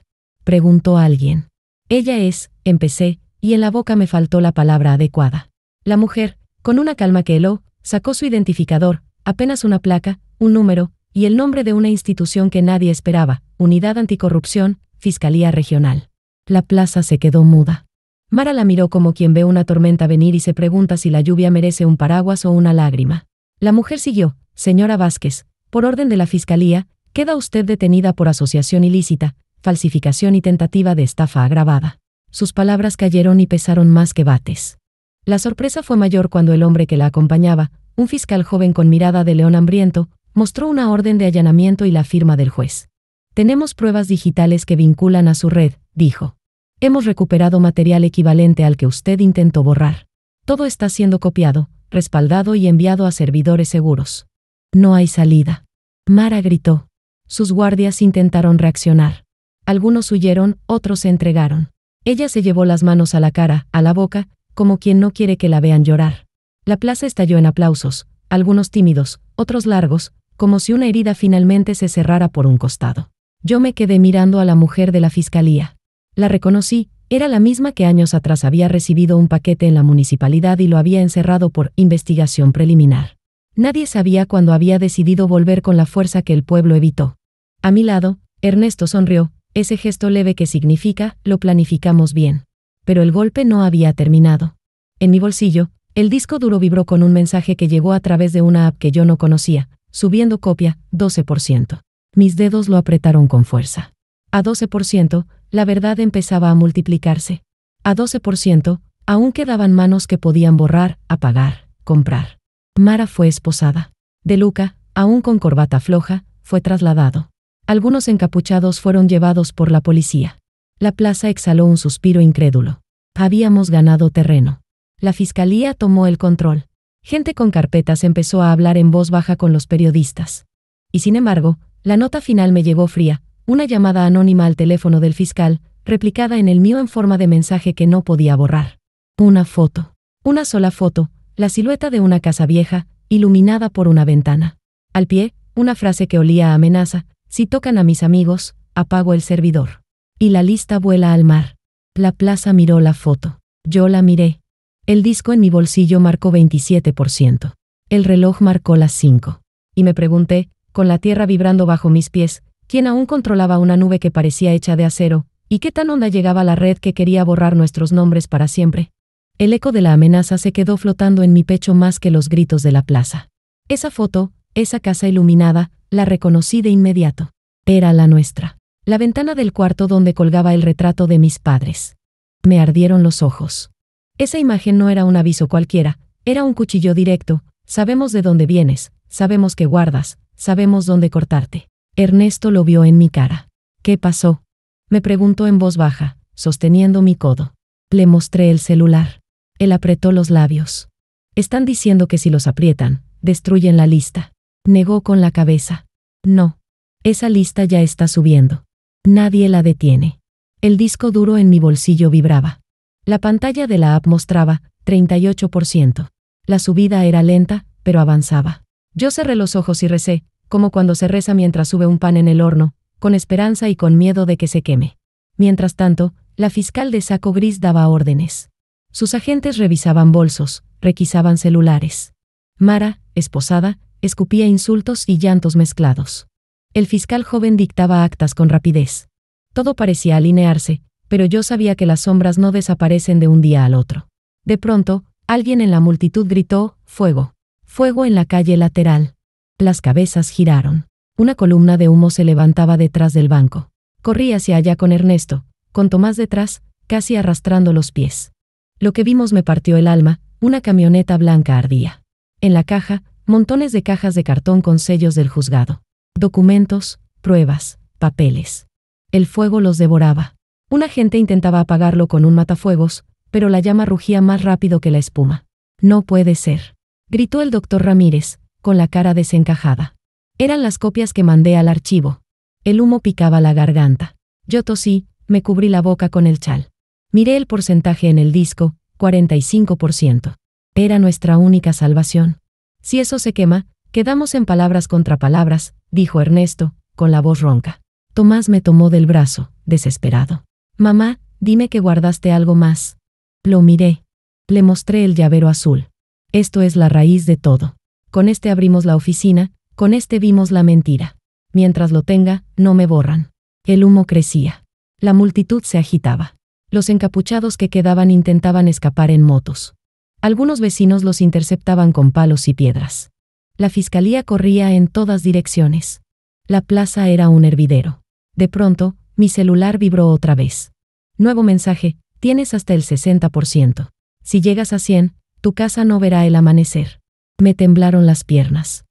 preguntó alguien. Ella es, empecé, y en la boca me faltó la palabra adecuada. La mujer, con una calma que heló, sacó su identificador, apenas una placa, un número, y el nombre de una institución que nadie esperaba, Unidad Anticorrupción, Fiscalía Regional. La plaza se quedó muda. Mara la miró como quien ve una tormenta venir y se pregunta si la lluvia merece un paraguas o una lágrima. La mujer siguió. Señora Vázquez, por orden de la Fiscalía, queda usted detenida por asociación ilícita, falsificación y tentativa de estafa agravada. Sus palabras cayeron y pesaron más que bates. La sorpresa fue mayor cuando el hombre que la acompañaba, un fiscal joven con mirada de león hambriento, mostró una orden de allanamiento y la firma del juez. Tenemos pruebas digitales que vinculan a su red, dijo. Hemos recuperado material equivalente al que usted intentó borrar. Todo está siendo copiado, respaldado y enviado a servidores seguros. No hay salida. Mara gritó. Sus guardias intentaron reaccionar. Algunos huyeron, otros se entregaron. Ella se llevó las manos a la cara, a la boca, como quien no quiere que la vean llorar. La plaza estalló en aplausos, algunos tímidos, otros largos, como si una herida finalmente se cerrara por un costado. Yo me quedé mirando a la mujer de la fiscalía. La reconocí, era la misma que años atrás había recibido un paquete en la municipalidad y lo había encerrado por investigación preliminar. Nadie sabía cuándo había decidido volver con la fuerza que el pueblo evitó. A mi lado, Ernesto sonrió, ese gesto leve que significa, lo planificamos bien. Pero el golpe no había terminado. En mi bolsillo, el disco duro vibró con un mensaje que llegó a través de una app que yo no conocía, subiendo copia, 12%. Mis dedos lo apretaron con fuerza. A 12%, la verdad empezaba a multiplicarse. A 12%, aún quedaban manos que podían borrar, apagar, comprar. Mara fue esposada. De Luca, aún con corbata floja, fue trasladado. Algunos encapuchados fueron llevados por la policía. La plaza exhaló un suspiro incrédulo. Habíamos ganado terreno. La fiscalía tomó el control. Gente con carpetas empezó a hablar en voz baja con los periodistas. Y sin embargo, la nota final me llegó fría, una llamada anónima al teléfono del fiscal, replicada en el mío en forma de mensaje que no podía borrar. Una foto. Una sola foto, la silueta de una casa vieja, iluminada por una ventana. Al pie, una frase que olía a amenaza: si tocan a mis amigos, apago el servidor. Y la lista vuela al mar. La plaza miró la foto. Yo la miré. El disco en mi bolsillo marcó 27%. El reloj marcó las 5. Y me pregunté, con la tierra vibrando bajo mis pies, quién aún controlaba una nube que parecía hecha de acero, y qué tan honda llegaba la red que quería borrar nuestros nombres para siempre. El eco de la amenaza se quedó flotando en mi pecho más que los gritos de la plaza. Esa foto, esa casa iluminada, la reconocí de inmediato. Era la nuestra. La ventana del cuarto donde colgaba el retrato de mis padres. Me ardieron los ojos. Esa imagen no era un aviso cualquiera, era un cuchillo directo: sabemos de dónde vienes, sabemos qué guardas, sabemos dónde cortarte. Ernesto lo vio en mi cara. ¿Qué pasó?, me preguntó en voz baja, sosteniendo mi codo. Le mostré el celular. Él apretó los labios. Están diciendo que si los aprietan, destruyen la lista. Negó con la cabeza. No. Esa lista ya está subiendo. Nadie la detiene. El disco duro en mi bolsillo vibraba. La pantalla de la app mostraba 38%. La subida era lenta, pero avanzaba. Yo cerré los ojos y recé, como cuando se reza mientras sube un pan en el horno, con esperanza y con miedo de que se queme. Mientras tanto, la fiscal de saco gris daba órdenes. Sus agentes revisaban bolsos, requisaban celulares. Mara, esposada, escupía insultos y llantos mezclados. El fiscal joven dictaba actas con rapidez. Todo parecía alinearse, pero yo sabía que las sombras no desaparecen de un día al otro. De pronto, alguien en la multitud gritó: ¡fuego! ¡Fuego en la calle lateral! Las cabezas giraron. Una columna de humo se levantaba detrás del banco. Corrí hacia allá con Ernesto, con Tomás detrás, casi arrastrando los pies. Lo que vimos me partió el alma: una camioneta blanca ardía. En la caja, montones de cajas de cartón con sellos del juzgado. Documentos, pruebas, papeles. El fuego los devoraba. Un agente intentaba apagarlo con un matafuegos, pero la llama rugía más rápido que la espuma. «No puede ser», gritó el doctor Ramírez, con la cara desencajada. Eran las copias que mandé al archivo. El humo picaba la garganta. Yo tosí, me cubrí la boca con el chal. Miré el porcentaje en el disco: 45%. Era nuestra única salvación. Si eso se quema, quedamos en palabras contra palabras, dijo Ernesto, con la voz ronca. Tomás me tomó del brazo, desesperado. Mamá, dime que guardaste algo más. Lo miré. Le mostré el llavero azul. Esto es la raíz de todo. Con este abrimos la oficina, con este vimos la mentira. Mientras lo tenga, no me borran. El humo crecía. La multitud se agitaba. Los encapuchados que quedaban intentaban escapar en motos. Algunos vecinos los interceptaban con palos y piedras. La fiscalía corría en todas direcciones. La plaza era un hervidero. De pronto, mi celular vibró otra vez. Nuevo mensaje: tienes hasta el 60%. Si llegas a 100, tu casa no verá el amanecer. Me temblaron las piernas.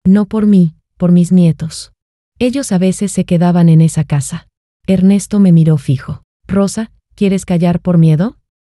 No por mí, por mis nietos. Ellos a veces se quedaban en esa casa. Ernesto me miró fijo. Rosa, ¿quieres callar por miedo?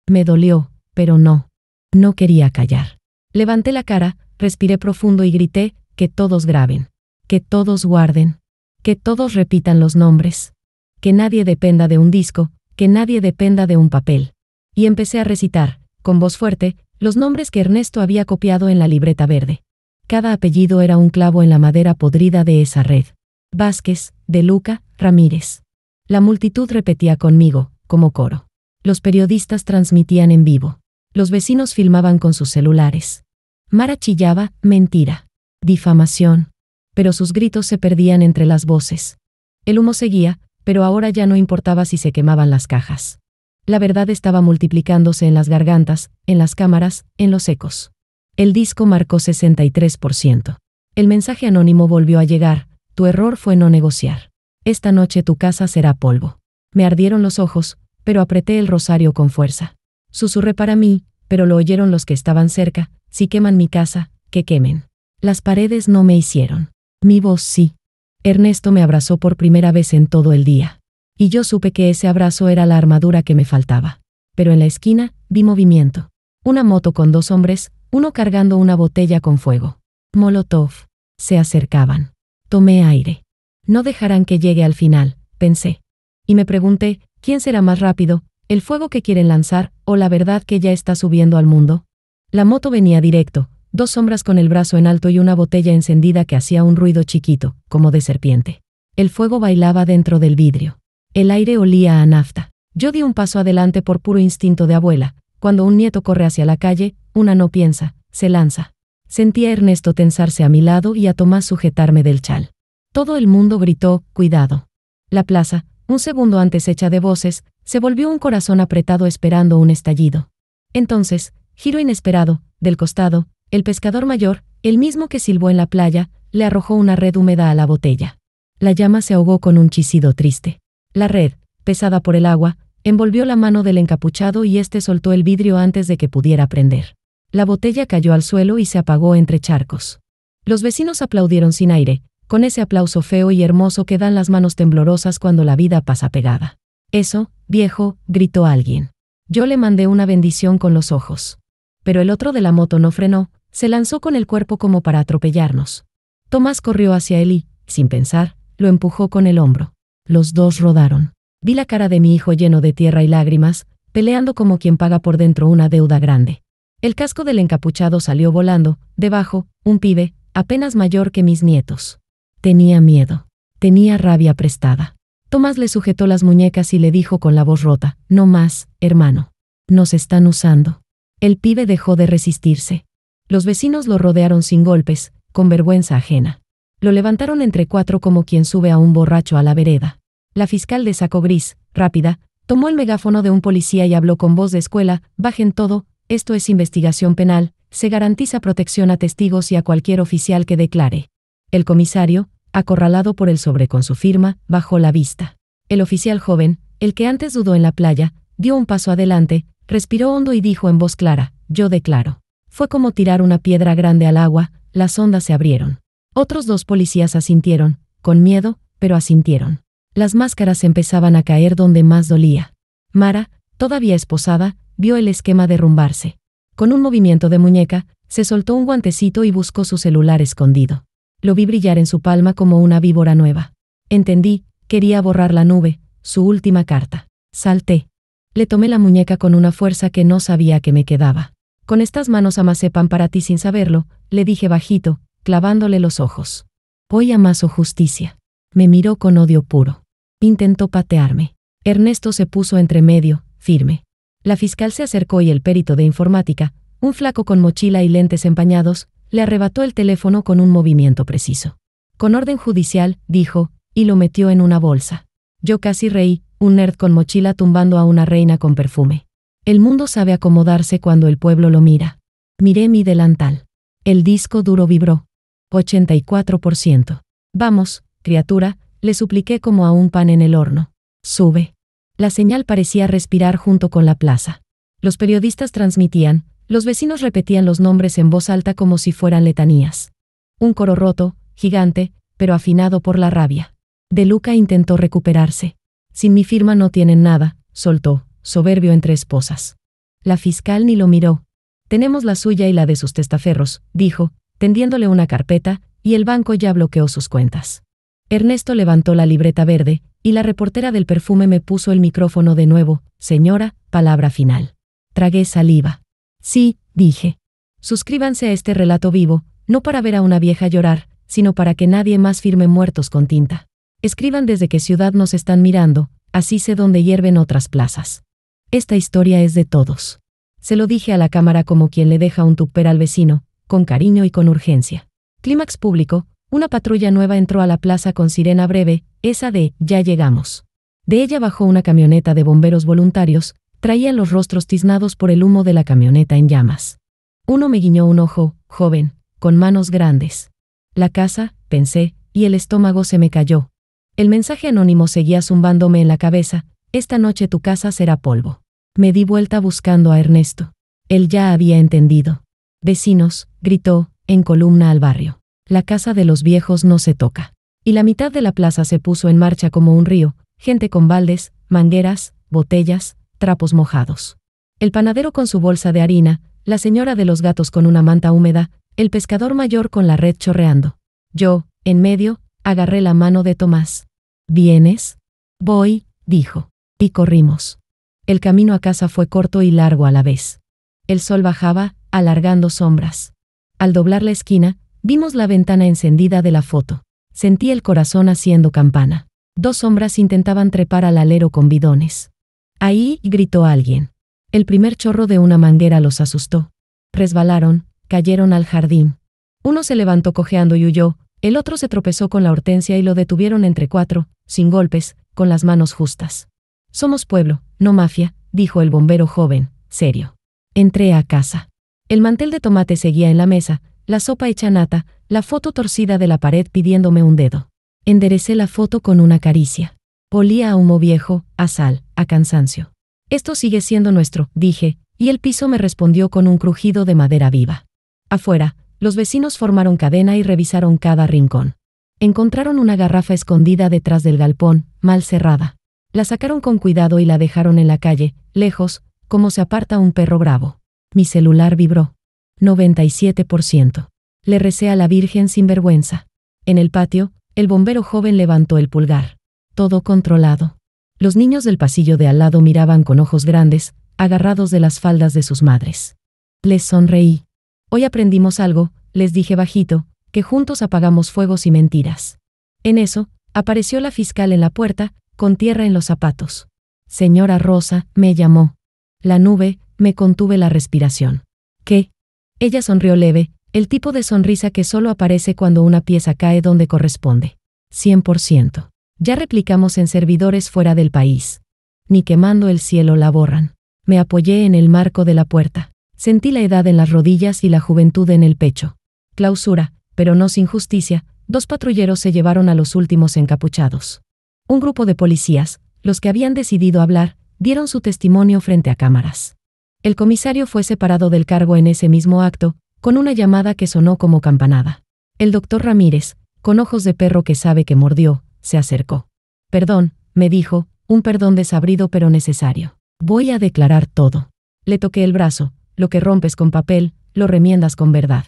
Me dolió, pero no. No quería callar. Levanté la cara, respiré profundo y grité, que todos graben, que todos guarden, que todos repitan los nombres, que nadie dependa de un disco, que nadie dependa de un papel. Y empecé a recitar, con voz fuerte, los nombres que Ernesto había copiado en la libreta verde. Cada apellido era un clavo en la madera podrida de esa red. Vázquez, De Luca, Ramírez. La multitud repetía conmigo, como coro. Los periodistas transmitían en vivo. Los vecinos filmaban con sus celulares. Mara chillaba, mentira, difamación. Pero sus gritos se perdían entre las voces. El humo seguía, pero ahora ya no importaba si se quemaban las cajas. La verdad estaba multiplicándose en las gargantas, en las cámaras, en los ecos. El disco marcó 63%. El mensaje anónimo volvió a llegar: tu error fue no negociar. Esta noche tu casa será polvo. Me ardieron los ojos, pero apreté el rosario con fuerza. Susurré para mí, pero lo oyeron los que estaban cerca: si queman mi casa, que quemen. Las paredes no me hicieron. Mi voz sí. Ernesto me abrazó por primera vez en todo el día. Y yo supe que ese abrazo era la armadura que me faltaba. Pero en la esquina, vi movimiento. Una moto con 2 hombres, uno cargando una botella con fuego. Molotov. Se acercaban. Tomé aire. No dejarán que llegue al final, pensé. Y me pregunté, ¿quién será más rápido, el fuego que quieren lanzar, o la verdad que ya está subiendo al mundo? La moto venía directo, 2 sombras con el brazo en alto y una botella encendida que hacía un ruido chiquito, como de serpiente. El fuego bailaba dentro del vidrio. El aire olía a nafta. Yo di un paso adelante por puro instinto de abuela. Cuando un nieto corre hacia la calle, una no piensa, se lanza. Sentí a Ernesto tensarse a mi lado y a Tomás sujetarme del chal. Todo el mundo gritó, cuidado. La plaza, un segundo antes hecha de voces, se volvió un corazón apretado esperando un estallido. Entonces, giro inesperado, del costado, el pescador mayor, el mismo que silbó en la playa, le arrojó una red húmeda a la botella. La llama se ahogó con un chisido triste. La red, pesada por el agua, envolvió la mano del encapuchado y éste soltó el vidrio antes de que pudiera prender. La botella cayó al suelo y se apagó entre charcos. Los vecinos aplaudieron sin aire, con ese aplauso feo y hermoso que dan las manos temblorosas cuando la vida pasa pegada. Eso, viejo, gritó alguien. Yo le mandé una bendición con los ojos. Pero el otro de la moto no frenó, se lanzó con el cuerpo como para atropellarnos. Tomás corrió hacia él y, sin pensar, lo empujó con el hombro. Los dos rodaron. Vi la cara de mi hijo lleno de tierra y lágrimas, peleando como quien paga por dentro una deuda grande. El casco del encapuchado salió volando, debajo, un pibe, apenas mayor que mis nietos. Tenía miedo. Tenía rabia prestada. Tomás le sujetó las muñecas y le dijo con la voz rota: no más, hermano. Nos están usando. El pibe dejó de resistirse. Los vecinos lo rodearon sin golpes, con vergüenza ajena. Lo levantaron entre 4 como quien sube a un borracho a la vereda. La fiscal de saco gris, rápida, tomó el megáfono de un policía y habló con voz de escuela: bajen todo, esto es investigación penal, se garantiza protección a testigos y a cualquier oficial que declare. El comisario, acorralado por el sobre con su firma, bajó la vista. El oficial joven, el que antes dudó en la playa, dio un paso adelante, respiró hondo y dijo en voz clara: yo declaro. Fue como tirar una piedra grande al agua, las ondas se abrieron. Otros 2 policías asintieron, con miedo, pero asintieron. Las máscaras empezaban a caer donde más dolía. Mara, todavía esposada, vio el esquema derrumbarse. Con un movimiento de muñeca, se soltó un guantecito y buscó su celular escondido. Lo vi brillar en su palma como una víbora nueva. Entendí, quería borrar la nube, su última carta. Salté. Le tomé la muñeca con una fuerza que no sabía que me quedaba. Con estas manos amasé pan para ti sin saberlo, le dije bajito, clavándole los ojos. Hoy amaso justicia. Me miró con odio puro. Intentó patearme. Ernesto se puso entre medio, firme. La fiscal se acercó y el perito de informática, un flaco con mochila y lentes empañados, le arrebató el teléfono con un movimiento preciso. Con orden judicial, dijo, y lo metió en una bolsa. Yo casi reí, un nerd con mochila tumbando a una reina con perfume. El mundo sabe acomodarse cuando el pueblo lo mira. Miré mi delantal. El disco duro vibró. 84%. Vamos, criatura, le supliqué como a un pan en el horno. Sube. La señal parecía respirar junto con la plaza. Los periodistas transmitían, los vecinos repetían los nombres en voz alta como si fueran letanías. Un coro roto, gigante, pero afinado por la rabia. De Luca intentó recuperarse. Sin mi firma no tienen nada, soltó, soberbio entre esposas. La fiscal ni lo miró. Tenemos la suya y la de sus testaferros, dijo, tendiéndole una carpeta, y el banco ya bloqueó sus cuentas. Ernesto levantó la libreta verde, y la reportera del perfume me puso el micrófono de nuevo. Señora, palabra final. Tragué saliva. Sí, dije. Suscríbanse a este relato vivo, no para ver a una vieja llorar, sino para que nadie más firme muertos con tinta. Escriban desde qué ciudad nos están mirando, así sé dónde hierven otras plazas. Esta historia es de todos. Se lo dije a la cámara como quien le deja un tupper al vecino, con cariño y con urgencia. Clímax público, una patrulla nueva entró a la plaza con sirena breve, esa de «Ya llegamos». De ella bajó una camioneta de bomberos voluntarios, traían los rostros tiznados por el humo de la camioneta en llamas. Uno me guiñó un ojo, joven, con manos grandes. La casa, pensé, y el estómago se me cayó. El mensaje anónimo seguía zumbándome en la cabeza: esta noche tu casa será polvo. Me di vuelta buscando a Ernesto. Él ya había entendido. Vecinos, gritó, en columna al barrio. La casa de los viejos no se toca. Y la mitad de la plaza se puso en marcha como un río, gente con baldes, mangueras, botellas, trapos mojados. El panadero con su bolsa de harina, la señora de los gatos con una manta húmeda, el pescador mayor con la red chorreando. Yo, en medio, agarré la mano de Tomás. ¿Vienes? Voy, dijo. Y corrimos. El camino a casa fue corto y largo a la vez. El sol bajaba, alargando sombras. Al doblar la esquina, vimos la ventana encendida de la foto. Sentí el corazón haciendo campana. 2 sombras intentaban trepar al alero con bidones. Ahí, gritó alguien. El primer chorro de una manguera los asustó. Resbalaron, cayeron al jardín. Uno se levantó cojeando y huyó, el otro se tropezó con la hortensia y lo detuvieron entre 4, sin golpes, con las manos justas. Somos pueblo, no mafia, dijo el bombero joven, serio. Entré a casa. El mantel de tomate seguía en la mesa, la sopa hecha nata, la foto torcida de la pared pidiéndome un dedo. Enderecé la foto con una caricia. Olía a humo viejo, a sal, a cansancio. Esto sigue siendo nuestro, dije, y el piso me respondió con un crujido de madera viva. Afuera, los vecinos formaron cadena y revisaron cada rincón. Encontraron una garrafa escondida detrás del galpón, mal cerrada. La sacaron con cuidado y la dejaron en la calle, lejos, como se aparta un perro bravo. Mi celular vibró. 97%. Le recé a la Virgen sin vergüenza. En el patio, el bombero joven levantó el pulgar. Todo controlado. Los niños del pasillo de al lado miraban con ojos grandes, agarrados de las faldas de sus madres. Les sonreí. Hoy aprendimos algo, les dije bajito, que juntos apagamos fuegos y mentiras. En eso, apareció la fiscal en la puerta, con tierra en los zapatos. Señora Rosa, me llamó. La nube, me contuve la respiración. ¿Qué? Ella sonrió leve, el tipo de sonrisa que solo aparece cuando una pieza cae donde corresponde. 100%. Ya replicamos en servidores fuera del país. Ni quemando el cielo la borran. Me apoyé en el marco de la puerta. Sentí la edad en las rodillas y la juventud en el pecho. Clausura, pero no sin justicia, 2 patrulleros se llevaron a los últimos encapuchados. Un grupo de policías, los que habían decidido hablar, dieron su testimonio frente a cámaras. El comisario fue separado del cargo en ese mismo acto, con una llamada que sonó como campanada. El doctor Ramírez, con ojos de perro que sabe que mordió, se acercó. Perdón, me dijo, un perdón desabrido pero necesario. Voy a declarar todo. Le toqué el brazo, lo que rompes con papel, lo remiendas con verdad.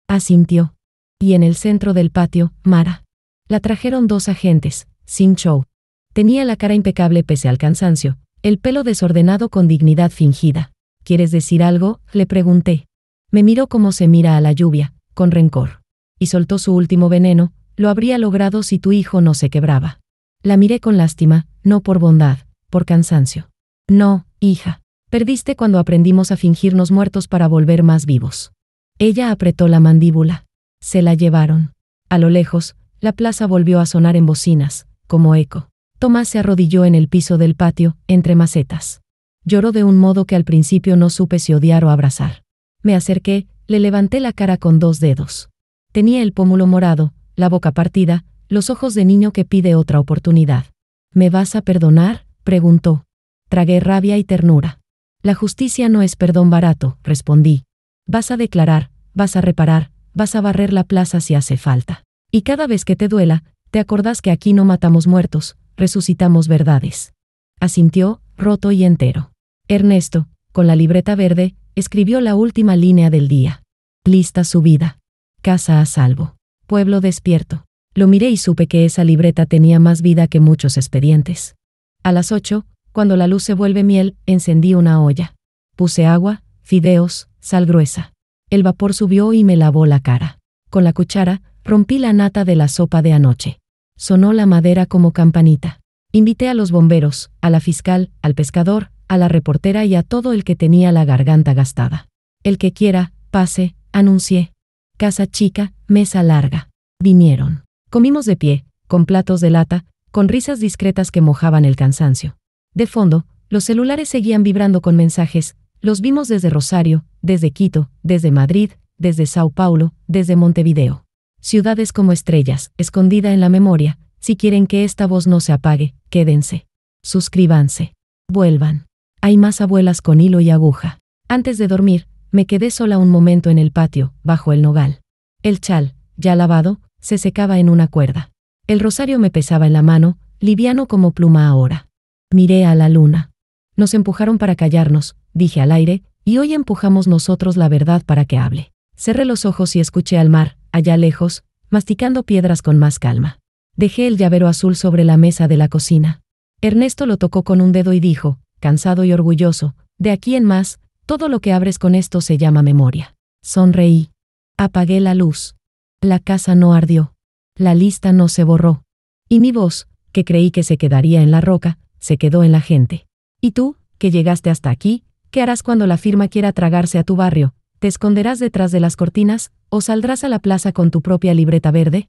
Asintió. Y en el centro del patio, Mara. La trajeron 2 agentes, sin show. Tenía la cara impecable pese al cansancio, el pelo desordenado con dignidad fingida. ¿Quieres decir algo?, le pregunté. Me miró como se mira a la lluvia, con rencor. Y soltó su último veneno: lo habría logrado si tu hijo no se quebraba. La miré con lástima, no por bondad, por cansancio. No, hija. Perdiste cuando aprendimos a fingirnos muertos para volver más vivos. Ella apretó la mandíbula. Se la llevaron. A lo lejos, la plaza volvió a sonar en bocinas, como eco. Tomás se arrodilló en el piso del patio, entre macetas. Lloró de un modo que al principio no supe si odiar o abrazar. Me acerqué, le levanté la cara con 2 dedos. Tenía el pómulo morado, la boca partida, los ojos de niño que pide otra oportunidad. ¿Me vas a perdonar?, preguntó. Tragué rabia y ternura. La justicia no es perdón barato, respondí. Vas a declarar, vas a reparar, vas a barrer la plaza si hace falta. Y cada vez que te duela, te acordás que aquí no matamos muertos, resucitamos verdades. Asintió, roto y entero. Ernesto, con la libreta verde, Escribió la última línea del día. Lista subida. Casa a salvo. Pueblo despierto. Lo miré y supe que esa libreta tenía más vida que muchos expedientes. A las 8, cuando la luz se vuelve miel, encendí una olla. Puse agua, fideos, sal gruesa. El vapor subió y me lavó la cara. Con la cuchara, rompí la nata de la sopa de anoche. Sonó la madera como campanita. Invité a los bomberos, a la fiscal, al pescador, a la reportera y a todo el que tenía la garganta gastada. El que quiera, pase, anuncié. Casa chica, mesa larga. Vinieron. Comimos de pie, con platos de lata, con risas discretas que mojaban el cansancio. De fondo, los celulares seguían vibrando con mensajes. Los vimos desde Rosario, desde Quito, desde Madrid, desde Sao Paulo, desde Montevideo. Ciudades como estrellas, escondida en la memoria. Si quieren que esta voz no se apague, quédense. Suscríbanse. Vuelvan. Hay más abuelas con hilo y aguja. Antes de dormir, me quedé sola un momento en el patio, bajo el nogal. El chal, ya lavado, se secaba en una cuerda. El rosario me pesaba en la mano, liviano como pluma ahora. Miré a la luna. Nos empujaron para callarnos, dije al aire, y hoy empujamos nosotros la verdad para que hable. Cerré los ojos y escuché al mar, allá lejos, masticando piedras con más calma. Dejé el llavero azul sobre la mesa de la cocina. Ernesto lo tocó con un dedo y dijo, cansado y orgulloso, de aquí en más, todo lo que abres con esto se llama memoria. Sonreí. Apagué la luz. La casa no ardió. La lista no se borró. Y mi voz, que creí que se quedaría en la roca, se quedó en la gente. ¿Y tú, que llegaste hasta aquí, qué harás cuando la firma quiera tragarse a tu barrio? ¿Te esconderás detrás de las cortinas, o saldrás a la plaza con tu propia libreta verde?